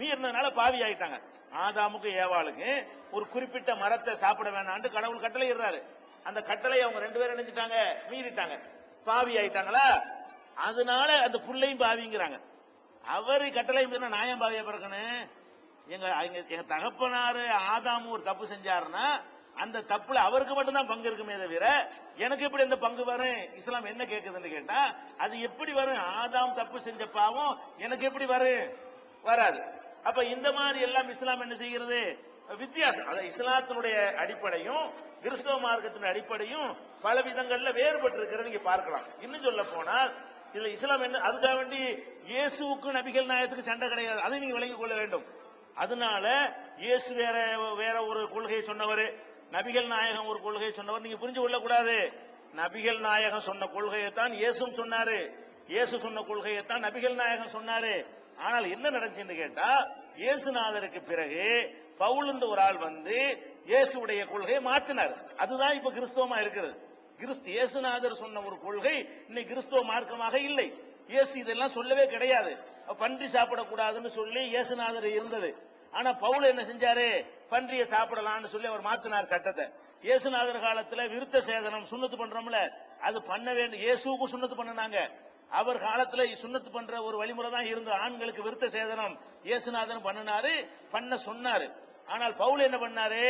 மீறினதுனால பாவி ஆயிட்டாங்க. ஆதாமுக்கு ஏவாளுக்கு ஒரு குறிப்பிட்ட மரத்தை சாப்பிட வேணான்னு கடவுள் கட்டளை இடுறாரு. அந்த கட்டளை அவங்க ரெண்டு பேரும் நினைச்சிட்டாங்க, மீறிட்டாங்க, பாவி ஆயிட்டாங்களா? அதனால அந்த புள்ளையும் பாவிங்கிறாங்க. அவரு கட்டளை மீறின நாயம் பாவியா பிறக்கணும். எங்க தகப்பனாரு ஆதாமு ஒரு தப்பு செஞ்சாருன்னா அந்த தப்புல அவருக்கு மட்டும்தான் பங்கு இருக்குமே தவிர எனக்கு எப்படி அந்த பங்கு வரும்? இஸ்லாம் என்ன கேட்குதுன்னு கேட்டா அது எப்படி வரும்? ஆதாம் தப்பு செஞ்ச பாவம் எனக்கு எப்படி வரும்? வராது. அப்ப இந்த மாதிரி எல்லாம் இஸ்லாம் என்ன செய்கிறது? வித்தியாசம். அத இஸ்லாத்தினுடைய அடிப்படையும் கிறிஸ்தவ மார்க்கத்தின் அடிப்படையும் பல விதங்கள்ல வேறுபட்டு இருக்கிறது நீங்க பார்க்கலாம். இன்னும் சொல்ல போனால் இதுல இஸ்லாம் என்ன, அதுக்காக வேண்டி இயேசுவுக்கு நபிகள் நாயகத்துக்கு சண்டை கிடையாது, அதை நீங்க விளங்கிக் கொள்ள வேண்டும். அதனால இயேசு வேற ஒரு கொள்கையை சொன்னவர், நபிகள் நாயகம் ஒரு கொள்கையை சொன்னவர், நீங்க புரிஞ்சு கொள்ளக்கூடாது. நபிகள் நாயகம் சொன்ன கொள்கையை தான் இயேசும் சொன்னாரு, இயேசு சொன்ன கொள்கையை தான் நபிகள் நாயகம் சொன்னாரு. ஆனால் என்ன நடந்துச்சுன்னு கேட்டா இயேசுநாதருக்கு பிறகு பவுல் ஒரு ஆள் இயேசுடைய கொள்கையை மாத்தினார். அதுதான் இப்ப கிறிஸ்தவமா இருக்கிறது. இயேசுநாதர் சொன்ன ஒரு கொள்கை இன்னைக்கு கிறிஸ்தவ மார்க்கமாக இல்லை. இயேசு இதெல்லாம் சொல்லவே கிடையாது. பன்றி சாப்பிடக்கூடாதுன்னு சொல்லி இயேசுநாதர் இருந்தது. ஆனா பவுல் என்ன செஞ்சாரு? பன்றியை சாப்பிடலாம்னு சொல்லி அவர் மாத்தினார் சட்டத்தை. இயேசுநாதர் காலத்துல விருத்த சேதனம் சுண்ணத்து பண்றோம்ல, அது பண்ண வேண்டும். இயேசுவுக்கு சுண்ணத்து பண்ணனாங்க. அவர் காலத்துல சுண்ணத்து பண்ற ஒரு வழிமுறை தான் இருந்தது. ஆண்களுக்கு விருத்த சேதனம் இயேசுநாதன் பண்ணினாரு, பண்ண சொன்னாரு. ஆனால் பவுல் என்ன பண்ணாரு?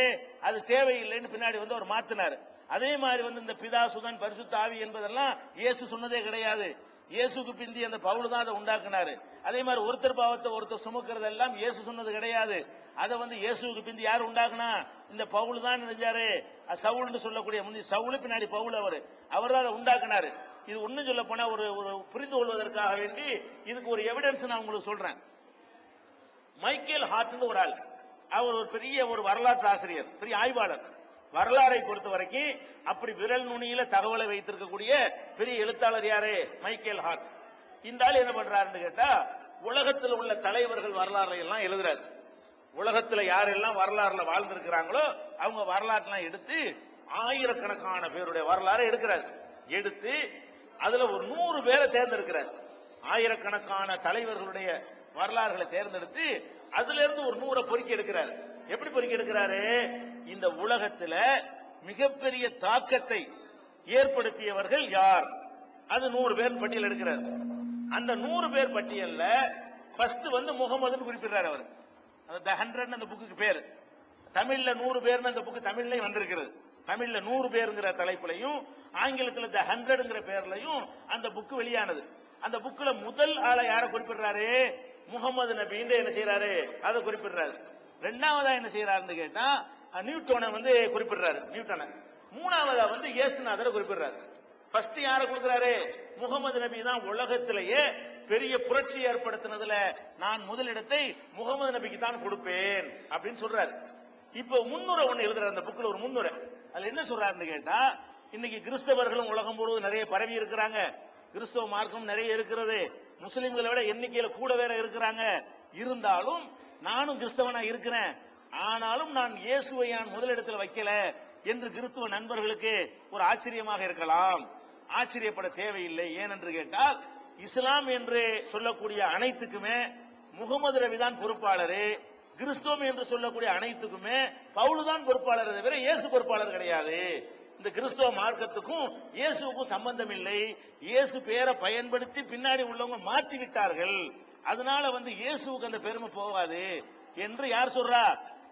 அது தேவையில்லைன்னு பின்னாடி அவர் மாத்தினாரு. அதே மாதிரி இந்த பிதா சுதன் பரிசுத்த ஆவி என்பதெல்லாம் இயேசு சொன்னதே கிடையாது. இயேசுக்கு பிந்தி அந்த பவுல் தான் அதை உண்டாக்குனாரு. அதே மாதிரி ஒருத்தர் பாவத்தை ஒருத்தர் சுமக்கிறது எல்லாம் இயேசு சொன்னது கிடையாது. அதை இயேசுக்கு பிந்தி யார் உண்டாக்குனா? இந்த பவுல் தான் நினைச்சாரு. சவுல்னு சொல்லக்கூடிய சவுல் பின்னாடி பவுல் அவர் தான் அதை உண்டாக்குனாரு. இது ஒன்னும் சொல்ல போனா ஒரு புரிந்து கொள்வதற்காக வேண்டி இதுக்கு ஒரு எவிடன்ஸ் நான் உங்களுக்கு சொல்றேன். மைக்கேல் ஹார்ட்னு ஒரு ஆள், அவர் ஒரு பெரிய ஒரு வரலாற்று ஆசிரியர், பெரிய ஆய்வாளர். வரலாறை பொறுத்த வரைக்கும் அப்படி விரல் நுனியில தகவலை வைத்திருக்கக்கூடிய பெரிய எழுத்தாளர் யாரு? Michael heart. இந்த ஆள் என்ன பண்றாருன்னு கேட்டா, உலகத்தில் உள்ள தலைவர்கள் வரலாறு எல்லாம் எழுதுறாரு. உலகத்துல யாரெல்லாம் வரலாறுல வாழ்ந்திருக்கிறாங்களோ அவங்க வரலாற்றுலாம் எடுத்து ஆயிரக்கணக்கான பேருடைய வரலாறு எடுக்கிறார். எடுத்து அதுல ஒரு 100 பேரை தேர்ந்தெடுக்கிறார். ஆயிரக்கணக்கான தலைவர்களுடைய வரலாறுகளை தேர்ந்தெடுத்து அதுல இருந்து ஒரு 100 பொறுக்கி எடுக்கிறார். எப்படி பொறுக்கி எடுக்கிறாரு? இந்த உலகத்துல மிகப்பெரிய தாக்கத்தை ஏற்படுத்தியவர்கள் யார், அது 100 பேர் பட்டியல் எடுக்கிறார். அந்த 100 பேர் பட்டியல்ல ஃபர்ஸ்ட் வந்து முகமதுன்னு குறிப்பிடுறாரு. அவர் The 100 அந்த புக்கு பேர். தமிழ்ல 100 பேர் அந்த புக்கு தமிழ்லயும் வந்திருக்கிறது. தமிழ்ல 100 பேருங்கிற தலைப்புலையும் ஆங்கிலத்துல The 100ங்கிற பேர்லயும் அந்த புக்கு வெளியானது. அந்த புக்ல முதல் ஆளை யாரை குறிப்பிடுறாரு? முகமது நபின்னு என்ன செய்யறாரு? அதை குறிப்பிடுறாரு. ரெண்டாவதா என்ன செய்யறாருன்னு கேட்டா நியூட்டனை வந்து குறிப்பிடுறாரு. நியூட்டனை. மூணாவதா வந்து இயேசுநாதரை குறிப்பிடுறாரு. ஃபர்ஸ்ட் யாரை கொடுக்கிறாரு? முகமது நபி தான் உலகத்திலேயே பெரிய புரட்சி ஏற்படுத்தினதுல நான் முதலிடத்தை முகமது நபிக்கு தான் கொடுப்பேன் அப்படின்னு சொல்றாரு. இப்ப முன்னுரை ஒண்ணு எழுதுறாரு அந்த புக்ல, ஒரு முன்னுரை. அதுல என்ன சொல்றாருன்னு கேட்டா, இன்னைக்கு கிறிஸ்தவர்களும் உலகம் முழுவதும் நிறைய பரவி இருக்கிறாங்க, கிறிஸ்தவ மார்க்கம் நிறைய இருக்கிறது, முஸ்லிம்களை விட எண்ணிக்கையில கூட வேற இருக்கிறாங்க. இருந்தாலும் நானும் கிறிஸ்தவனா இருக்கிறேன், ஆனாலும் நான் இயேசுவை முதலிடத்தில் வைக்கல என்று கிறிஸ்தவ நண்பர்களுக்கு ஒரு ஆச்சரியமாக இருக்கலாம். ஆச்சரியப்பட தேவையில்லை. ஏனென்று கேட்டால் இஸ்லாம் என்று சொல்லக்கூடிய அனைத்துக்குமே முகமது நபி தான் பொறுப்பாளர், கிறிஸ்தவம் என்று சொல்லக்கூடிய அனைத்துக்குமே பவுல் தான் பொறுப்பாளர், தவிர இயேசு பொறுப்பாளர் கிடையாது. இந்த கிறிஸ்தவ மார்க்கத்துக்கும் இயேசுக்கும் சம்பந்தம் இல்லை. இயேசு பேரை பயன்படுத்தி பின்னாடி உள்ளவங்க மாற்றி விட்டார்கள், அதனால வந்து இயேசுக்கு அந்த பெருமை போகாது என்று யார் சொல்றா?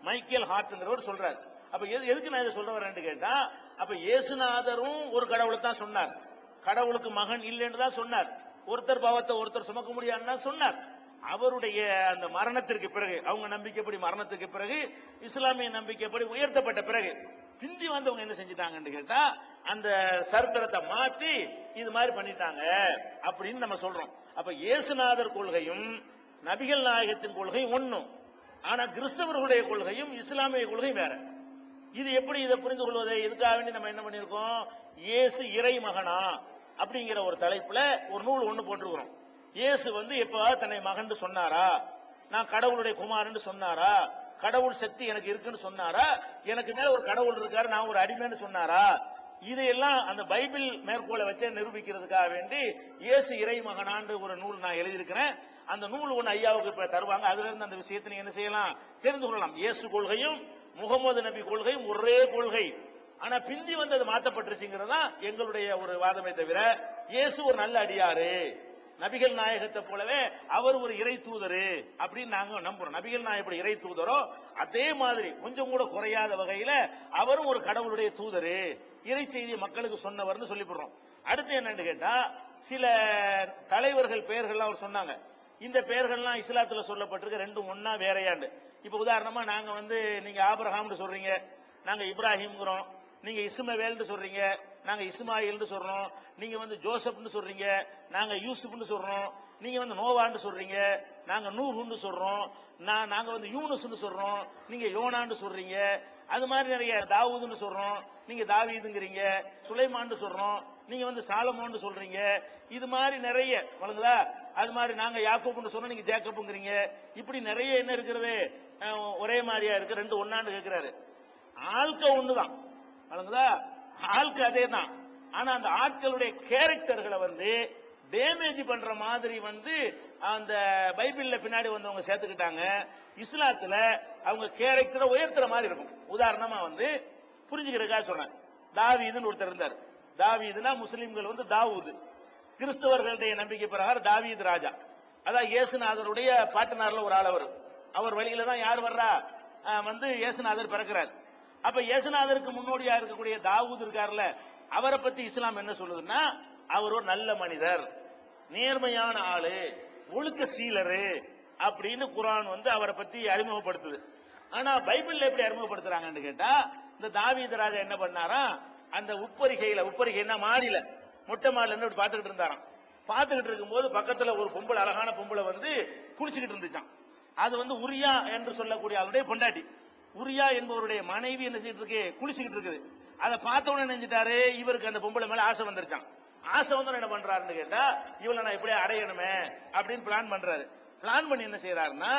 மைக்கேல் ஹார்ட்ங்கிறவர் சொல்றார். அப்ப எதுக்கு நான் இதை சொல்ல வரேன்னு கேட்டா, அப்ப இயேசுநாதரும் ஒரு கடவுளை தான் சொன்னார், கடவுளுக்கு மகன் இல்லைன்னு தான் சொன்னார், ஒருத்தர் பாவத்தை ஒருத்தர் சுமக்க முடியாதுன்னு தான் சொன்னார். அவருடைய அந்த மரணத்திற்கு பிறகு, அவங்க நம்பிக்கைப்படி மரணத்துக்கு பிறகு, இஸ்லாமிய நம்பிக்கைப்படி உயர்த்தப்பட்ட பிறகு பிந்தி வந்தவங்க என்ன செஞ்சிட்டாங்கன்னு கேட்டா, அந்த சரித்திரத்தை மாத்தி இது மாதிரி பண்ணிட்டாங்க அப்படின்னு நம்ம சொல்றோம். அப்ப இயேசுநாதர் கொள்கையும் நபிகள் நாயகத்தின் கொள்கையும் ஒண்ணும், ஆனா கிறிஸ்தவர்களுடைய கொள்கையும் இஸ்லாமிய கொள்கையும் வேற. இது எப்படி இதை புரிந்து கொள்வது? இதுக்காக வேண்டி நம்ம என்ன பண்ணிருக்கோம், இயேசு இறை மகனா அப்படிங்கிற ஒரு தலைப்புல ஒரு நூல் ஒண்ணு போட்டிருக்கிறோம். இயேசு வந்து எப்ப தன்னை மகன் சொன்னாரா, நான் கடவுளுடைய குமாரன் சொன்னாரா, கடவுள் சக்தி எனக்கு இருக்குன்னு சொன்னாரா, எனக்கு மேல ஒரு கடவுள் இருக்காரு நான் ஒரு அடிமைன்னு சொன்னாரா, இதையெல்லாம் அந்த பைபிள் மேற்கோளை வச்சே நிரூபிக்கிறதுக்காக வேண்டி இயேசு இறை மகனான்னு ஒரு நூல் நான் எழுதியிருக்கிறேன். அந்த நூல் ஒண்ணு ஐயாவுக்கு இப்ப தருவாங்க, அதுல இருந்து அந்த விஷயத்தை நீங்க என்ன செய்யலாம், தெரிந்து கொள்ளலாம். இயேசு கொள்கையும் முகமது நபி கொள்கையும் ஒரே கொள்கை, ஆனா பிந்தி வந்து அது மாற்றப்பட்டுருச்சுங்கிறதா எங்களுடைய ஒரு வாதமே தவிர, இயேசு ஒரு நல்ல அடியாரு, நபிகள் நாயகத்தை போலவே அவர் ஒரு இறை தூதரு அப்படின்னு நாங்க நம்புறோம். நபிகள் நாயகம் இறை தூதரோ அதே மாதிரி கொஞ்சம் கூட குறையாத வகையில அவரும் ஒரு கடவுளுடைய தூதரு, இறை செய்தியை மக்களுக்கு சொன்னவர்னு சொல்லிவிடுறோம். அடுத்து என்னன்னு கேட்டா, சில தலைவர்கள் பெயர்கள்லாம் அவர் சொன்னாங்க. இந்த பெயர்கள்லாம் இஸ்லாத்துல சொல்லப்பட்டிருக்க, ரெண்டும் ஒன்னா வேறையாண்டு. இப்ப உதாரணமா நாங்க வந்து நீங்க ஆபிரகாம்னு சொல்றீங்க, நாங்க இப்ராஹிம்ங்கிறோம், நீங்க இஸ்மவேல்னு சொல்றீங்க, நாங்க இஸ்மாயில்னு சொல்றோம், நீங்க வந்து ஜோசப்னு சொல்றீங்க, நாங்க யூசுப்னு சொல்றோம், நீங்க வந்து நோவான்னு சொல்றீங்க, நாங்க நூஹுன்னு சொல்றோம், நாங்க வந்து யூனுஸ்னு சொல்றோம், நீங்க யோனான்னு சொல்றீங்க. அது மாதிரி நிறைய தாவூதுன்னு சொல்றோம், நீங்க தாவீதுங்கிறீங்க, சுலைமான்னு சொல்றோம், நீங்க வந்து சாலமோன்னு சொல்றீங்க. இது மாதிரி நிறைய வழங்குதா. அது மாதிரி நாங்க யாக்கோப்னு சொன்னோம், நீங்க ஜேக்கப்ங்கிறீங்க. இப்படி நிறைய என்ன இருக்கிறது, ஒரே மாதிரியா இருக்கு, ரெண்டு ஒன்னான்னு கேட்கிறாரு. ஆட்க ஒண்ணுதான் வழங்குதா, ஆட்கு அதே தான். ஆனா அந்த ஆட்களுடைய கேரக்டர்களை வந்து டேமேஜ் பண்ற மாதிரி வந்து அந்த பைபிள்ல பின்னாடி வந்தவங்க சேர்த்துக்கிட்டாங்க. இஸ்லாத்துல அவங்க கேரக்டரை உயர்த்துற மாதிரி இருக்கும். உதாரணமா வந்து புரிஞ்சுக்கிறதுக்காக சொன்னேன், தாவீதுன்னு ஒருத்தர் இருந்தார். தாவீதுனா முஸ்லிம்கள் வந்து தாவூது, கிறிஸ்தவர்களுடைய நம்பிக்கை பிரகாரம் தாவீது ராஜா. அதான் இயேசுநாதருடைய பாட்டனார்ல ஒரு ஆள். அவர் வழியில தான் யார் வர்றா, வந்து இயேசுநாதர் பிறக்கிறார். அப்ப இயேசுநாதருக்கு முன்னோடியா இருக்கக்கூடிய தாவூது இருக்காருல்ல, அவரை பத்தி இஸ்லாம் என்ன சொல்லுதுன்னா, அவர் ஒரு நல்ல மனிதர், நேர்மையான ஆளு, ஒழுக்க சீலரு அப்படின்னு குர்ஆன் வந்து அவரை பத்தி அறிமுகப்படுத்துது. ஆனா பைபிள்ல எப்படி அறிமுகப்படுத்துறாங்கன்னு கேட்டா, இந்த தாவீது ராஜா என்ன பண்ணாரா, அந்த உப்பரிகைன்னா மாடியில, மொட்டை மாடில பார்த்துக்கிட்டு இருந்தாராம். பார்த்துக்கிட்டு இருக்கும்போது பக்கத்துல ஒரு பொம்பளை, அழகான பொம்பளை வந்து குளிச்சுக்கிட்டு இருந்துச்சான். அது வந்து உரியா என்று சொல்லக்கூடிய அவருடைய பொண்டாட்டி. உரியா என்பவருடைய மனைவி என்ன செய்யிட்டு இருக்கு, குளிச்சுக்கிட்டு இருக்குது. அதை பார்த்த உடனே நினைஞ்சிட்டாரு, இவருக்கு அந்த பொம்பளை மேல ஆசை வந்துருச்சான். ஆசை வந்து என்ன பண்றாருன்னு கேட்டா, இவளை நான் இப்படியே அடையணுமே அப்படின்னு பிளான் பண்றாரு. பிளான் பண்ணி என்ன செய்யறாருன்னா,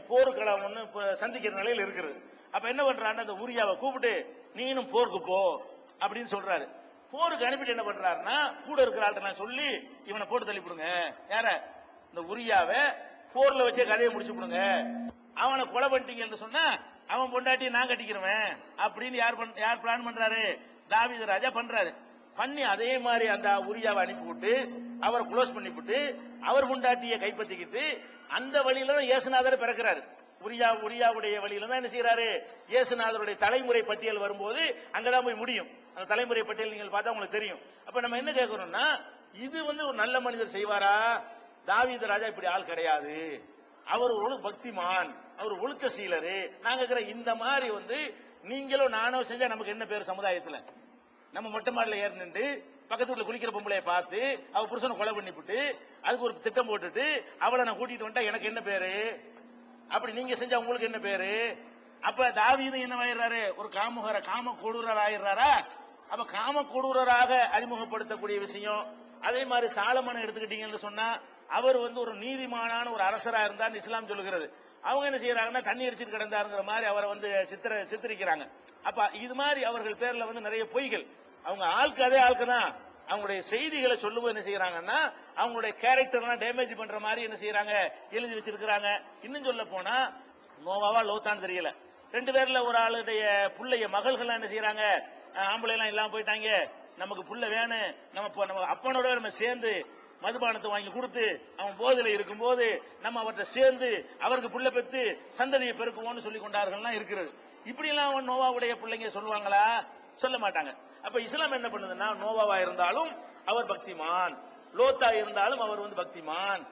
போர்க்களம் ஒண்ணு சந்திக்கிற நிலையில் இருக்குது. அப்ப என்ன பண்றாருன்னா, அந்த உரியாவை கூப்பிட்டு நீனும் போருக்கு போ அப்படின்னு சொல்றாரு. போருக்கு அனுப்பிட்டு என்ன பண்றாருன்னா, கூட இருக்கிற ஆள்கிட்ட நான் சொல்லி இவனை போட்டு தள்ளிவிடுங்க, யார இந்த உரியாவை போர்ல வச்சே கதையை முடிச்சு விடுங்க, அவனை கொலை பண்ணிட்டீங்கன்னு சொன்னா அவன் பொண்டாட்டி நான் கட்டிக்கிறவன் அப்படின்னு யார் பிளான் பண்றாரு, தாவீது ராஜா பண்றாரு. பண்ணி அதே மாதிரி அந்த உரியாவை அனுப்பி விட்டு அவரை க்ளோஸ் பண்ணி விட்டு அவர் பொண்டாட்டியை கைப்பற்றிக்கிட்டு அந்த வழியில தான் இயேசுநாதர் பிறக்கிறாரு. உரியாவுடைய வழியில தான் என்ன செய்யறாரு, இயேசுநாதருடைய தலைமுறை பட்டியல் வரும்போது அங்கதான் போய் முடியும். அந்த தலைமுறை பட்டியல் நீங்கள் பார்த்தா உங்களுக்கு தெரியும். அப்ப நம்ம என்ன கேட்கிறோம்னா, இது வந்து ஒரு நல்ல மனிதர் செய்வாரா? தாவீது ராஜா இப்படி ஆள் கிடையாது, அவர் ஒரு பக்திமான், அவர் ஒழுக்க சீலரு. நாங்க இருக்கிற இந்த மாதிரி வந்து நீங்களும் நானும் செஞ்சா நமக்கு என்ன பேர் சமுதாயத்துல? நம்ம மொட்டை மாடல ஏறி நின்று பக்கத்து வீட்டுல குளிக்கிற பொம்பளைய பார்த்து அவ புருஷனை கொலை பண்ணிவிட்டு அதுக்கு ஒரு திட்டம் போட்டுட்டு அவளை நான் கூட்டிட்டு வந்தா எனக்கு என்ன பேரு? அப்படி நீங்க செஞ்சா உங்களுக்கு என்ன பேரு? அப்ப தாவீது என்ன ஆயிடுறாரு, ஒரு காம கொடூரர் ஆயிடுறாரா? அப்ப காம கொடூரராக அறிமுகப்படுத்தக்கூடிய விஷயம். அதே மாதிரி சாலமனை எடுத்துக்கிட்டீங்கன்னு சொன்னா அவர் வந்து ஒரு நீதிமானான ஒரு அரசரா இருந்தார் இஸ்லாம் சொல்லுகிறது. அவங்க என்ன செய்யறாங்கன்னா, தண்ணி அடிச்சிட்டு கிடந்தாருங்கிற மாதிரி அவரை வந்து சித்தரிக்கிறாங்க. அப்ப இது மாதிரி அவர்கள் பேர்ல வந்து நிறைய பொய்கள். அவங்க ஆளுக்கு அதே ஆளுக்கு தான் அவங்களுடைய செய்திகளை சொல்லும்போது என்ன செய்யறாங்கன்னா, அவங்களுடைய கேரக்டர்லாம் டேமேஜ் பண்ற மாதிரி என்ன செய்யறாங்க, எழுதி வச்சிருக்கிறாங்க. இன்னும் சொல்ல போனா நோவாவா லோத்தான்னு தெரியல, 2 பேர்ல ஒரு ஆளுடைய புள்ளைய மகள்கள் என்ன செய்யறாங்க, ஆம்பளை எல்லாம் இல்லாம போயிட்டாங்க, நமக்கு புள்ள வேணும், நம்ம அப்பனோட நம்ம சேர்ந்து மதுபானத்தை வாங்கி கொடுத்து அவன் போதில இருக்கும்போது நம்ம அவர்கிட்ட சேர்ந்து அவருக்கு புள்ள பெற்று சந்ததியை பெருக்குவோம்னு சொல்லி கொண்டார்கள் இருக்கிறது. இப்படி எல்லாம் நோவாவுடைய பிள்ளைங்க சொல்லுவாங்களா? சொல்ல மாட்டாங்க. அப்ப இஸ்லாம் என்ன பண்ணுதுன்னா, நோவாவா இருந்தாலும் அவர் பக்திமான், லோத்தா இருந்தாலும் அவர் வந்து பக்திமான்,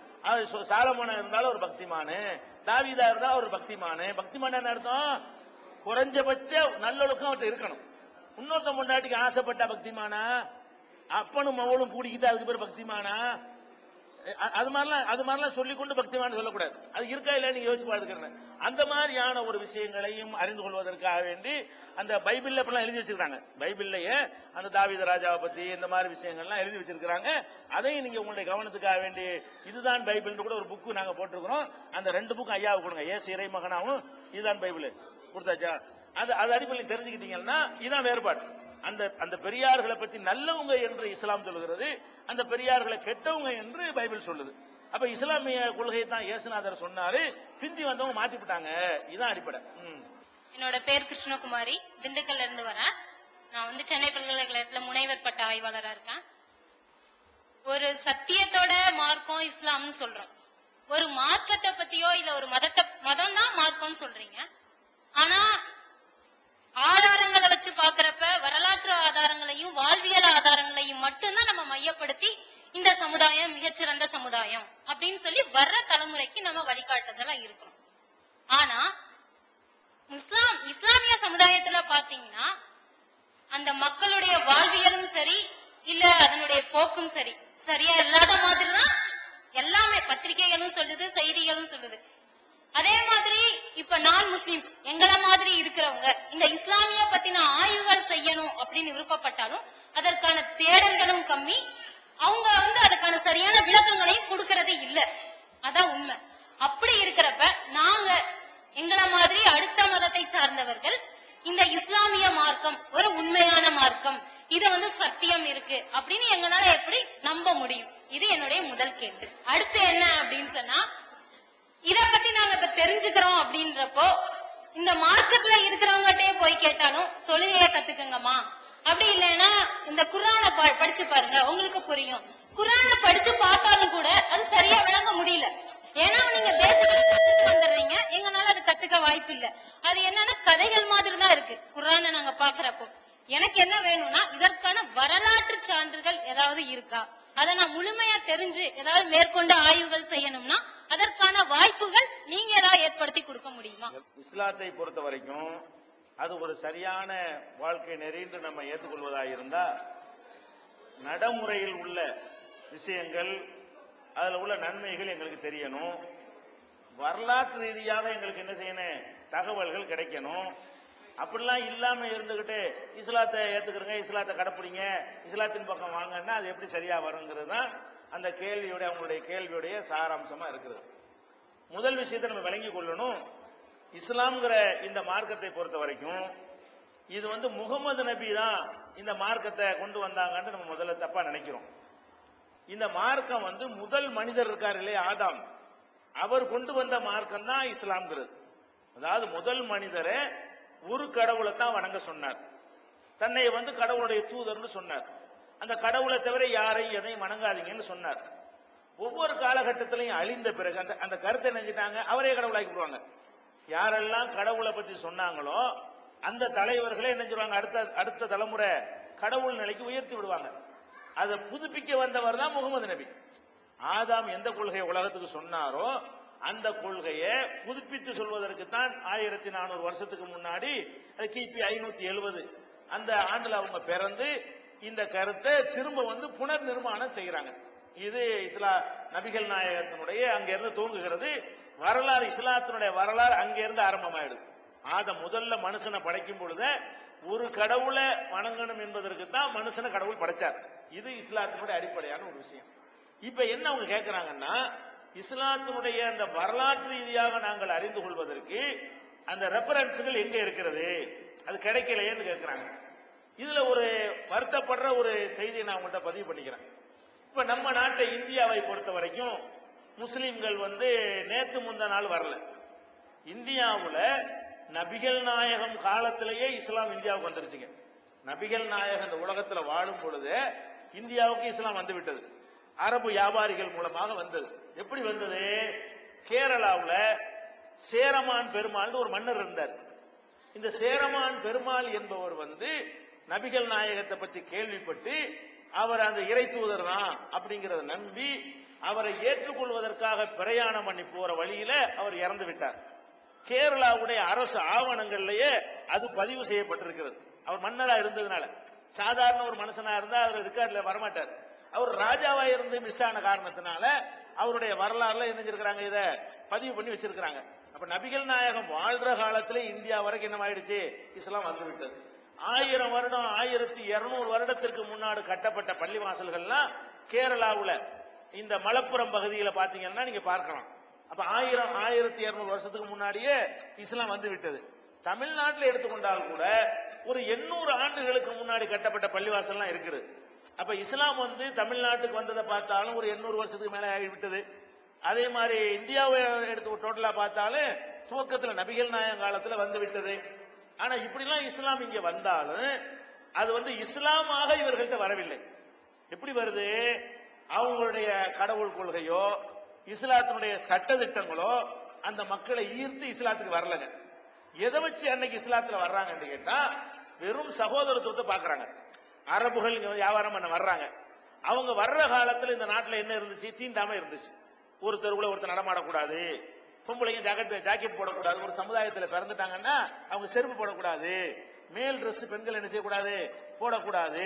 சாலமோனா இருந்தாலும் ஒரு பக்திமானு, தாவீதா இருந்தாலும் ஒரு பக்திமானு. பக்திமான் என்ன அர்த்தம்? குறைஞ்சபட்ச நல்லொழுக்கம் அவர்கிட்ட இருக்கணும். இன்னொருத்த முன்னாடிக்கு ஆசைப்பட்ட பக்திமானா? அப்பனும் மகளும் கூடிக்கிட்டு அதுக்கு பேர் பக்திமானா? அது மாதிரிலாம் சொல்லிக்கொண்டு பக்திமான் சொல்லக்கூடாது. அது இருக்கா இல்ல நீங்க யோசிச்சு பார்த்துக்கிறேன். அந்த மாதிரியான ஒரு விஷயங்களையும் அறிந்து கொள்வதற்காக வேண்டி அந்த பைபிள்ல இப்பெல்லாம் எழுதி வச்சிருக்காங்க. பைபிள்லயே அந்த தாவீது ராஜாவை பத்தி இந்த மாதிரி விஷயங்கள்லாம் எழுதி வச்சிருக்காங்க. அதையும் நீங்க உங்களுடைய கவனத்துக்காக வேண்டி இதுதான் பைபிள் கூட ஒரு புக்கு நாங்க போட்டிருக்கிறோம். அந்த 2 புக்கும் ஐயாவுக்கு கொடுங்க, ஏசு இறை மகனாவும் இதுதான் பைபிள் கொடுத்தாச்சா? அது அடிப்படையில் தெரிஞ்சுக்கிட்டீங்கன்னா இதான் வேறுபாடு. அந்த பெரியார்களை பத்தி நல்லவங்க என்று இஸ்லாம் சொல்லுகிறது, அந்த பெரியார்களை கெட்டவங்க என்று பைபிள் சொல்லுது. அப்ப இஸ்லாமிய கொள்கையை தான் இயேசுநாதர் சொன்னாரு, பிந்தி வந்தவங்க மாத்தி விட்டாங்க. இதான் அடிப்படை. என்னோட பேர் கிருஷ்ணகுமாரி, திண்டுக்கல்ல இருந்து வரேன். நான் வந்து சென்னை பல்கலைக்கழகத்துல முனைவர் பட்ட ஆய்வாளரா இருக்கேன். ஒரு சத்தியத்தோட மார்க்கம் இஸ்லாம்னு சொல்றோம். ஒரு மார்க்கத்தை பத்தியோ இல்ல ஒரு மதம் தான் மார்க்கம்னு சொல்றீங்க. ஆனா ஆதாரங்களை வச்சு பாக்குறப்ப வரலாற்று ஆதாரங்களையும் வாழ்வியல் ஆதாரங்களையும் மட்டும்தான் நம்ம மையப்படுத்தி இந்த சமுதாயம் மிகச்சிறந்த சமுதாயம் அப்படின்னு சொல்லி வர்ற தலைமுறைக்கு நம்ம வழிகாட்டுதலா இருக்கணும். ஆனா இஸ்லாமிய சமுதாயத்துல பாத்தீங்கன்னா அந்த மக்களுடைய வாழ்வியலும் சரி இல்ல அதனுடைய போக்கும் சரி சரியா இல்லாத மாதிரிதான் எல்லாமே பத்திரிகைகளும் சொல்லுது, செய்திகளும் சொல்லுது. அதே மாதிரி இப்ப நான் முஸ்லிம்ஸ் எங்களை மாதிரி இருக்கிறவங்க இந்த இஸ்லாமிய பத்தின ஆய்வுகள் செய்யணும் அப்படின்னு விருப்பப்பட்டாலும் அதற்கான தேடல்களும் கம்மி, அவங்க வந்து அதுக்கான சரியான விளக்கங்களையும் கொடுக்கறது இல்ல. அதான் உண்மை. அப்படி இருக்கிறப்ப நாங்க எங்களை மாதிரி அடுத்த மதத்தை சார்ந்தவர்கள் இந்த இஸ்லாமிய மார்க்கம் ஒரு உண்மையான மார்க்கம், இது வந்து சத்தியம் இருக்கு அப்படின்னு எங்களால எப்படி நம்ப முடியும்? இது என்னுடைய முதல் கேள்வி. அடுத்து என்ன அப்படின்னு சொன்னா, இத பத்தி நாங்க இப்ப தெரிஞ்சுக்கிறோம் அப்படின்றப்போ இந்த மார்க்கெட்ல இருக்கிறவங்ககிட்டே போய் கேட்டாலும் தொழுகைய கத்துக்கங்கம்மா, அப்படி இல்லைன்னா இந்த குர்ஆனை படிச்சு பாருங்க உங்களுக்கு புரியும். குர்ஆனை படிச்சு பார்த்தாலும் கூட அது சரியா விளங்க முடியல. ஏன்னா நீங்க கத்துட்டு வந்துடுறீங்க, எங்கனால அது கத்துக்க வாய்ப்பு இல்ல. அது என்னன்னா கதைகள் மாதிரி தான் இருக்கு குர்ஆனை நாங்க பாக்குறப்போ. எனக்கு என்ன வேணும்னா இதற்கான வரலாற்று சான்றுகள் ஏதாவது இருக்கா, அதை நான் முழுமையா தெரிஞ்சு ஏதாவது மேற்கொண்டு ஆய்வுகள் செய்யணும்னா அதற்கான வாய்ப்புகள் நீங்க ஏதாவது ஏற்படுத்தி கொடுக்க முடியுமா? இஸ்லாத்தை பொறுத்த வரைக்கும் அது ஒரு சரியான வாழ்க்கை நெறிந்து நம்ம ஏற்றுக்கொள்வதாக இருந்தா நடைமுறையில் உள்ள விஷயங்கள், அதுல உள்ள நன்மைகள் எங்களுக்கு தெரியணும். வரலாற்று ரீதியாக எங்களுக்கு என்ன செய்யணும், தகவல்கள் கிடைக்கணும். அப்படிலாம் இல்லாம இருந்துகிட்டு இஸ்லாத்தை ஏத்துக்கிறங்க, இஸ்லாத்தை கடைப்பிடிங்க, இஸ்லாத்தின் பக்கம் வாங்கன்னா அது எப்படி சரியா வருங்கிறது தான் அந்த கேள்வியுடைய அவங்களுடைய கேள்வியுடைய சாராம்சமா இருக்குது. முதல் விஷயத்தை நம்ம விளங்கி கொள்ளணும். இஸ்லாம்ங்கிற இந்த மார்க்கத்தை பொறுத்த வரைக்கும் இது முகமது நபி தான் இந்த மார்க்கத்தை கொண்டு வந்தாங்கன்னு நம்ம முதல்ல தப்பா நினைக்கிறோம். இந்த மார்க்கம் முதல் மனிதர் இருக்கார் இல்லையா, ஆதாம், அவர் கொண்டு வந்த மார்க்கம் தான் இஸ்லாம்ங்கிறது. அதாவது முதல் மனிதரை ஒரு கடவுளை தான் வணங்க சொன்னார். தன்னை கடவுளுடைய தூதர்னு சொன்னார். அந்த கடவுளை தவிர யாரையும் எதையும் வணங்காதீங்கன்னு சொன்னார். ஒவ்வொரு காலகட்டத்திலையும் அழிந்த பிறகு அந்த கருத்தை நினைச்சிட்டாங்க, அவரே கடவுளாக்கி விடுவாங்க. யாரெல்லாம் கடவுளை பத்தி சொன்னாங்களோ அந்த தலைவர்களே என்ன சொல்லுவாங்க, அடுத்த தலைமுறை கடவுள் நிலைக்கு உயர்த்தி விடுவாங்க. அதை புதுப்பிக்க வந்தவர் தான் முகமது நபி. ஆதாம் எந்த கொள்கையை உலகத்துக்கு சொன்னாரோ அந்த கொள்கையை புதுப்பித்து சொல்வதற்கு தான் 1400 வருஷத்துக்கு முன்னாடி கிபி 570 அந்த ஆண்டுல அவங்க பிறந்து இந்த கருத்தை திரும்ப புனர் நிர்மாணம் செய்யறாங்க. இது நபிகள் நாயகத்தினுடைய அங்கிருந்து தூங்குகிறது வரலாறு. இஸ்லாத்தினுடைய வரலாறு அங்கிருந்து ஆரம்பமாயிடுது. முதல்ல மனுஷனை படைக்கும் பொழுது ஒரு கடவுளை வணங்கணும் என்பதற்கு தான் மனுஷனை கடவுள் படைச்சார். இது இஸ்லாத்தினுடைய அடிப்படையான ஒரு விஷயம். இப்ப என்ன அவங்க கேட்கிறாங்கன்னா, இஸ்லாத்தினுடைய அந்த வரலாற்று ரீதியாக நாங்கள் அறிந்து கொள்வதற்கு அந்த ரெஃபரன்ஸ்கள் எங்க இருக்கிறது, அது கிடைக்கலையேன்னு கேட்கிறாங்க. இதுல ஒரு வருத்தப்படுற ஒரு செய்தியை நான் உங்கள்கிட்ட பதிவு பண்ணிக்கிறேன். இப்ப நம்ம நாட்டை இந்தியாவை பொறுத்த வரைக்கும் முஸ்லிம்கள் நேத்து முந்த நாள் வரல. இந்தியாவுல நபிகள் நாயகம் காலத்திலேயே இஸ்லாம் இந்தியாவுக்கு வந்துருச்சுங்க. நபிகள் நாயகம் இந்த உலகத்துல வாழும் பொழுது இந்தியாவுக்கு இஸ்லாம் வந்து விட்டது. அரபு வியாபாரிகள் மூலமாக வந்தது. எப்படி வந்தது? கேரளாவுல சேரமான் பெருமாள் ஒரு மன்னர் இருந்தார். இந்த சேரமான் பெருமாள் என்பவர் நபிகள் நாயகத்தை பற்றி கேள்விப்பட்டு அவர் அந்த இறை தூதர் தான் அப்படிங்கறத நம்பி அவரை ஏற்றுக்கொள்வதற்காக பிரயாணம் பண்ணி போற வழியில அவர் இறந்து விட்டார். கேரளாவுடைய அரசு ஆவணங்கள்லயே அது பதிவு செய்யப்பட்டிருக்கிறது. அவர் மன்னரா இருந்ததுனால, சாதாரண ஒரு மனுஷனா இருந்தா அவர் ரெக்கார்ட்ல வரமாட்டார். அவர் ராஜாவா இருந்து மிஸ் ஆன காரணத்தினால அவருடைய வரலாறுல இணைஞ்சிருக்கிறாங்க, இத பதிவு பண்ணி வச்சிருக்கிறாங்க. அப்ப நபிகள் நாயகம் வாழ்ற காலத்திலே இந்தியா வரைக்கும் என்ன ஆயிடுச்சு, இஸ்லாம் வந்து விட்டது. 1000 வருடம் 1200 வருடத்திற்கு முன்னாடி கட்டப்பட்ட பள்ளி வாசல்கள்லாம் கேரளாவுல இந்த மலப்புரம் பகுதியில பாத்தீங்கன்னா நீங்க பார்க்கலாம். அப்ப 1200 வருஷத்துக்கு முன்னாடியே இஸ்லாம் வந்து விட்டது. தமிழ்நாட்டில் எடுத்துக்கொண்டால் கூட ஒரு 800 ஆண்டுகளுக்கு முன்னாடி கட்டப்பட்ட பள்ளிவாசல்லாம் இருக்குது. அப்ப இஸ்லாம் தமிழ்நாட்டுக்கு வந்ததை பார்த்தாலும் ஒரு 800 வருஷத்துக்கு மேல ஆகிவிட்டது. அதே மாதிரி இந்தியாவை எடுத்து டோட்டலா பார்த்தாலும் துவக்கத்தில் நபிகள் நாயகம் காலத்துல வந்து விட்டது. ஆனா இப்படிலாம் இஸ்லாம் இங்க வந்தாலும் அது இஸ்லாமாக இவர்கள்ட்ட வரவில்லை. எப்படி வருது? அவங்களுடைய கடவுள் கொள்கையோ இஸ்லாத்தினுடைய சட்ட திட்டங்களோ அந்த மக்களை ஈர்த்து இஸ்லாத்துக்கு வரலங்க. எதை வச்சு அன்னைக்கு இஸ்லாத்துல வர்றாங்கன்னு கேட்டா வெறும் சகோதரத்துவத்தை பாக்குறாங்க. அரபுகள் வியாபாரம் பண்ண வர்றாங்க. அவங்க வர்ற காலத்துல இந்த நாட்டுல என்ன இருந்துச்சு? தீண்டாம இருந்துச்சு. ஒரு தெருவுல ஒருத்தர் நடமாடக்கூடாது, பொம்பளைங்க ஜாக்கெட் போடக்கூடாது, ஒரு சமுதாயத்துல பிறந்துட்டாங்கன்னா அவங்க செருப்பு போடக்கூடாது, மேல் ட்ரெஸ் பெண்கள் என்ன செய்யக்கூடாது, போடக்கூடாது,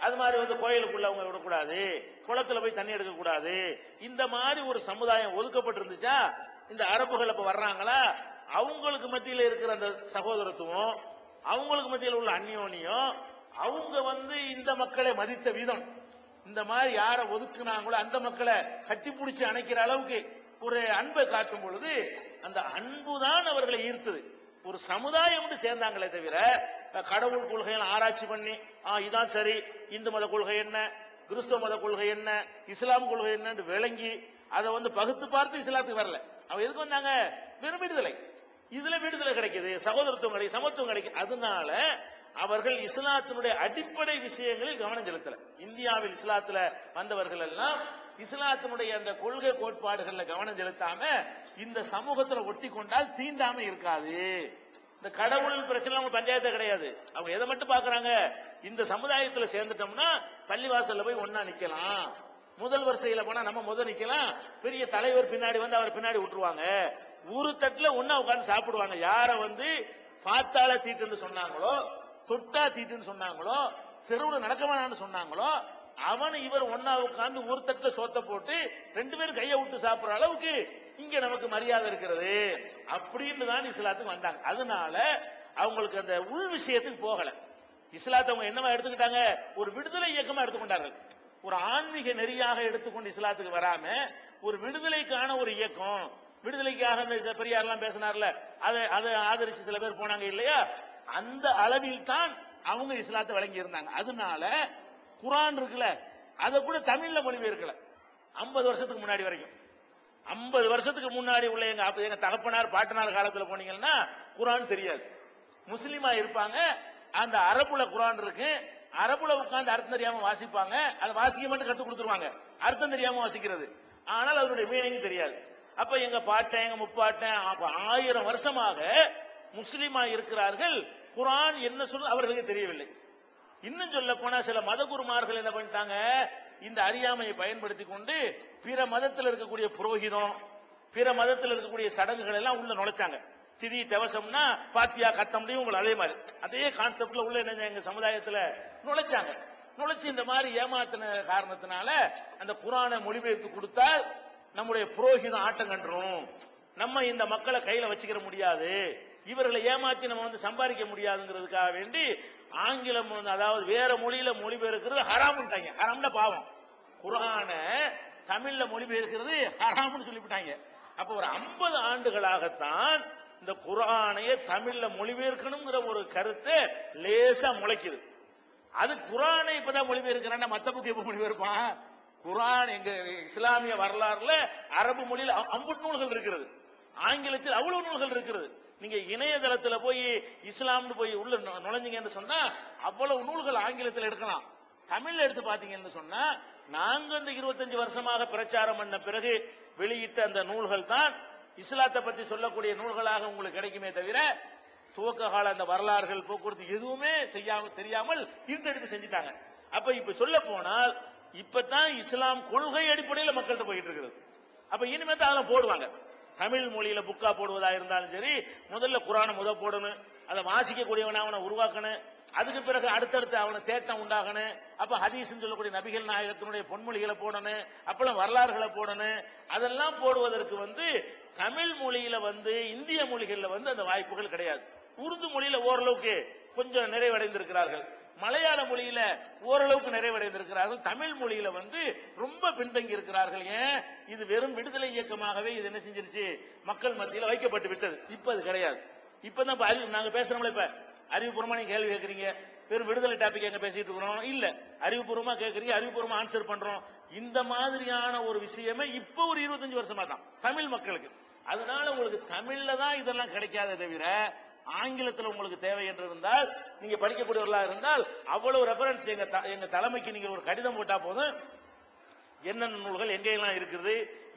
அது மாதிரி கோயிலுக்குள்ள அவங்க விடக்கூடாது, குளத்துல போய் தண்ணி எடுக்க கூடாது. இந்த மாதிரி ஒரு சமுதாயம் ஒதுக்கப்பட்டு இருந்துச்சா, இந்த அரபுகள் அப்ப வர்றாங்களா, அவங்களுக்கு மத்தியில இருக்கிற அந்த சகோதரத்துவம், அவங்களுக்கு மத்தியில் உள்ள அந்யோன்யம், அவங்க இந்த மக்களை மதித்த விதம், இந்த மாதிரி யாரை ஒதுக்குனாங்களோ அந்த மக்களை கட்டி பிடிச்சி அணைக்கிற அளவுக்கு ஒரு அன்பை காட்டும் பொழுது அந்த அன்புதான் அவர்களை ஈர்த்தது. ஒரு சமுதாயம் சேர்ந்தாங்களே தவிர கடவுள் கொள்கையை ஆராய்ச்சி பண்ணி இதான் சரி, இந்து மத கொள்கை என்ன, கிறிஸ்தவ மத கொள்கை என்ன, இஸ்லாம் கொள்கை என்ன விளங்கி அதை பகுத்து பார்த்து இஸ்லாத்துக்கு வரல. அவங்க எதுக்கு வந்தாங்க? வெறும் விடுதலை. இதுல விடுதலை கிடைக்குது, சகோதரத்துவம் கிடைக்கும், சமத்துவம் கிடைக்கும். அதனால அவர்கள் இஸ்லாத்தினுடைய அடிப்படை விஷயங்களில் கவனம் செலுத்தல. இந்தியாவில் இஸ்லாத்துல வந்தவர்கள் எல்லாம் இஸ்லாத்தினுடைய அந்த கொள்கை கோட்பாடுகள்ல கவனம் செலுத்தாம இந்த சமூகத்துல ஒட்டி கொண்டால் தீண்டாம இருக்காது. இந்த கடவுள் பிரச்சனை அவங்க பஞ்சாயத்து கிடையாது. அவங்க எதை மட்டும் பாக்குறாங்க, இந்த சமுதாயத்துல சேர்ந்துட்டோம்னா பள்ளிவாசல்ல போய் ஒன்னா நிக்கலாம், முதல் வரிசையில போனா நம்ம முதல் நிக்கலாம், பெரிய தலைவர் பின்னாடி அவர் பின்னாடி விட்டுருவாங்க, ஒரு தட்டுல ஒன்னா உட்கார்ந்து சாப்பிடுவாங்க. யார பார்த்தால தீட்டுன்னு சொன்னாங்களோ, தொட்டா தீட்டுன்னு சொன்னாங்களோ, தெருவுல நடக்க வேணாம்னு சொன்னாங்களோ, அவன் இவர் ஒன்னா உட்கார்ந்து ஒரு தட்டுல சோத்த போட்டு 2 பேரும் கையை விட்டு சாப்பிடுற அளவுக்கு இங்க நமக்கு மரியாதை இருக்கிறது அப்படின்னு தான் இஸ்லாத்துக்கு வந்தாங்க. அதனால அவங்களுக்கு அந்த உள் விஷயத்துக்கு போகல. இஸ்லாத்தை அவங்க என்னவா எடுத்துக்கிட்டாங்க, ஒரு விடுதலை இயக்கமா எடுத்துக்கொண்டார்கள். ஒரு ஆன்மீக நெறியாக எடுத்துக்கொண்டு இஸ்லாத்துக்கு வராம ஒரு விடுதலைக்கான ஒரு இயக்கம், விடுதலைக்காக இந்த பெரியார்லாம் பேசினார்ல, அதை ஆதரிச்சு சில பேர் போனாங்க இல்லையா, அந்த அளவில் தான் அவங்க இஸ்லாத்தை வழங்கி இருந்தாங்க. அதனால குர்ஆன் இருக்குல்ல, அதை கூட தமிழ்ல மொழிபெயர்க்கல. 50 வருஷத்துக்கு முன்னாடி வரைக்கும், 50 வருஷத்துக்கு முன்னாடி உள்ள எங்க தகப்பனார் பாட்டனார் காலத்துல போனீங்கன்னா குர்ஆன் தெரியாது. முஸ்லிமா இருப்பாங்க, அந்த அரபுல குர்ஆன் இருக்கு, அரபுல உட்கார்ந்து அர்த்தம் தெரியாம வாசிப்பாங்க, அதை வாசிக்க மட்டும் கத்து கொடுத்துருவாங்க, அர்த்தம் தெரியாம வாசிக்கிறது, ஆனால் அதனுடைய மீனிங் தெரியாது. அப்ப எங்க பாட்டன் எங்க முப்பாட்டன் 1000 வருஷமாக முஸ்லிமா இருக்கிறார்கள், குர்ஆன் என்ன சொல்ல அவர்களுக்கு தெரியவில்லை. இன்னும் சொல்ல போனா சில மத குருமார்கள் என்ன பண்ணிட்டாங்க, இந்த அறியாமையை பயன்படுத்தி கொண்டு பிற மதத்தில் இருக்கக்கூடிய புரோகிதம், பிற மதத்தில் இருக்கக்கூடிய சடங்குகள் எல்லாம் உள்ள நுழைச்சாங்க. திதி தவசம்னா பாத்தியா கத்த முடியும், உங்களை அதே மாதிரி அதே கான்செப்ட்ல உள்ள என்ன எங்க சமுதாயத்துல நுழைச்சாங்க. நுழைச்சு இந்த மாதிரி ஏமாத்தின காரணத்தினால அந்த குர்ஆனை மொழிபெயர்த்து கொடுத்தால் நம்முடைய புரோகிதம் ஆட்டம் கண்டுரும், நம்ம இந்த மக்களை கையில வச்சுக்கிற முடியாது, இவர்களை ஏமாத்தி நம்ம வந்து சம்பாதிக்க முடியாதுங்கிறதுக்காக வேண்டி ஆங்கிலம் அதாவது வேற மொழியில மொழிபெயர்க்கிறது ஹராம்ட்டாங்க. ஹராம்னா பாவம், குர்ஆனை தமிழ்ல மொழிபெயர்க்கிறது ஹராம்னு சொல்லிவிட்டாங்க. அப்ப ஒரு 50 ஆண்டுகளாகத்தான் இந்த குர்ஆனையே தமிழ்ல மொழிபெயர்க்கணுங்கிற ஒரு கருத்து லேசா முளைக்குது. அது குர்ஆனை இப்பதான் மொழிபெயர்க்கிறான், மத்த புக்கு எப்ப மொழிபெயர்ப்பான்? குர்ஆன் எங்க இஸ்லாமிய வரலாறுல அரபு மொழியில் 50 நூல்கள் இருக்கிறது, ஆங்கிலத்தில் அவ்வளவு நூல்கள் இருக்கிறது. நீங்க இணையதளத்துல போய் இஸ்லாம்னு போய் உள்ள நுழைஞ்சீங்கன்னு சொன்னா அவ்வளவு நூல்கள் ஆங்கிலத்தில் எடுக்கலாம். தமிழ்ல எடுத்து பாத்தீங்கன்னு சொன்னா நாங்க இந்த 25 வருஷமாக பிரச்சாரம் பண்ண பிறகு வெளியிட்ட அந்த நூல்கள் தான் இஸ்லாத்தை பத்தி சொல்லக்கூடிய நூல்களாக உங்களுக்கு கிடைக்குமே தவிர துவக்க கால அந்த வரலாறுகள் போக்குவரத்து எதுவுமே தெரியாமல் இருட்டடிப்பு செஞ்சுட்டாங்க. அப்ப இப்ப சொல்ல போனால் இப்பதான் இஸ்லாம் கொள்கை அடிப்படையில் மக்கள்கிட்ட போயிட்டு இருக்குது. அப்ப இனிமே தான் அதெல்லாம் போடுவாங்க. தமிழ் மொழியில புக்கா போடுவதா இருந்தாலும் சரி, முதல்ல குர்ஆனை போடணும், அதை வாசிக்கக்கூடியவனை அவனை உருவாக்கணும், அதுக்கு பிறகு அடுத்தடுத்து அவனை தேட்டம் உண்டாகணும். அப்ப ஹதீஸ் சொல்லக்கூடிய நபிகள் நாயகத்தினுடைய பொன்மொழிகளை போடணும், அப்பெல்லாம் வரலாறுகளை போடணும். அதெல்லாம் போடுவதற்கு தமிழ் மொழியில இந்திய மொழிகள்ல அந்த வாய்ப்புகள் கிடையாது. உருது மொழியில ஓரளவுக்கு கொஞ்சம் நிறைவடைந்திருக்கிறார்கள், மலையாள மொழியில ஓரளவுக்கு நிறைவடைந்திருக்கிறார்கள், தமிழ் மொழியில ரொம்ப பின்தங்கி இருக்கிறார்கள். ஏன்? இது வெறும் விடுதலை இயக்கமாகவே இது என்ன செஞ்சிருச்சு, மக்கள் மத்தியில் வைக்கப்பட்டு விட்டது. இப்ப அது கிடையாது. இப்பதான் நாங்க பேசுறோம்ல, இப்ப அறிவுபூர்வமா நீங்க கேள்வி கேட்கறீங்க, வெறும் விடுதலை டாபிக் எங்க பேசிட்டு இருக்கிறோம் இல்ல, அறிவுபூர்வமா கேட்கறீங்க, அறிவுபூர்வமா ஆன்சர் பண்றோம். இந்த மாதிரியான ஒரு விஷயமே இப்ப ஒரு 25 வருஷமா தான் தமிழ் மக்களுக்கு. அதனால உங்களுக்கு தமிழ்ல தான் இதெல்லாம் கிடைக்காத தவிர ஆங்கிலத்தில் உங்களுக்கு தேவை என்று இருந்தால், நீங்க படிக்கக்கூடியவர்களாக இருந்தால் அவ்வளவு ரெஃபரன்ஸ் எங்க தலைமைக்கு நீங்க ஒரு கடிதம் போட்டா போதும், என்னென்ன நூல்கள் எங்கெல்லாம் இருக்குது,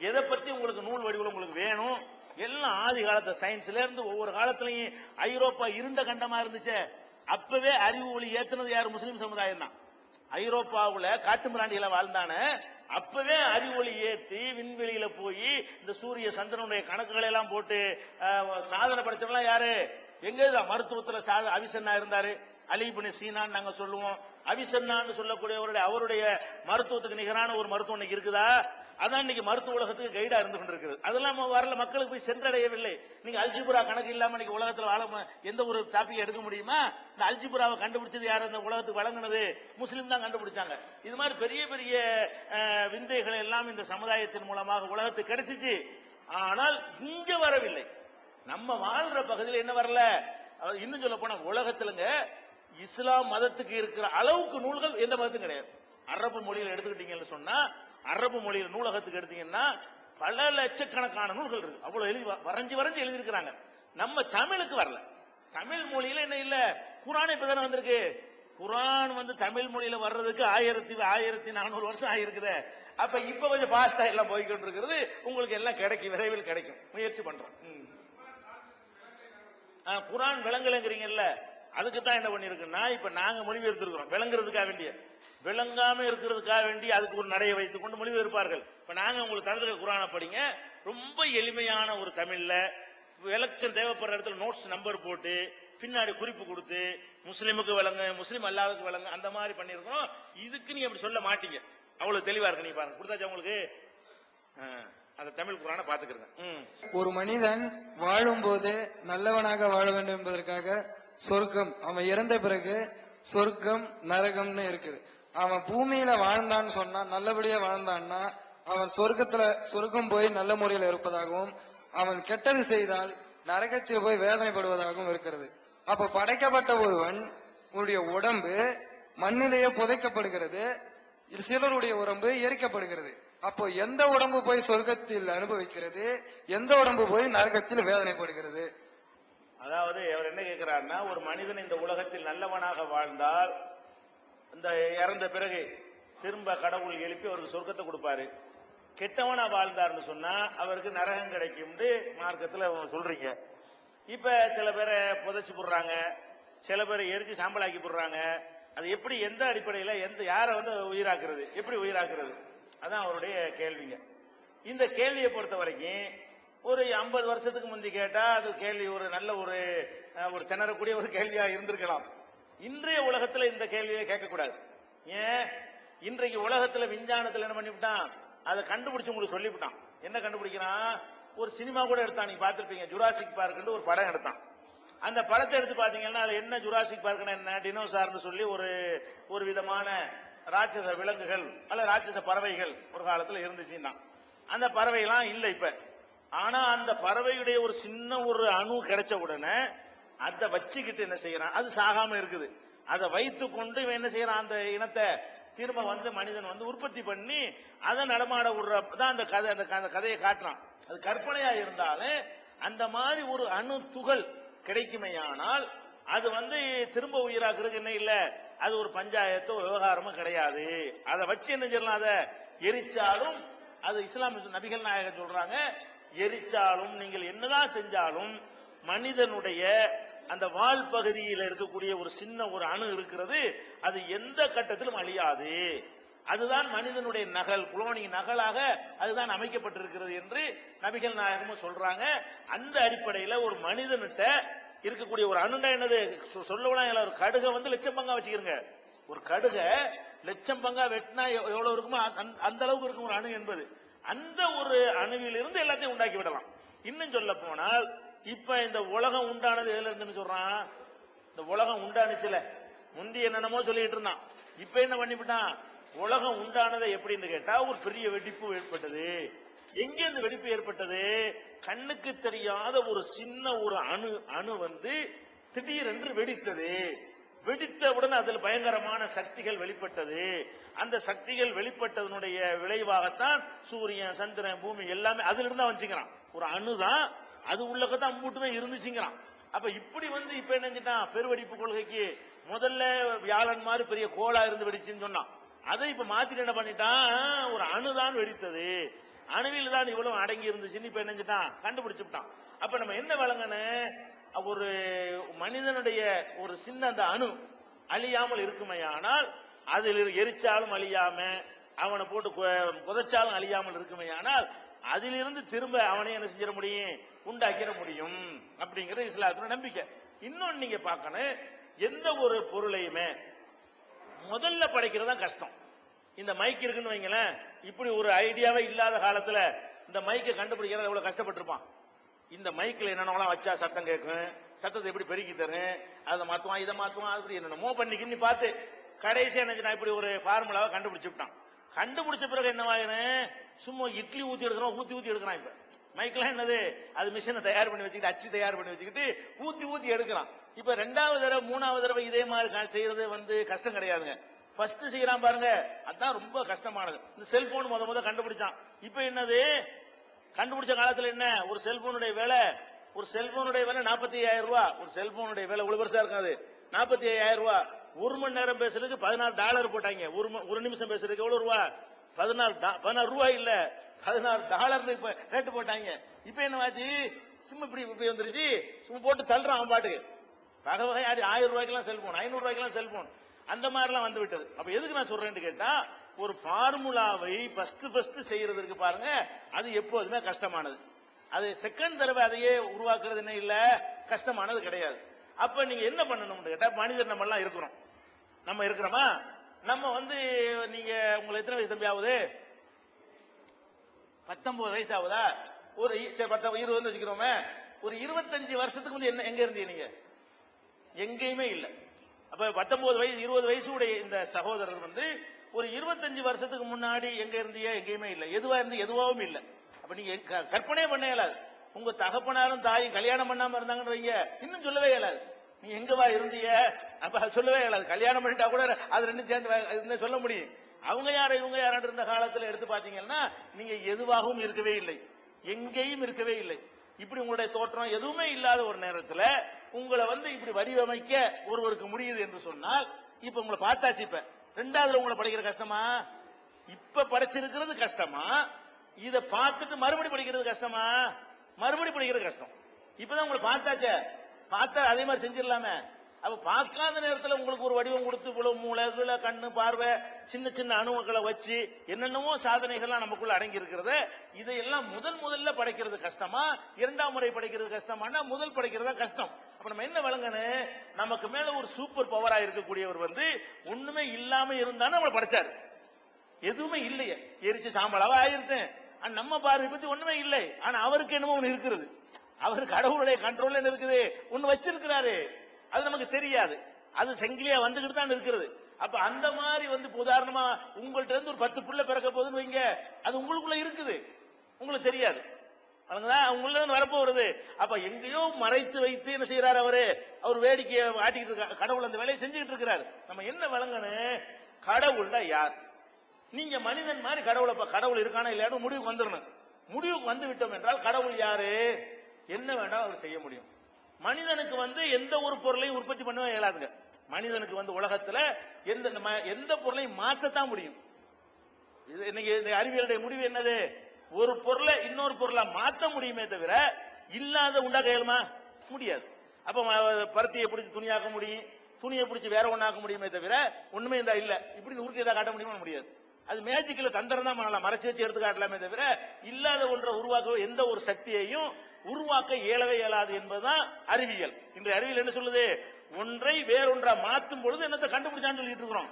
எதை பத்தி உங்களுக்கு நூல் வடிவில் உங்களுக்கு வேணும், எல்லாம் ஆதி காலத்து சயின்ஸ்ல இருந்து ஒவ்வொரு காலத்திலையும் ஐரோப்பா இருண்ட கண்டமா இருந்துச்சு, அப்பவே அறிவு ஒளி ஏத்துனது யாரு? முஸ்லிம் சமுதாயம் தான். ஐரோப்பாவுல காட்டு மிராண்டிகளை வாழ்ந்தான, அப்பவே அறிவு ஒளி ஏத்தி விண்வெளியில போய் இந்த சூரிய சந்திரனுடைய கணக்குகளை எல்லாம் போட்டு சாதனை படைச்சவங்க யாரு? எங்க மருத்துவத்துல அவிசன்னா இருந்தாரு, அலி இப்னு சீனான்னு நாங்க சொல்லுவோம். அவிசன்னான்னு சொல்லக்கூடியவருடைய அவருடைய மருத்துவத்துக்கு நிகரான ஒரு மருத்துவம் இன்னைக்கு இருக்குதா? அதான் இன்னைக்கு மருத்துவ உலகத்துக்கு கைடா இருந்து கொண்டிருக்குது. அதெல்லாம் வரல, மக்களுக்கு போய் சென்றடையவில்லை. நீங்க அல்ஜிபுரா கணக்கு இல்லாம இன்னைக்கு உலகத்துல வாழ எந்த ஒரு டாபிக் எடுக்க முடியுமா? இந்த அல்ஜிபுராவை கண்டுபிடிச்சது யாரு? இந்த உலகத்துக்கு வழங்கினது முஸ்லிம் தான் கண்டுபிடிச்சாங்க. இது மாதிரி பெரிய பெரிய விந்தைகள் எல்லாம் இந்த சமுதாயத்தின் மூலமாக உலகத்துக்கு கிடைச்சிச்சு. ஆனால் இங்க வரவில்லை. நம்ம வாழ்ற பகுதியில் என்ன வரல. இன்னும் சொல்ல போனா உலகத்திலங்க இஸ்லாம் மதத்துக்கு இருக்கிற அளவுக்கு நூல்கள் எந்த மதத்துக்கும் கிடையாது. அரபு மொழியில எடுத்துக்கிட்டீங்கன்னு சொன்னா, அரபு மொழியில நூலகத்துக்கு எடுத்தீங்கன்னா பல லட்சக்கணக்கான நூல்கள் இருக்கு. அவ்வளவு எழுதி வரைஞ்சு எழுதி இருக்கிறாங்க. நம்ம தமிழுக்கு வரல. தமிழ் மொழியில என்ன இல்ல, குர்ஆன் இப்பதானே வந்திருக்கு. குர்ஆன் தமிழ் மொழியில வர்றதுக்கு 1400 வருஷம் ஆயிருக்குது. அப்ப இப்ப கொஞ்சம் பாஸ்டா எல்லாம் போய்கிட்டு இருக்கிறது. உங்களுக்கு எல்லாம் கிடைக்கும், விரைவில் கிடைக்கும். முயற்சி பண்றோம். குர்ஆன் விளங்கலைங்கிறீங்கல்ல, அதுக்கு தான் என்ன பண்ணிருக்குன்னா, இப்ப நாங்க மொழிபெயர்த்திருக்கிறோம் விளங்குறதுக்காக வேண்டிய, விளங்காம இருக்கிறதுக்காக வேண்டி அதுக்கு ஒரு நடையை வைத்துக் கொண்டு மொழிபெயர்ப்பார்கள். இப்ப நாங்க உங்களுக்கு தந்திர குர்ஆனை படிங்க, ரொம்ப எளிமையான ஒரு தமிழ்ல விளக்கம் தேவைப்படுற இடத்துல நோட்ஸ் நம்பர் போட்டு பின்னாடி குறிப்பு கொடுத்து முஸ்லிமுக்கு விளங்க, முஸ்லிம் அல்லாததுக்கு விளங்க, அந்த மாதிரி பண்ணிருக்கோம். இதுக்கு நீங்க அப்படி சொல்ல மாட்டீங்க, அவ்வளவு தெளிவா இருக்கு. நீங்க பாருங்க, கொடுத்தாச்சா உங்களுக்கு? அந்த தமிழ் குர்ஆனை பாத்துக்கிறேன். ஒரு மனிதன் வாழும்போது நல்லவனாக வாழ வேண்டும் என்பதற்காக சொர்க்கம், அவன் இறந்த பிறகு சொர்க்கம் நரகம்னு இருக்குது. அவன் பூமியில வாழ்ந்தான்னு சொன்னா, நல்லபடியா வாழ்ந்தான்னா அவன் சொர்க்கம் போய் நல்ல முறையில் இருப்பதாகவும், அவன் கெட்டது செய்தால் நரகத்தில் போய் வேதனைப்படுவதாகவும் இருக்கிறது. அப்ப படைக்கப்பட்ட ஒருவன் உடைய உடம்பு மண்ணிலேயே புதைக்கப்படுகிறது, சிலருடைய உடம்பு எரிக்கப்படுகிறது. அப்போ எந்த உடம்பு போய் சொர்க்கத்தில் அனுபவிக்கிறது, எந்த உடம்பு போய் நரகத்தில் வேதனைப்படுகிறது? அதாவது அவர் என்ன கேட்கிறாருன்னா, ஒரு மனிதன் இந்த உலகத்தில் நல்லவனாக வாழ்ந்தால் இந்த இறந்த பிறகு திரும்ப கடவுள் எழுப்பி அவருக்கு சொர்க்கத்தை கொடுப்பாரு. கெட்டவனா வாழ்ந்தார்னு சொன்னா அவருக்கு நரகம் கிடைக்கும் மார்க்கத்துல சொல்றீங்க. இப்ப சில பேரை புதைச்சு போடுறாங்க, சில பேரை எரிச்சு சாம்பலாக்கி போடுறாங்க. அது எப்படி, எந்த அடிப்படையில, யாரை உயிராக்குறது, எப்படி உயிராக்குறது? அதான் அவருடைய கேள்விங்க. இந்த கேள்வியை பொறுத்த வரைக்கும் ஒரு 50 வருஷத்துக்கு முந்தி கேட்டா அது கேள்வி ஒரு நல்ல ஒரு திணறக்கூடிய ஒரு கேள்வியா இருந்திருக்கலாம். இன்றைய உலகத்துல இந்த கேள்வியை கேட்கக்கூடாது. ஏன்? இன்றைக்கு உலகத்துல விஞ்ஞானத்துல என்ன பண்ணிவிட்டான், அதை கண்டுபிடிச்சு உங்களுக்கு சொல்லிவிட்டான். என்ன கண்டுபிடிக்கிறான்? ஒரு சினிமா கூட எடுத்தான், நீங்க பாத்திருப்பீங்க, ஜுராசிக் பார்க் ஒரு படம் எடுத்தான். அந்த படத்தை எடுத்து பாத்தீங்கன்னா அது என்ன, ஜுராசிக் பார்க்னா என்ன, டினோசார்னு சொல்லி ஒரு விதமான ராட்சச விலங்குகள் அல்ல ராட்சச பறவைகள் ஒரு காலத்துல இருந்துச்சுன்னா, அந்த பறவைலாம் இல்ல இப்ப. ஆனா அந்த பறவையுடைய ஒரு சின்ன ஒரு அணு கிடைச்ச உடனே அதை வச்சுக்கிட்டு என்ன செய்யறான், அது சாகாம இருக்குது, அதை வைத்து கொண்டு இவன் என்ன செய்யறான், அந்த இனத்தை திரும்ப மனிதன் உற்பத்தி பண்ணி அதை நடமாட விடுறதான் அந்த கதை. அந்த கதையை காட்டுறான். அது கற்பனையா இருந்தாலும் அந்த மாதிரி ஒரு அணு துகள் கிடைக்குமையானால் அது திரும்ப உயிராக்குறதுக்கு என்ன இல்ல, அது ஒரு பஞ்சாயத்தோ விவகாரமோ கிடையாது. அதை வச்சு என்ன செய்யலாம், அதை எரிச்சாலும், அது இஸ்லாம் நபிகள் நாயகம் சொல்றாங்க, எரிச்சாலும் நீங்கள் என்னதான் செஞ்சாலும் மனிதனுடைய அந்த வால் பகுதியில் இருக்கக்கூடிய ஒரு சின்ன ஒரு அணு இருக்கிறது, அது எந்த கட்டத்திலும் அழியாது. அதுதான் மனிதனுடைய நகல், குளோனிங் நகலாக அதுதான் அமைக்கப்பட்டிருக்கிறது என்று நபிகள் நாயகமும் சொல்றாங்க. அந்த அடிப்படையில் ஒரு மனிதன்கிட்ட இருக்கக்கூடிய ஒரு அணுண்டா என்னது சொல்லலாம், ஒரு கடுகை லட்சம் பங்கா வச்சுக்கிறங்க. ஒரு கடுகை லட்சம் பங்கா வெட்டினா எவ்வளவு இருக்குமோ அந்த அளவுக்கு இருக்கும் ஒரு அணு என்பது. அந்த ஒரு அணுவில் இருந்து எல்லாத்தையும் உண்டாக்கி விடலாம். இன்னும் சொல்ல போனால் இப்ப இந்த உலகம் உண்டானது எதுல இருந்துன்னு சொல்றான், இந்த உலகம் உண்டானுச்சுல, முந்தி என்னென்னமோ சொல்லிட்டு இருந்தான், இப்ப என்ன பண்ணிவிட்டான், உலகம் உண்டானதை எப்படின்னு கேட்டா ஒரு பெரிய வெடிப்பு ஏற்பட்டது. எங்க இந்த வெடிப்பு ஏற்பட்டது? கண்ணுக்கு தெரியாத ஒரு சின்ன ஒரு அணு திடீரென்று வெடித்தது. வெடித்தவுடன் அதில் பயங்கரமான சக்திகள் வெளிப்பட்டது. அந்த சக்திகள் வெளிப்பட்டதனுடைய விளைவாகத்தான் சூரியன், சந்திரன், பூமி எல்லாமே அதுல இருந்தா வச்சுக்கிறான். ஒரு அணுதான், அது உள்ளதான் மூட்டுமே இருந்துச்சுங்கிறான். அப்ப இப்படி இப்ப என்ன செஞ்சிட்டான், பெருவெடிப்பு கொள்கைக்கு முதல்ல வியாழன் மாதிரி பெரிய கோளா இருந்து வெடிச்சுன்னு சொன்னான். அதை இப்ப மாத்திட்டு என்ன பண்ணிட்டான், ஒரு அணுதான் வெடித்தது, அணுவில் தான் இவ்வளவு அடங்கி இருந்துச்சுன்னு இப்ப என்ன செஞ்சிட்டான், கண்டுபிடிச்சுட்டான். அப்ப நம்ம என்ன வழங்கணும், ஒரு மனிதனுடைய ஒரு சின்ன அந்த அணு அழியாமல் இருக்குமையானால், அதில் எரிச்சாலும் அழியாம, அவனை போட்டு புதைச்சாலும் அழியாமல் இருக்குமையானால், அதிலிருந்து திரும்ப அவனை என்ன செஞ்சிட முடியும், உண்டாக்கிட முடியும் அப்படிங்கிறது இஸ்லாத்தோட நம்பிக்கை. இன்னொன்னு நீங்க பார்க்கணும், எந்த ஒரு பொருளையுமே முதல்ல படைக்கிறது தான் கஷ்டம். இந்த மைக் இருக்குன்னு வைங்களேன், இப்படி ஒரு ஐடியாவே இல்லாத காலத்துல இந்த மைக்கை கண்டுபிடிக்கிறது எவ்வளவு கஷ்டப்பட்டிருப்பான். இந்த மைக்கில் என்னென்னலாம் வச்சா சத்தம் கேட்கும், சத்தத்தை எப்படி பெருக்கி தரும், அதை மாத்துவான், இதை மாத்துவான், அப்படி என்னென்னமோ பண்ணிக்கின்னு பார்த்து கடைசி என்ன இப்படி ஒரு ஃபார்முலாவை கண்டுபிடிச்சுட்டான். கண்டுபிடிச்ச பிறகு என்னவாயிரும், சும்மா இட்லி ஊத்தி எடுக்கிறோம், ஊத்தி எடுக்கிறான். இப்ப மைக்கெல்லாம் என்னது, அது மிஷினை தயார் பண்ணி வச்சுக்கிட்டு, அச்சு தயார் பண்ணி வச்சுக்கிட்டு ஊத்தி எடுக்கிறான். இப்ப 2வது தடவை 3வது தடவை இதே மாதிரி செய்யறது கஷ்டம் கிடையாதுங்க. ஃபர்ஸ்ட் செய்யறான் பாருங்க, அதான் ரொம்ப கஷ்டமானது. இந்த செல்போன் முத கண்டுபிடிச்சான். இப்ப என்னது, கண்டுபிடிச்ச காலத்துல என்ன, ஒரு செல்போனுடைய விலை 45,000 ரூபாய். ஒரு செல்போனுடைய விலை இவ்வளவு பெருசா இருக்காது, 45,000 ரூபாய். 1 மணி நேரம் பேசுறதுக்கு $14 போட்டாங்க. ஒரு நிமிஷம் பேசுறதுக்கு எவ்வளவு ரூபா, 14 ரூபாய் இல்ல, $14 இப்ப ரேட்டு போட்டாங்க. இப்ப என்ன ஆச்சு, சும்மா இப்படி வந்துருச்சு, சும்மா போட்டு தள்ளுறான் அவன் பாட்டுக்கு. வகை வகை 1000 ரூபாய்க்கெல்லாம் செல்போன், 500 ரூபாய்க்கெல்லாம் செல்போன், அந்த மாதிரிலாம் வந்து விட்டது. அப்ப எதுக்கு நான் சொல்றேன்னு கேட்டா, ஒரு ஃபார்முலாவை ஃபர்ஸ்ட் செய்யறதுக்கு பாருங்க, அது எப்போதுமே கஷ்டமானது. அது செகண்ட் தடவை அதையே உருவாக்குறது என்ன இல்ல, கஷ்டமானது கிடையாது. அப்ப நீங்க என்ன பண்ணணும்னு கேட்டா, மனிதர் நம்ம எல்லாம் இருக்கிறோம், நம்ம இருக்கிறோமா, நம்ம நீங்க உங்களுக்கு எத்தனை வயசு தம்பி ஆகுது, 19 வயசு ஆகுதா? ஒரு 20 வச்சுக்கிறோமே, ஒரு 25 வருஷத்துக்கு முந்தைய என்ன எங்க இருந்தீங்க நீங்க? எங்கேயுமே இல்ல. அப்ப 19 வயசு 20 வயசு உடைய இந்த சகோதரர் வந்து ஒரு 25 வருஷத்துக்கு முன்னாடி எங்க இருந்தீங்க? எங்கேயுமே இல்ல. எதுவா இருந்து எதுவாவும் இல்ல. அப்ப நீங்க கற்பனையே பண்ண இயலாது. உங்க தகப்பனாரும் தாயும் கல்யாணம் பண்ணாம இருந்தாங்கன்னு வைங்க, இன்னும் சொல்லவே இயலாது. நீ எங்கவா இருந்தீங்க? அப்ப சொல்லவே இயலாது. கல்யாணம் பண்ணிட்டா கூட அது ரெண்டும் சேர்ந்து சொல்ல முடியும். அவங்க யார இவங்க யாராண்டு இருந்த காலத்துல எடுத்து பாத்தீங்கன்னா நீங்க எதுவாகவும் இருக்கவே இல்லை, எங்கேயும் இருக்கவே இல்லை. இப்படி உங்களுடைய தோற்றம் எதுவுமே இல்லாத ஒரு நேரத்துல உங்களை வந்து இப்படி வடிவமைக்க ஒருவருக்கு முடியுது என்று சொன்னால், இப்ப உங்களை பார்த்தாச்சு. இப்ப ரெண்டாவது உங்களை படிக்கிற கஷ்டமா? இப்ப படிச்சிருக்கிறது கஷ்டமா? இத பார்த்துட்டு மறுபடி படிக்கிறது கஷ்டமா? மறுபடி படிக்கிறது கஷ்டம். இப்பதான் உங்களை பார்த்தாச்சே, பார்த்தா அதே மாதிரி செஞ்சிடலாமே. அப்ப பார்க்காத நேரத்தில் உங்களுக்கு ஒரு வடிவம் கொடுத்து இவ்வளவு மூளை கண்ணு பார்வை சின்ன சின்ன அணுக்களை வச்சு என்னென்னமோ சாதனைகள்லாம் நமக்குள்ள அடங்கி இருக்கிறது. இதையெல்லாம் முதல்ல படைக்கிறது கஷ்டமா, இரண்டாம் முறை படைக்கிறது கஷ்டமானா முதல் படைக்கிறதா கஷ்டம். அப்ப நம்ம என்ன விளங்கணும், நமக்கு மேல ஒரு சூப்பர் பவரா இருக்கக்கூடியவர் வந்து ஒண்ணுமே இல்லாம இருந்தாலும் நம்மளை படைச்சாரு. எதுவுமே இல்லையே, எரிச்சு சாம்பலாவா ஆயிருந்தேன். நம்ம பார்வை பத்தி ஒண்ணுமே இல்லை. ஆனா அவருக்கு என்னமோ ஒண்ணு இருக்கிறது. அவருக்கு கடவுளுடைய கண்ட்ரோல் என்ன இருக்குது, ஒண்ணு வச்சிருக்கிறாரு. அது நமக்கு தெரியாது. அது செங்கிலியா வந்துகிட்டு தான் இருக்கிறது. அப்ப அந்த மாதிரி வந்து உதாரணமா உங்கள்ட்ட இருந்து ஒரு 10 புள்ள பிறக்க போகுதுன்னு வைங்க, அது உங்களுக்குள்ள இருக்குது, உங்களுக்கு தெரியாது. உங்கள வரப்போ வருது. அப்ப எங்கேயோ மறைத்து வைத்து என்ன செய்யறாரு அவரு, அவர் வேடிக்கையை ஆட்டிக்கிட்டு இருக்காரு. கடவுள் அந்த வேலையை செஞ்சுக்கிட்டு இருக்கிறாரு. நம்ம என்ன விளங்கணும், கடவுள்னா யார்? நீங்க மனிதன் மாதிரி கடவுள் இருக்கானா இல்லையான்னு முடிவுக்கு வந்துடணும். முடிவுக்கு வந்து விட்டோம் என்றால் கடவுள் யாரு, என்ன வேண்டாம் அவர் செய்ய முடியும். மனிதனுக்கு வந்து எந்த ஒரு பொருளையும் உற்பத்தி பண்ணவே இயலாதுங்க. மனிதனுக்கு வந்து உலகத்துல எந்த பொருளையும் மாற்றத்தான் முடியும். இன்னைக்கு இந்த அறிவியலுடைய முடிவு என்னது, ஒரு பொருளை இன்னொரு பொருளை மாற்ற முடியுமே தவிர இல்லாத உண்டாக்க இயலுமா? முடியாது. அப்ப பருத்தியை பிடிச்சி துணியாக்க முடியும், துணியை பிடிச்சி வேற ஒண்ணாக்க முடியுமே தவிர ஒண்ணுமே இந்த இல்ல இப்படி உருட்டி ஏதாவது காட்ட முடியுமா? முடியாது. அது மேஜிக்ல தந்திரம் தான் பண்ணலாம், மறைச்சு வச்சு எடுத்து காட்டலாமே தவிர இல்லாத ஒன்றை உருவாக்க எந்த ஒரு சக்தியையும் உருவாக்க இயலவே இயலாது என்பதுதான் அறிவியல். இன்றைய அறிவியல் என்ன சொல்லுது, ஒன்றை வேறொன்றா மாற்றும் பொழுது என்னத்தை கண்டுபிடிச்சான்னு சொல்லிட்டு இருக்கிறோம்.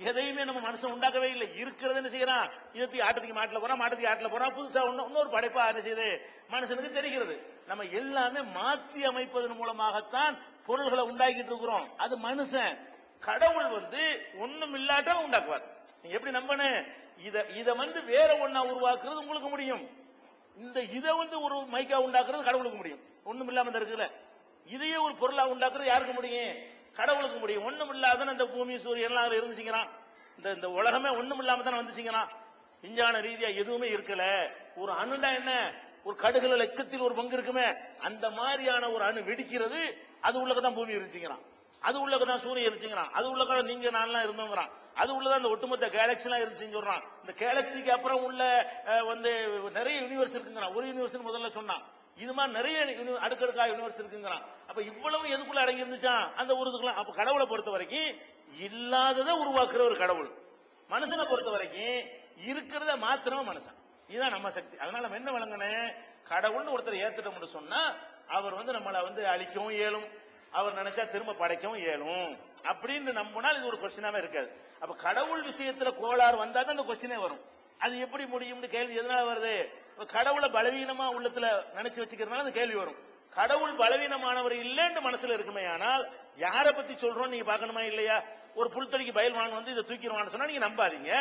எதையுமே நம்ம மனுஷன் உண்டாக்கவே இல்லை. இருக்கிறது என்ன செய்யறான், இதற்கு ஆட்டத்துக்கு மாட்டில போறான், மாட்டத்துக்கு ஆட்டில போறான், புதுசா இன்னொரு படைப்பா என்ன செய்யுது மனுஷனுக்கு தெரிகிறது. நம்ம எல்லாமே மாற்றி அமைப்பதன் மூலமாகத்தான் பொருள்களை உண்டாக்கிட்டு இருக்கிறோம். அது மனுஷன். கடவுள் வந்து ஒண்ணும் இல்லாட்டாலும் உண்டாக்குவார். நீங்க எப்படி நம்பணும், இத வந்து வேற ஒண்ணா உருவாக்குறது உங்களுக்கு முடியும். இதை வந்து ஒரு மைக்கா உண்டாக்குறது கடவுளுக்கு முடியும். ஒண்ணும் இல்லாம இருக்குல்ல, இதையே ஒரு பொருளா உண்டாக்குறது யாருக்கு முடியும், கடவுளுக்கு முடியும். ஒண்ணும் இல்லாத இந்த பூமி சூரியன் எல்லாம் இருந்துச்சுங்கிறான். இந்த உலகமே ஒண்ணும் இல்லாம தானே வந்துச்சுங்கிறான். விஞ்ஞான ரீதியா எதுவுமே இருக்கல. ஒரு அணுடா என்ன, ஒரு கடுகுல லட்சத்தில் ஒரு பங்கு இருக்குமே, அந்த மாதிரியான ஒரு அணு வெடிக்கிறது, அது உள்ளதான் பூமி இருந்துச்சுங்கிறான், அது உள்ளதான் சூரியன் இருந்துச்சுங்கிறான், அது உள்ளதான் நீங்க நான்லாம் இருந்தோங்கிறான், அது உள்ளதான் இந்த ஒட்டுமொத்த கேலக்சி எல்லாம் இருந்துச்சுன்னு சொல்றான். இந்த கேலக்சிக்கு அப்புறம் உள்ள வந்து நிறைய யூனிவர்ஸ் இருக்குங்கிறான். ஒரு யூனிவர்ஸ் முதல்ல சொன்னான், இது மாதிரி நிறைய அடுக்கடுக்கா யூனிவர்ஸ் இருக்குங்கிறான். அப்ப இவ்வளவு எதுக்குள்ள அடங்கி இருந்துச்சான், அந்த ஒரு இதுக்குலாம். அப்ப கடவுளை பொறுத்த வரைக்கும் இல்லாததை உருவாக்குற ஒரு கடவுள். மனுஷனை பொறுத்த வரைக்கும் இருக்கிறத மாத்திரமா மனுஷன். இதுதான் நம்ம சக்தி. அதனால நம்ம என்ன விளங்கணும், கடவுள்னு ஒருத்தர் ஏத்துட்டோம்னு சொன்னா அவர் வந்து நம்மளை வந்து அழிக்கவும் இயலும், அவர் நினைச்சா திரும்ப படைக்கவும் இயலும் அப்படின்னு நம்பினால் இது ஒரு கொஸ்டினாவே இருக்காது. அப்ப கடவுள் விஷயத்துல கோளாறு வந்தா தான் அந்த கொஸ்டினே வரும். அது எப்படி முடியும்னு கேள்வி எதனால வருது, கடவுளை பலவீனமா உள்ளத்துல நினைச்சு வச்சுக்கிறதுனால அந்த கேள்வி வரும். கடவுள் பலவீனமானவர் இல்லைன்னு மனசுல இருக்குமே, ஆனால் யாரை பத்தி சொல்றோம் நீங்க பாக்கணுமா இல்லையா? ஒரு புல்தடிக்கு பயில்வான் வந்து இதை தூக்கிடுவான்னு சொன்னா நீங்க நம்பாதீங்க.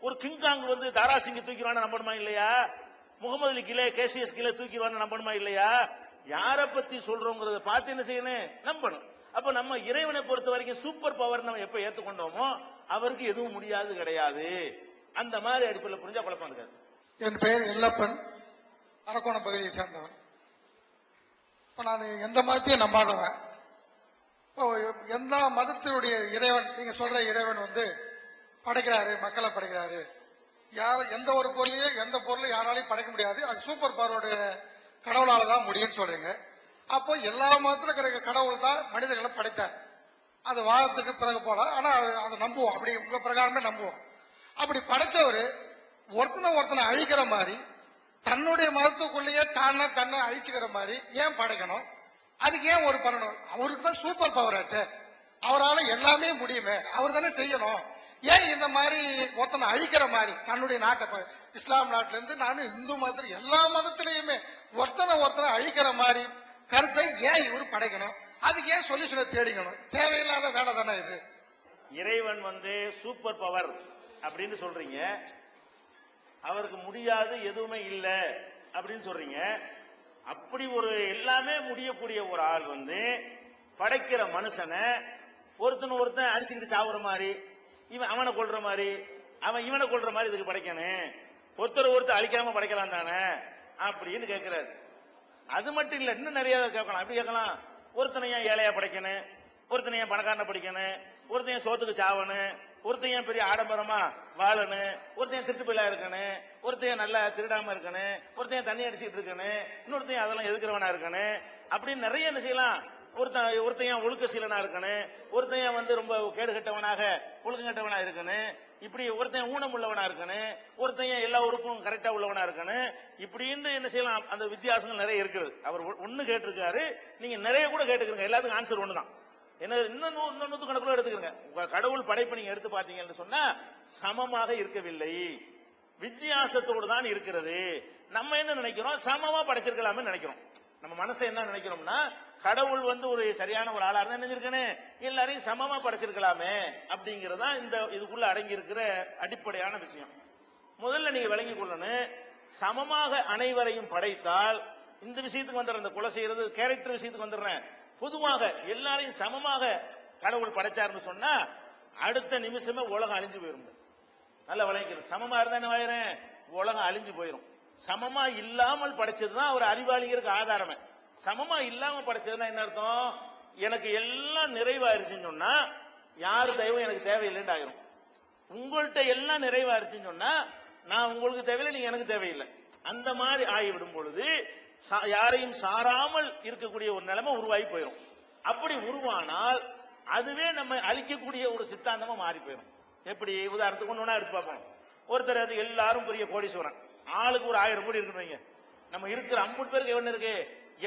ஒரு கிங்காங் வந்து தாராசிங்க தூக்கிடுவான்னு நம்பணுமா இல்லையா? முகமது அலி கீழே கேசிஎஸ் கீழே தூக்கிடுவான்னு நம்பணுமா இல்லையா? யாரை பத்தி சொல்றோங்கிறத பார்த்து என்ன செய்யணும், நம்பணும். அப்ப நம்ம இறைவனை பொறுத்த வரைக்கும் சூப்பர் பவர் நம்ம எப்ப ஏத்துக்கொண்டோமோ அவருக்கு எதுவும் முடியாது கிடையாது. அந்த மாதிரி அடிப்படையில் புரிஞ்சா குழப்பம் இருக்காது. என் பெயர் எல்லப்பன், அரக்கோணம் பகுதியை சேர்ந்தவன். இப்ப நான் எந்த மதத்தையும் நம்பாதவன். எந்த மதத்தினுடைய இறைவன், நீங்க சொல்ற இறைவன் வந்து படைக்கிறாரு, மக்களை படைக்கிறாரு, எந்த ஒரு பொருளையும் எந்த பொருளையும் யாராலையும் படைக்க முடியாது, அது சூப்பர் பவருடைய கடவுளால தான் முடியும்னு சொல்றீங்க. அப்போ எல்லா மதத்துல இருக்கிற கடவுள் தான் மனிதர்களை படைத்தார். அது வாரத்துக்கு பிறகு போல, ஆனா அதை நம்புவோம், அப்படி உங்க பிரகாரமே நம்புவோம். அப்படி படைச்சவரு ஒருத்தனை அழிக்கிற மாதிரி தன்னுடைய மதத்துக்குள்ளேயே தன்னை அழிச்சுக்கிற மாதிரி ஏன் படைக்கணும்? அதுக்கு ஏன் ஒரு பண்ணணும்? அவருக்கு தான் சூப்பர் பவர் ஆச்சு, அவரால் எல்லாமே முடியுமே, அவர் தானே செய்யணும். ஏன் இந்த மாதிரி ஒருத்தனை அழிக்கிற மாதிரி தன்னுடைய நாட்டை இஸ்லாம் நாட்டில இருந்து நானும் இந்து மதத்துல எல்லா மதத்திலையுமே ஒருத்தனை அழிக்கிற மாதிரி கருத்தை ஏன் இவர் படைக்கணும்? அதுக்கு ஏன் சொல்யூஷனை தேடிக்கணும்? தேவையில்லாத வேலை தானே இது. இறைவன் சூப்பர் பவர் அப்படின்னு சொல்றீங்க, அவருக்கு முடியாது எதுவுமே இல்லை அப்படின்னு சொல்றீங்க. அப்படி ஒரு எல்லாமே முடியக்கூடிய ஒரு ஆள் படைக்கிற மனுஷனை ஒருத்தன் அடிச்சுக்கிட்டு சாவுற மாதிரி, இவன் அவனை கொள்ற மாதிரி, அவன் இவனை கொள்ற மாதிரி இதுக்கு படைக்கணும். ஒருத்தர் அழிக்காம படைக்கலாம் தானே அப்படின்னு கேட்கிறாரு. அது மட்டும் இல்ல, இன்னும் நிறைய கேட்கலாம். அப்படி கேட்கலாம், ஒருத்தனையா ஏழையா படைக்கணும், ஒருத்தனையா பணக்காரனை படிக்கணும், ஒருத்தையும் சோத்துக்கு சாவணும், ஒருத்தையும் பெரிய ஆடம்பரமா வாழணும், ஒருத்தையும் திருட்டுப்பிள்ளா இருக்கணும், ஒருத்தையும் நல்லா திருடாம இருக்கணும், ஒருத்தையும் தண்ணி அடிச்சுட்டு இருக்கணும், இன்னொருத்தையும் அதெல்லாம் எதுக்குறவனா இருக்கணும். அப்படின்னு நிறைய என்ன செய்யலாம். ஒருத்தையும் ஒழுக்க சீலனா இருக்கணும், ஒருத்தையும் ரொம்ப கேடு கட்டவனாக ஒழுக்கம் கட்டவனா இருக்கணும், இப்படி ஒருத்தையும் ஊனம் உள்ளவனா இருக்கணும், ஒருத்தையும் எல்லா உறுப்பும் கரெக்டா உள்ளவனா இருக்கணும். இப்படின்னு என்ன செய்யலாம். அந்த வித்தியாசங்கள் நிறைய இருக்குது. அவர் ஒண்ணு கேட்டிருக்காரு, நீங்க நிறைய கூட கேட்டுக்கிறீங்க. எல்லாத்துக்கும் ஆன்சர் ஒண்ணுதான். என்ன இன்னும் 100 கணக்குள்ள எடுத்துக்கிறங்க. கடவுள் படைப்பு நீங்க எடுத்து பாத்தீங்கன்னு சொன்னா சமமாக இருக்கவில்லை, வித்தியாசத்தோடு தான் இருக்கிறது. நம்ம என்ன நினைக்கிறோம், சமமா படைச்சிருக்கலாமே நினைக்கிறோம். நம்ம மனசை என்ன நினைக்கிறோம்னா, கடவுள் ஒரு சரியான ஒரு ஆளா இருந்தா நினைச்சிருக்கேன், எல்லாரையும் சமமா படைச்சிருக்கலாமே அப்படிங்கறதா இந்த இதுக்குள்ள அடங்கி இருக்கிற அடிப்படையான விஷயம். முதல்ல நீங்க விளங்கிக் கொள்ளணும், சமமாக அனைவரையும் படைத்தால் இந்த விஷயத்துக்கு வந்துடுறேன். இந்த கொலை செய்யறது கேரக்டர் விஷயத்துக்கு வந்துடுறேன். பொதுவாக எல்லாரையும் சமமாக கடவுள் படைச்சாருன்னு சொன்னா அடுத்த நிமிஷமே உலகம் அழிஞ்சு போயிரும். நல்லா விளங்கிக்கிறது. சமமா இருந்தா என்ன ஆயிரும், உலகம் அழிஞ்சு போயிரும். சமமா இல்லாமல் படைச்சதுதான் ஒரு அறிவாளிகளுக்கு ஆதாரமே. சமமா இல்லாம படைச்சதுன்னா என்ன அர்த்தம், எனக்கு எல்லாம் நிறைவாயிருச்சுன்னு சொன்னா யாரு தெய்வம் எனக்கு தேவையில்லைன்னு ஆயிரும். உங்கள்கிட்ட எல்லாம் நிறைவாயிருச்சுன்னு சொன்னா நான் உங்களுக்கு தேவையில்லை, நீங்க எனக்கு தேவையில்லை. அந்த மாதிரி ஆகிவிடும் பொழுது யாரையும் சாராமல் இருக்கக்கூடிய ஒரு நிலைமை உருவாகி போயிடும். அப்படி உருவானால் அதுவே நம்ம அழிக்கக்கூடிய ஒரு சித்தாந்தமா மாறி போயிடும். எப்படி உதாரணத்துக்கு ஒண்ணு எடுத்து பார்ப்போம். ஒருத்தர் அது எல்லாரும் பெரிய கோடீஸ்வரன், ஆளுக்கு ஒரு 1000 கோடி இருக்குன்னு, நம்ம இருக்கிற 50 பேருக்கு என்ன இருக்கு,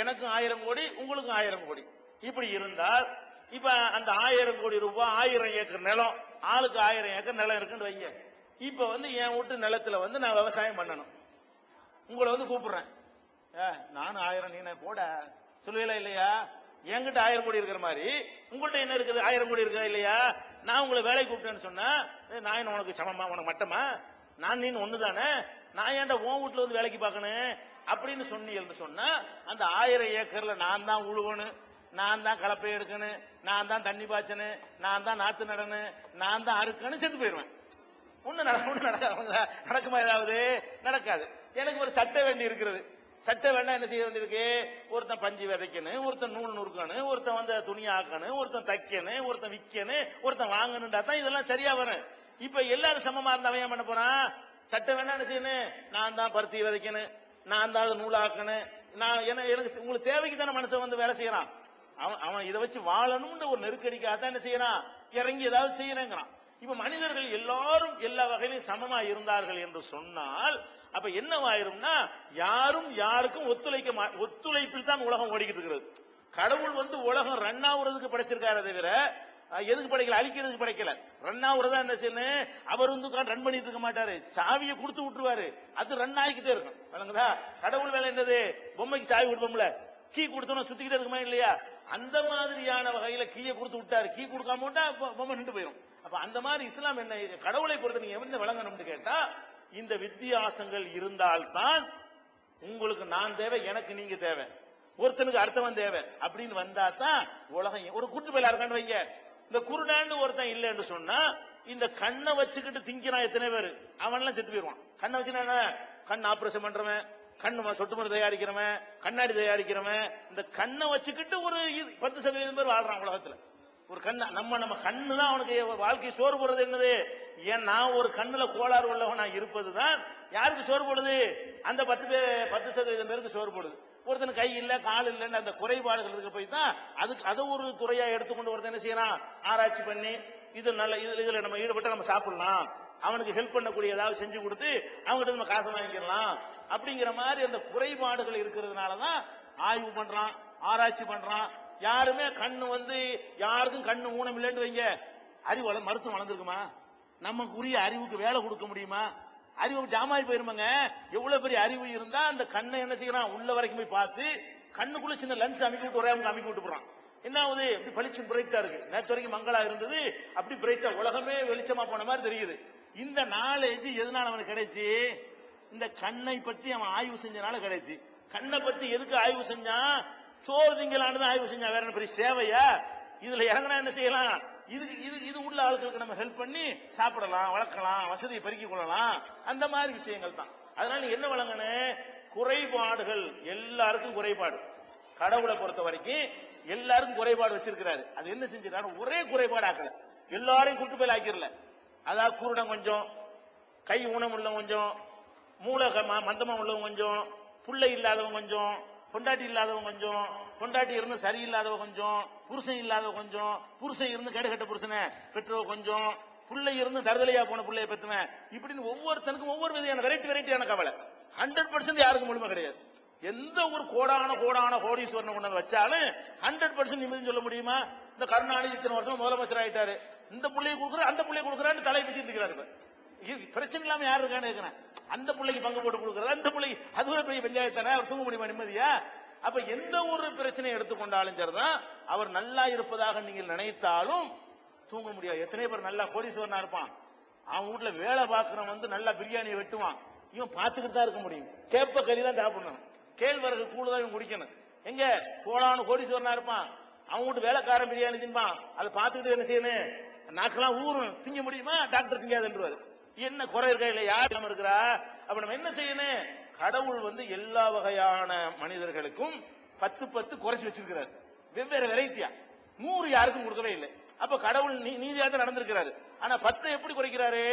எனக்கும் 1000 கோடி உங்களுக்கும் 1000 கோடி. இப்படி இருந்தால் இப்ப அந்த 1000 கோடி ரூபாய் 1000 ஏக்கர் நிலம், ஆளுக்கு 1000 ஏக்கர் நிலம் இருக்குன்னு வைங்க. இப்ப என் வீட்டு நிலத்துல நான் விவசாயம் பண்ணணும். உங்களை கூப்பிடுறேன், நானும் 1000 நீ போட சொல்லுவீங்களா இல்லையா? என்கிட்ட 1000 கோடி இருக்கிற மாதிரி உங்கள்கிட்ட என்ன இருக்குது, 1000 கோடி இருக்கா இல்லையா? நான் உங்களை வேலைக்கு கூப்பிட்டேன்னு சொன்னா நான் என்ன உனக்கு சமமா, உனக்கு மட்டமா? நான் நீ ஒண்ணுதானே, நான் ஏன்டா உன் வீட்டுல வேலைக்கு பார்க்கணும் அப்படின்னு சொன்னீங்கன்னு சொன்னா அந்த 1000 ஏக்கர்ல நான் தான் உழுவணும், நான் தான் கலப்பை எடுக்கணும், நான் தான் தண்ணி பாய்ச்சணும், நான் தான் நாத்து நடணும், நான் தான் அறுக்கணும், செத்து போயிடுவேன். ஒண்ணு நடக்குமா? ஏதாவது நடக்காது. எனக்கு ஒரு சட்டை வேண்டி இருக்கிறது. சட்டை வேண்டாம், என்ன செய்ய வேண்டியிருக்கு, ஒருத்தன் பஞ்சு விதைக்கணும், ஒருத்தன் நூல் நுறுக்கணும், ஒருத்தன் துணி ஆக்கணும், ஒருத்தன் தைக்கணும், ஒருத்தன் விற்கணும், ஒருத்தன் வாங்கணும்டா தான் இதெல்லாம் சரியா வரும். இப்ப எல்லாரும் சமமா இருந்தவன் ஏன் பண்ண போறான்? சட்டை வேணா என்ன செய்யணும், நான் தான் பருத்தி விதைக்கணும், நான் தான் நூலாக்கணும், நான் எனக்கு உங்களுக்கு தேவைக்கு தானே மனுஷன் வேலை செய்யறான். அவன் இதை வச்சு வாழணும்னு ஒரு நெருக்கடிக்காக என்ன செய்யறான், இறங்கி ஏதாவது செய்யறேங்கிறான். இப்ப மனிதர்கள் எல்லாரும் எல்லா வகையிலும் சமமா இருந்தார்கள் என்று சொன்னால் அப்ப என்னவாயிரும்னா யாரும் யாருக்கும் ஒத்துழைப்பில் தான் உலகம் ஓடிக்கிட்டு இருக்கிறது. கடவுள் உலகம் ரன் ஆகுறதுக்கு படைச்சிருக்காரு தவிர எதுக்கு படைக்கல, அழிக்கிறதுக்கு படைக்கல. ரன் ஆகுறதா என்ன செய்யணும், அவர் ரன் பண்ணிட்டு இருக்க மாட்டாரு, சாவியை கொடுத்து விட்டுருவாரு, அது ரன் ஆகிக்கிட்டே இருக்கும். விளங்குதா? கடவுள் வேலை என்னது, பொம்மைக்கு சாவி கொடுப்போம்ல, கீ கொடுத்தோம்னா சுத்திக்கிட்டே இருக்குமா இல்லையா? அந்த மாதிரியான வகையில கீயை கொடுத்து விட்டாரு, கீ கொடுக்காம விட்டா பொம்மை நின்று போயிடும். அப்ப அந்த மாதிரி இஸ்லாம் என்ன, கடவுளை பொறுத்த நீங்க எப்படி விளங்கணும்னு கேட்டா, இந்த வித்தியாசங்கள் இருந்தால்தான் உங்களுக்கு நான் தேவை, எனக்கு நீங்க தேவை, ஒருத்தனுக்கு அடுத்தவன் தேவை அப்படின்னு வந்தா தான் உலகம். ஒரு கூட்டு பயிலா இருக்கான்னு வைங்க, இந்த குருடான்னு ஒருத்தன் இல்லைன்னு சொன்னா இந்த கண்ணை வச்சுக்கிட்டு திங்கிறான் எத்தனை பேரு, அவன் எல்லாம் செத்து போயிருவான். கண்ணை வச்சுனா கண் ஆபரேஷன் பண்றவன், கண்ணு சொட்டு மருந்து தயாரிக்கிறவன், கண்ணாடி தயாரிக்கிறவன், இந்த கண்ணை வச்சுக்கிட்டு ஒரு 10% பேர் வாழ்றான் உலகத்துல. ஒரு கண்ணு நம்ம கண்ணு தான் அவனுக்கு வாழ்க்கை சோறு போடுறது. என்னது, ஏன் நான் ஒரு கண்ணுல கோளாறு உள்ளவனா இருப்பதுதான் யாருக்கு சோறு போடுது, அந்த 10% பேருக்கு சோறு போடுது. ஒருத்தனுக்கு கை இல்ல கால் இல்லன்னு அந்த குறைபாடுகள் இருக்க போய் தான் அதை ஒரு துறையா எடுத்துக்கொண்டு ஒருத்தன் என்ன செய்யறான், ஆராய்ச்சி பண்ணி இது நல்ல இதுல நம்ம ஈடுபட்டு நம்ம சாப்பிடலாம், அவனுக்கு ஹெல்ப் பண்ணக்கூடிய ஏதாவது செஞ்சு கொடுத்து அவங்ககிட்ட நம்ம காசு வாங்கிக்கலாம் அப்படிங்கிற மாதிரி அந்த குறைபாடுகள் இருக்கிறதுனாலதான் ஆய்வு பண்றான், ஆராய்ச்சி பண்றான். யாருமே கண்ணு யாருக்கும் கண்ணு ஊனம் இல்லைன்னு வைங்க, அறிவு மருத்துவம் வளர்ந்துருக்குமா? நமக்குரிய அறிவுக்கு வேலை கொடுக்க முடியுமா? அறிவு ஜாமாய் போயிருமாங்க. எவ்வளவு பெரிய அறிவு இருந்தா அந்த கண்ணை என்ன செய்யறான், உள்ள வரைக்கும் போய் பார்த்து கண்ணுக்குள்ள சின்ன லென்ஸ் அமைக்க விட்டு ஒரே அமைக்க விட்டு போறான். என்ன ஆகுது, இப்படி பளிச்சு பிரைட்டா இருக்கு. நேற்று வரைக்கும் மங்களா இருந்தது, அப்படி பிரைட்டா உலகமே வெளிச்சமா போன மாதிரி தெரியுது. இந்த நாலேஜ் எதனால அவனுக்கு கிடைச்சு? இந்த கண்ணை பத்தி அவன் ஆய்வு செஞ்சனால கிடைச்சு. கண்ணை பத்தி எதுக்கு ஆய்வு செஞ்சான்? சோறு திங்கலான்னு ஆய்வு செஞ்சான். வேற என்ன பெரிய சேவையா? இதுல இறங்கினா என்ன செய்யலாம்? இது உள்ள ஆளுகளுக்கு நம்ம ஹெல்ப் பண்ணி சாப்பிடலாம், வளர்க்கலாம், வசதியை பெருக்கிக் கொள்ளலாம், அந்த மாதிரி விஷயங்கள் தான். அதனால நீ என்ன வழங்கணும்? குறைபாடுகள் எல்லாருக்கும் குறைபாடு. கடவுளை பொறுத்த வரைக்கும் எல்லாருக்கும் குறைபாடு வச்சிருக்கிறாரு. அது என்ன செஞ்சிருக்காரு? ஒரே குறைபாடு ஆக்கல, எல்லாரையும் கூட்டு போய் ஆக்கிரல. அதாவது குருடம் கொஞ்சம், கை ஊனம் உள்ளவங்க கொஞ்சம், மூளை மந்தமா உள்ளவங்க கொஞ்சம், புள்ளை இல்லாதவங்க கொஞ்சம், பொண்டாட்டி இல்லாதவங்க கொஞ்சம், பொண்டாட்டி இருந்து சரியில்லாதவங்க கொஞ்சம், புருஷன் இல்லாதவங்க கொஞ்சம், புருஷன் இருந்து கேடுகட்ட புருஷனை பெற்றவ கொஞ்சம், புள்ளை இருந்து தருதலையா போன பிள்ளைய பெற்றுவேன். இப்படின்னு ஒவ்வொருத்தனுக்கும் ஒவ்வொரு விதையான வெரைட்டியான கவலை. 100% யாருக்கும் முழுமை கிடையாது. எந்த ஒரு கோடான கோடீஸ்வரனை கொண்டு வந்து வச்சாலும் 100% நிம்மதி சொல்ல முடியுமா? இந்த கருணாநிதி இத்தனை வருஷம் முதலமைச்சர் ஆயிட்டாரு, இந்த பிள்ளையை கொடுக்குற அந்த பிள்ளையை கொடுக்குறான்னு தலை பிடிச்சிட்டு இருக்கிறாரு. பிரச்சனை இல்லாம யாரு இருக்கான்னு இருக்கிறேன். அந்த பிள்ளைக்கு பங்கு போட்டு கொடுக்கறது, அந்த பிள்ளைக்கு அதுவே பெரிய பஞ்சாயத்தானே. அவர் தூங்க முடியுமா நிம்மதியா? அப்ப எந்த ஒரு பிரச்சனையை எடுத்துக்கொண்டாலும் சரிதான், அவர் நல்லா இருப்பதாக நீங்கள் நினைத்தாலும் தூங்க முடியாது. எத்தனை பேர் நல்லா கோடீஸ்வரனா இருப்பான், அவன் வீட்டுல வேலை பார்க்கறவன் வந்து நல்லா பிரியாணியை வெட்டுவான், இவன் பார்த்துக்கிட்டு தான் இருக்க முடியும். கேப்ப கறி தான் சாப்பிடணும், கேழ்வரகு கூடுதான் இவன் குடிக்கணும். எங்க கோடீஸ்வரனா இருப்பான், அவன் வீட்டு வேலைக்காரன் பிரியாணி தின்பான், அதை பார்த்துக்கிட்டு என்ன செய்யணும்? நாக்கெல்லாம் ஊரும். திங்க முடியுமா? டாக்டர் திங்காதுன்றாரு. என்ன குறை இருக்கா? இல்ல யார் நம்ம இருக்கிறா? அப்ப நம்ம என்ன செய்யணும்? கடவுள் வந்து எல்லா வகையான மனிதர்களுக்கும் 10 குறைச்சு வச்சிருக்கிறார், வெவ்வேறு வெரைட்டியா. 100 யாருக்கும் கொடுக்கவே இல்லை. அப்ப கடவுள் நீதியா தான் நடந்திருக்கிறாரு. ஆனா 10 எப்படி குறைக்கிறாரு?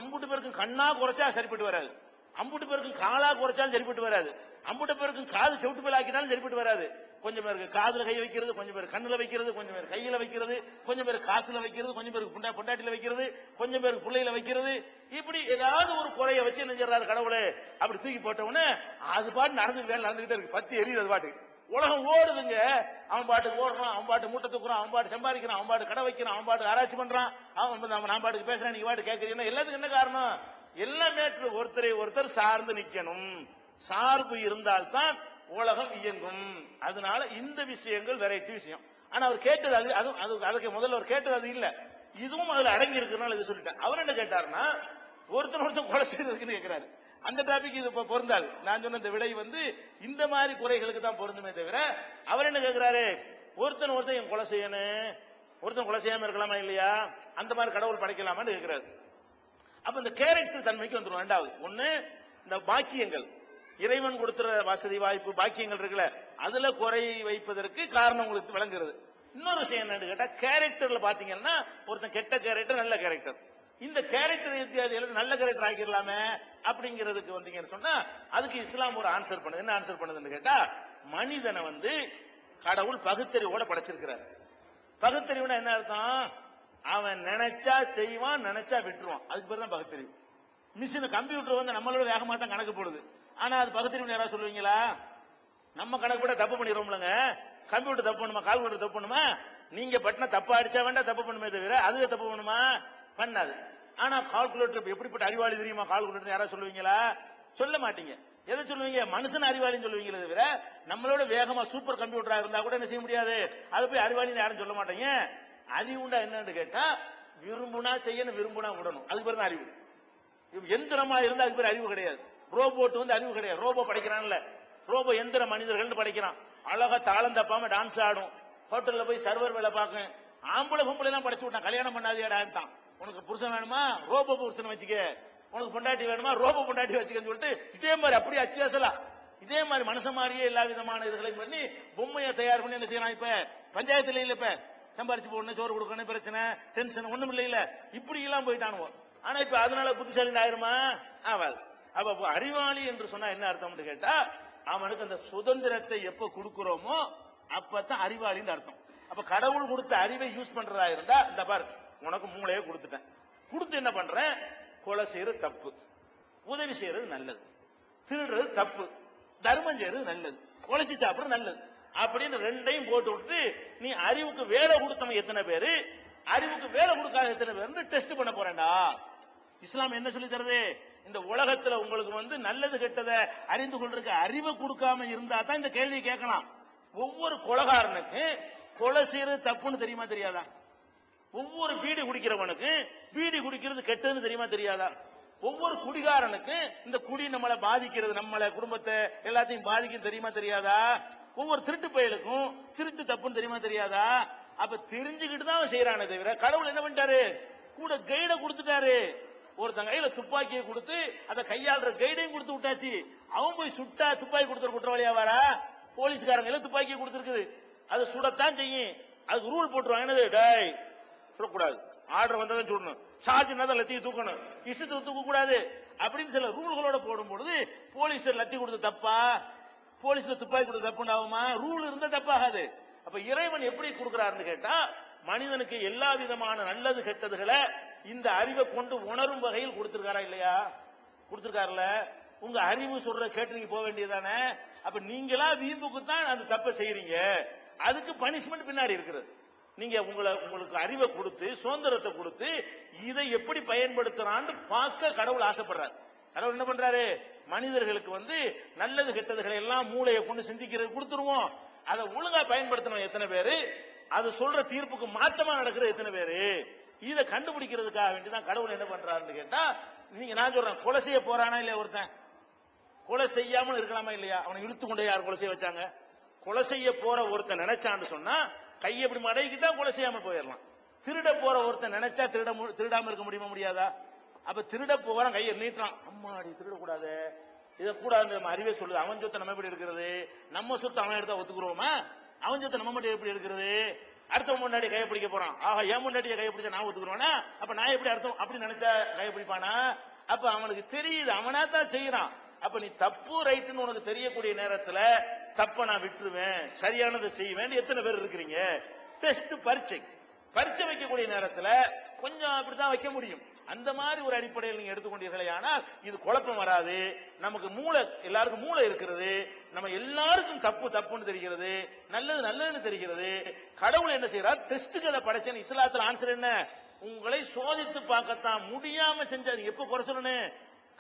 அம்புட்டு பேருக்கும் கண்ணா குறைச்சா சரிப்பட்டு வராது, அம்புட்டு பேருக்கும் காலா குறைச்சாலும் சரிப்பட்டு வராது, அம்புட்டு பேருக்கும் காது செவிட்டு பேர் ஆக்கினாலும் சரிப்பட்டு வராது. கொஞ்சம் பேருக்கு காதுல கை வைக்கிறது, கொஞ்சம் பேர் கண்ணுல வைக்கிறது, கொஞ்சம் பேர் கையில வைக்கிறது, கொஞ்சம் பேர் காசுல வைக்கிறது, கொஞ்சம் பேருக்கு பொண்டாட்டில வைக்கிறது, கொஞ்சம் பேருக்கு பிள்ளையில வைக்கிறது. இப்படி ஏதாவது ஒரு குறைய வச்சு என்ன செய்யறாரு கடவுளே? அப்படி தூக்கி போட்டவனே அது பாட்டு நடந்துகிட்டே இருக்கு. 10 எரியுது அது பாட்டுக்கு. உலகம் ஓடுதுங்க. அவன் பாட்டுக்கு ஓடுறான், அவன் பாட்டு மூட்டை தூக்குறான், அவன் பாட்டு சம்பாதிக்கிறான், அவன் பாட்டு கடை வைக்கிறான், அவன் பாட்டு ஆராய்ச்சி பண்றான், அவன் நான் பாட்டுக்கு பேசுறேன், நீங்க பாட்டு கேட்கறீங்கன்னா எல்லாத்துக்கும் என்ன காரணம்? எல்லாமே ஒருத்தர் சார்ந்து நிக்கணும். சார்பு இருந்தால்தான் உலகம் இயங்கும். அதனால இந்த விஷயங்கள் வெரைட்டி விஷயம். ஆனா அவர் கேட்டது அதுக்கு முதல்ல அவர் கேட்டது அது இல்ல, இதுவும் அதுல அடங்கி இருக்கிறனால இது சொல்லிட்டேன். அவர் என்ன கேட்டாருன்னா, ஒருத்தன் கொலை செய்யறதுக்குன்னு கேட்கிறாரு. அந்த டாபிக் இது பொருந்தாது. நான் சொன்ன இந்த விடை வந்து இந்த மாதிரி குறைகளுக்கு தான் பொருந்துமே தவிர, அவர் என்ன கேட்கிறாரு? ஒருத்தன் கொலை செய்யணும், ஒருத்தன் கொலை செய்யாம இருக்கலாமா இல்லையா? அந்த மாதிரி கடவுள் படைக்கலாமான்னு கேட்கிறாரு. அப்ப இந்த கேரக்டர் தன்மைக்கு வந்துடும். ரெண்டாவது ஒண்ணு, இந்த பாக்கியங்கள், இறைவன் கொடுத்துற வசதி வாய்ப்பு பாக்கியங்கள் இருக்குல்ல, அதுல குறை வைப்பதற்கு காரணம் உங்களுக்கு விளங்குறது. இன்னொரு விஷயம் என்னன்னு கேட்டா, கேரக்டர்ல பாத்தீங்கன்னா ஒருத்தன் கெட்ட கேரக்டர், நல்ல கேரக்டர், இந்த கேரக்டர் எழுதி நல்ல கேரக்டர் ஆக்கிடலாமே அப்படிங்கிறதுக்கு வந்தீங்கன்னு சொன்னா, அதுக்கு இஸ்லாம் ஒரு ஆன்சர் பண்ணுது. என்ன ஆன்சர் பண்ணுதுன்னு கேட்டா, மனிதனை வந்து கடவுள் பகுத்தறிவோட படைச்சிருக்கிறார். பகுத்தறிவுனா என்ன அர்த்தம்? அவன் நினைச்சா செய்வான், நினைச்சா விட்டுருவான். அதுக்கு பேர் தான் பகுத்தறிவு. மிஷின் கம்ப்யூட்டர் வந்து நம்மளோட வேகமா தான் கணக்கு போடுது. ஆனா அது பகுத்தறிவு யாராவது சொல்லுவீங்களா? நம்ம கணக்கு போட தப்பு பண்ணிடுவோம்லங்க. கம்ப்யூட்டர் தப்பு பண்ணுமா? கால்குலேட்டர் தப்பு பண்ணுமா? நீங்க பட்டினா தப்பா அடிச்சா வேண்டாம் தப்பு பண்ணுமே தவிர அதுவே தப்பு பண்ணுமா? பண்ணாது. ஆனா கால்குலேட்டர் எப்படிப்பட்ட அறிவாளி தெரியுமா? கால்குலேட்டர் யாராவது சொல்லுவீங்களா? சொல்ல மாட்டீங்க. எதை சொல்லுவீங்க? மனுஷன் அறிவாளின்னு சொல்லுவீங்களே தவிர நம்மளோட வேகமா சூப்பர் கம்ப்யூட்டரா இருந்தா கூட என்ன செய்ய முடியாது, அது போய் அறிவாளின்னு யாரும் சொல்ல மாட்டீங்க. அறிவுண்டா என்னன்னு கேட்டா, விரும்புனா செய்யணும், விரும்புனா விடணும். அதுக்கு பேர் தான் அறிவு. எந்திரமா இருந்தா அதுக்கு பேர் அறிவு கிடையாது. ரோபோட் வந்து அறிவு கிடையாது. ரோபோ படைக்கிறான்ல, ரோபோ எந்திர மனிதர்கள் படைக்கிறான். அழகா தாளம் தப்பாம டான்ஸ் ஆடும், ஹோட்டல்ல போய் சர்வர் வேலை பார்க்க. ஆம்பளை பொம்பளை எல்லாம் படைச்சு விட்டான். கல்யாணம் பண்ணாதியா டான்ஸ். உனக்கு புருஷன் வேணுமா? ரோபோ புருஷன் வச்சுக்க. உனக்கு பொண்டாட்டி வேணுமா? ரோபோ பொண்டாட்டி வச்சுக்கன்னு சொல்லிட்டு இதே மாதிரி அப்படியே அச்சியாசலா இதே மாதிரி மனுஷன் மாதிரியே எல்லா விதமான இதுகளையும் பண்ணி பொம்மையை தயார் பண்ணி என்ன செய்யறான்? இப்ப பஞ்சாயத்துல இல்ல, இப்ப சம்பாரிச்சு போடணும், சோறு கொடுக்கணும், பிரச்சனை, டென்ஷன் ஒண்ணும் இல்ல, இப்படி எல்லாம் போயிட்டானுவோம். ஆனா இப்ப அதனால புத்திசாலி ஆயிருமா? ஆவாது. அப்ப அறிவாளி என்று சொன்னா என்ன அர்த்தம் கேட்டா, அவனுக்கு அந்த சுதந்திரத்தை எப்ப கொடுக்கிறோமோ அப்பதான் அறிவாளின்னு அர்த்தம். அப்ப கடவுள் கொடுத்த அறிவை யூஸ் பண்றதா இருந்தா, இந்த பாரு உனக்கு மூளையே கொடுத்துட்டேன், கொடுத்து என்ன பண்றேன்? கொலை செய்யறது தப்பு, உதவி செய்யறது நல்லது, திருடுறது தப்பு, தர்மம் செய்யறது நல்லது, கொலைச்சு சாப்பிடுறது நல்லது அப்படின்னு ரெண்டையும் போட்டு விட்டு, நீ அறிவுக்கு வேலை கொடுத்தவன் எத்தனை பேரு, அறிவுக்கு வேலை கொடுக்காத எத்தனை பேர் டெஸ்ட் பண்ண போறேன்டா. இஸ்லாம் என்ன சொல்லி தருது? இந்த உலகத்துல உங்களுக்கு நல்லது கெட்டதை அறிந்து கொண்டிருக்க அறிவை கொடுக்காம இருந்தா தான் இந்த கேள்வி கேட்கலாம். ஒவ்வொரு கொலைகாரனுக்கு கொலை செய்யறது தப்புன்னு தெரியுமா தெரியாதா? ஒவ்வொரு பீடி குடிக்கிறவனுக்கு பீடி குடிக்கிறது கெட்டதுன்னு தெரியுமா தெரியாதா? ஒவ்வொரு குடிகாரனுக்கு இந்த குடி நம்மளை பாதிக்கிறது, நம்மளை குடும்பத்தை எல்லாத்தையும் பாதிக்கும் தெரியுமா தெரியாதா? ஒவ்வொரு திருட்டு பயலுக்கும் திருட்டு தப்புன்னு தெரியுமா தெரியாதா? அப்ப தெரிஞ்சுக்கிட்டு தான் செய்யறானே தவிர கடவுள் என்ன பண்ணிட்டாரு? கூட கைட கொடுத்துட்டாரு. ஒருத்தன் கையில துப்பாக்கியை கொடுத்து அதை கையாளுற கைடையும் கொடுத்து விட்டாச்சு. அவன் போய் சுட்டா துப்பாக்கி கொடுத்துற குற்றவாளியா வாரா? போலீஸ்காரங்க துப்பாக்கியை கொடுத்துருக்குது, அது சுடத்தான் செய்யும். அதுக்கு ரூல் போட்டுருவாங்க, என்னது டேய் சுடக்கூடாது, ஆர்டர் வந்ததான் சுடணும், சார்ஜ் லத்தியை தூக்கணும், இஷ்டத்துக்கு தூக்க கூடாது அப்படின்னு சில ரூல்களோட போடும் பொழுது போலீஸ் லத்தி கொடுத்த தப்பா? போலீஸ்ல துப்பாக்கி கொடுத்த தப்புன்னு ஆகுமா? ரூல் இருந்தா தப்பாகாது. அப்ப இறைவன் எப்படி கொடுக்கிறாருன்னு கேட்டா, மனிதனுக்கு எல்லா விதமான நல்லது கெட்டதுகளை இந்த அறிவை கொண்டு உணரும் வகையில் கொடுத்திருக்காரா இல்லையா? கொடுத்திருக்காருல. உங்க அறிவு சொல்ற கேட்டு நீங்க போக வேண்டியதானே? அப்ப நீங்களா வீம்புக்கு தான் அந்த தப்பை செய்யறீங்க. அதுக்கு பனிஷ்மெண்ட் பின்னாடி இருக்கிறது. நீங்க உங்களுக்கு அறிவை கொடுத்து சுதந்திரத்தை கொடுத்து இதை எப்படி பயன்படுத்துறான்னு பார்க்க கடவுள் ஆசைப்படுறாரு. கடவுள் என்ன பண்றாரு? மனிதர்களுக்கு நல்லது கெட்டதுகளை எல்லாம் மூளையை கொண்டு சிந்திக்கிறது கொடுத்துருவோம். அதை ஒழுங்கா பயன்படுத்தணும் எத்தனை பேரு? அது சொல்ற தீர்ப்புக்கு மாற்றமா நடக்கிறது எத்தனை பேரு? இதை கண்டுபிடிக்கிறதுக்காக வேண்டிதான் கடவுள் என்ன பண்றாருன்னு கேட்டா, நீங்க நான் சொல்றேன், கொலை செய்ய போறானா இல்லையா? ஒருத்தன் கொலை செய்யாமல் இருக்கலாமா இல்லையா? அவனை இழுத்து கொண்டே யார் கொலை செய்ய வச்சாங்க? கொலை செய்ய போற ஒருத்தன் நினைச்சான்னு சொன்னா கையை எப்படி மடக்கிட்டா கொலை செய்யாம போயிடலாம். திருட போற ஒருத்தன் நினைச்சா திருடாம இருக்க முடியுமா? முடியாதா? அப்ப திருட போறான், கையை நீட்டுறான், அம்மாடி திருடக்கூடாது, இதை கூடாது நம்ம அறிவே சொல்லுது. அவன் சொத்தை நம்ம எப்படி எடுக்கிறது? நம்ம சொத்தை அவன் எடுத்தா ஒத்துக்குறோமா? அவன் சொத்தை நம்ம மட்டும் எப்படி எடுக்கிறது? அடுத்த முன்னாடி கையை பிடிக்க போறான், ஆஹா என் முன்னாடியே கையை பிடிச்சா நான் ஒத்துக்குறோன்னா, அப்ப நான் எப்படி அர்த்தம் அப்படி நினைச்சா கையை பிடிப்பானா? அப்ப அவனுக்கு தெரியுது, அவனா தான் செய்யறான். அப்ப நீ தப்பு ரைட்டுன்னு உனக்கு தெரியக்கூடிய நேரத்துல தப்ப நான் விட்டுருவேன், சரியானதை செய்வேன் எத்தனை பேர் இருக்கிறீங்க? டெஸ்ட் பரீட்சை வைக்கக்கூடிய நேரத்துல கொஞ்சம் அப்படித்தான் வைக்க முடியும். அந்த மாதிரி ஒரு அடிப்படையில் நீங்க எடுத்துக்கொண்டீர்களே ஆனால் இது குழப்பம் வராது. நமக்கு மூளை, எல்லாருக்கும் மூளை இருக்கிறது, நம்ம எல்லாருக்கும் தப்புன்னு தெரிகிறது, நல்லதுன்னு தெரிகிறது. கடவுள் என்ன செய்யறார்? டெஸ்ட்டுக்கு அதை படைச்சேன். இஸ்லாத்துல ஆன்சர் என்ன? உங்களை சோதித்து பார்க்கத்தான், முடியாம செஞ்சது எப்ப குறை சொல்லணும்?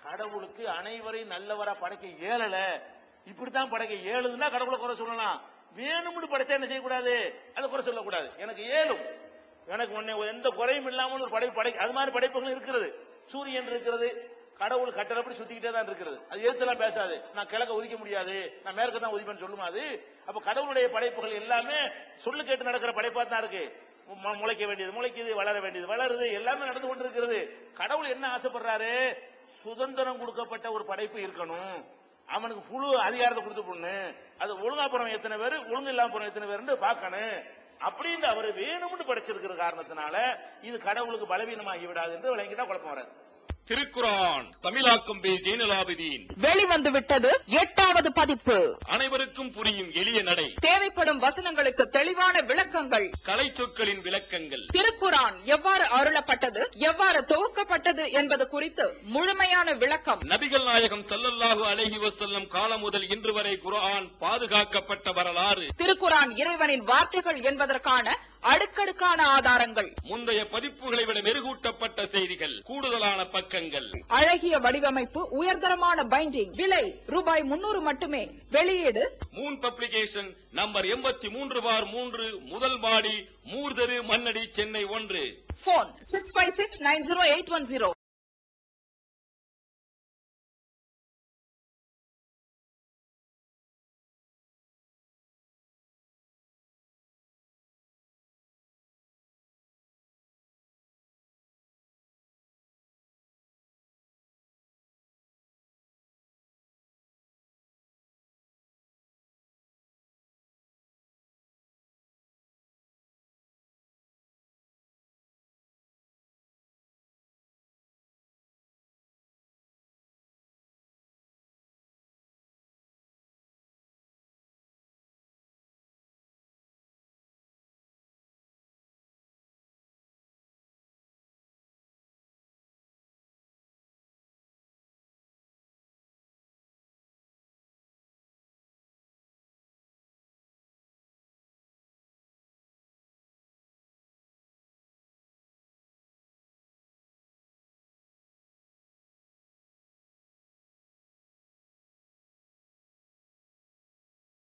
கடவுளுக்கு அனைவரையும் நல்லவரா படைக்க இயலல, இப்படித்தான் படைக்க இயலுதுன்னா கடவுளை குறை சொல்லலாம். வேணும்னு படைச்சா என்ன செய்யக்கூடாது? அதை குறை சொல்லக்கூடாது. எனக்கு ஏழும், எனக்கு எந்த குறையும் இல்லாமல் ஒரு படை அது மாதிரி படைப்புகள் இருக்கிறது. சூரியன் இருக்கிறது, கடவுள் கட்டளப்படி சுத்திக்கிட்டே தான் இருக்கிறது. அது எழுத்தெல்லாம் பேசாது, நான் கிழக்க ஒதுக்க முடியாது, நான் மேற்க தான் ஒதுப்பேன்னு சொல்லுமா? அது அப்ப கடவுளுடைய படைப்புகள் எல்லாமே சொல்லு கேட்டு நடக்கிற படைப்பா தான் இருக்கு. முளைக்க வேண்டியது முளைக்குது, வளர வேண்டியது வளருது, எல்லாமே நடந்து கொண்டு இருக்கிறது. கடவுள் என்ன ஆசைப்படுறாரு? சுதந்திரம் கொடுக்கப்பட்ட ஒரு படைப்பு இருக்கணும், அவனுக்கு முழு அதிகாரத்தை கொடுத்து போடணும். அது ஒழுங்கா போறவன் எத்தனை பேர், ஒழுங்கு இல்லாம போறவன் எத்தனை பேர் பார்க்கணும். அப்படின்னு அவரு வேணும்னு படைச்சிருக்கிற காரணத்தினால இது கடவுளுக்கு பலவீனமாகி விடாது என்று விளங்கிட்டா குழப்பம் வராது. திருக்குரான் தமிழாக்கம் பி ஜெயினலாபிதீன் வெளிவந்து விட்டது 8வது பதிப்பு. அனைவருக்கும் புரியும் எளிய நடை, தேவைப்படும் வசனங்களுக்கு தெளிவான விளக்கங்கள், கலை சொற்களின் விளக்கங்கள், திருக்குரான் எவ்வாறு அருளப்பட்டது, எவ்வாறு தொகுக்கப்பட்டது என்பது குறித்து முழுமையான விளக்கம், நபிகள் நாயகம் ஸல்லல்லாஹு அலைஹி வஸல்லம் காலம் முதல் இன்று வரை குர்ஆன் பாதுகாக்கப்பட்ட வரலாறு, திருக்குரான் இறைவனின் வார்த்தைகள் என்பதற்கான அடுக்கடுக்கான ஆதாரங்கள், முந்தைய பதிப்புகளை விட மெருகூட்டப்பட்ட செய்திகள், கூடுதலான பக்கங்கள், அழகிய வடிவமைப்பு, உயர்தரமான பைண்டிங். விலை ரூபாய் 300 மட்டுமே. வெளியீடு மூன் பப்ளிகேஷன், நம்பர் 83/3, முதல் மாடி, மூர்தரு, மண்ணடி, சென்னை 1. போன் 65690810.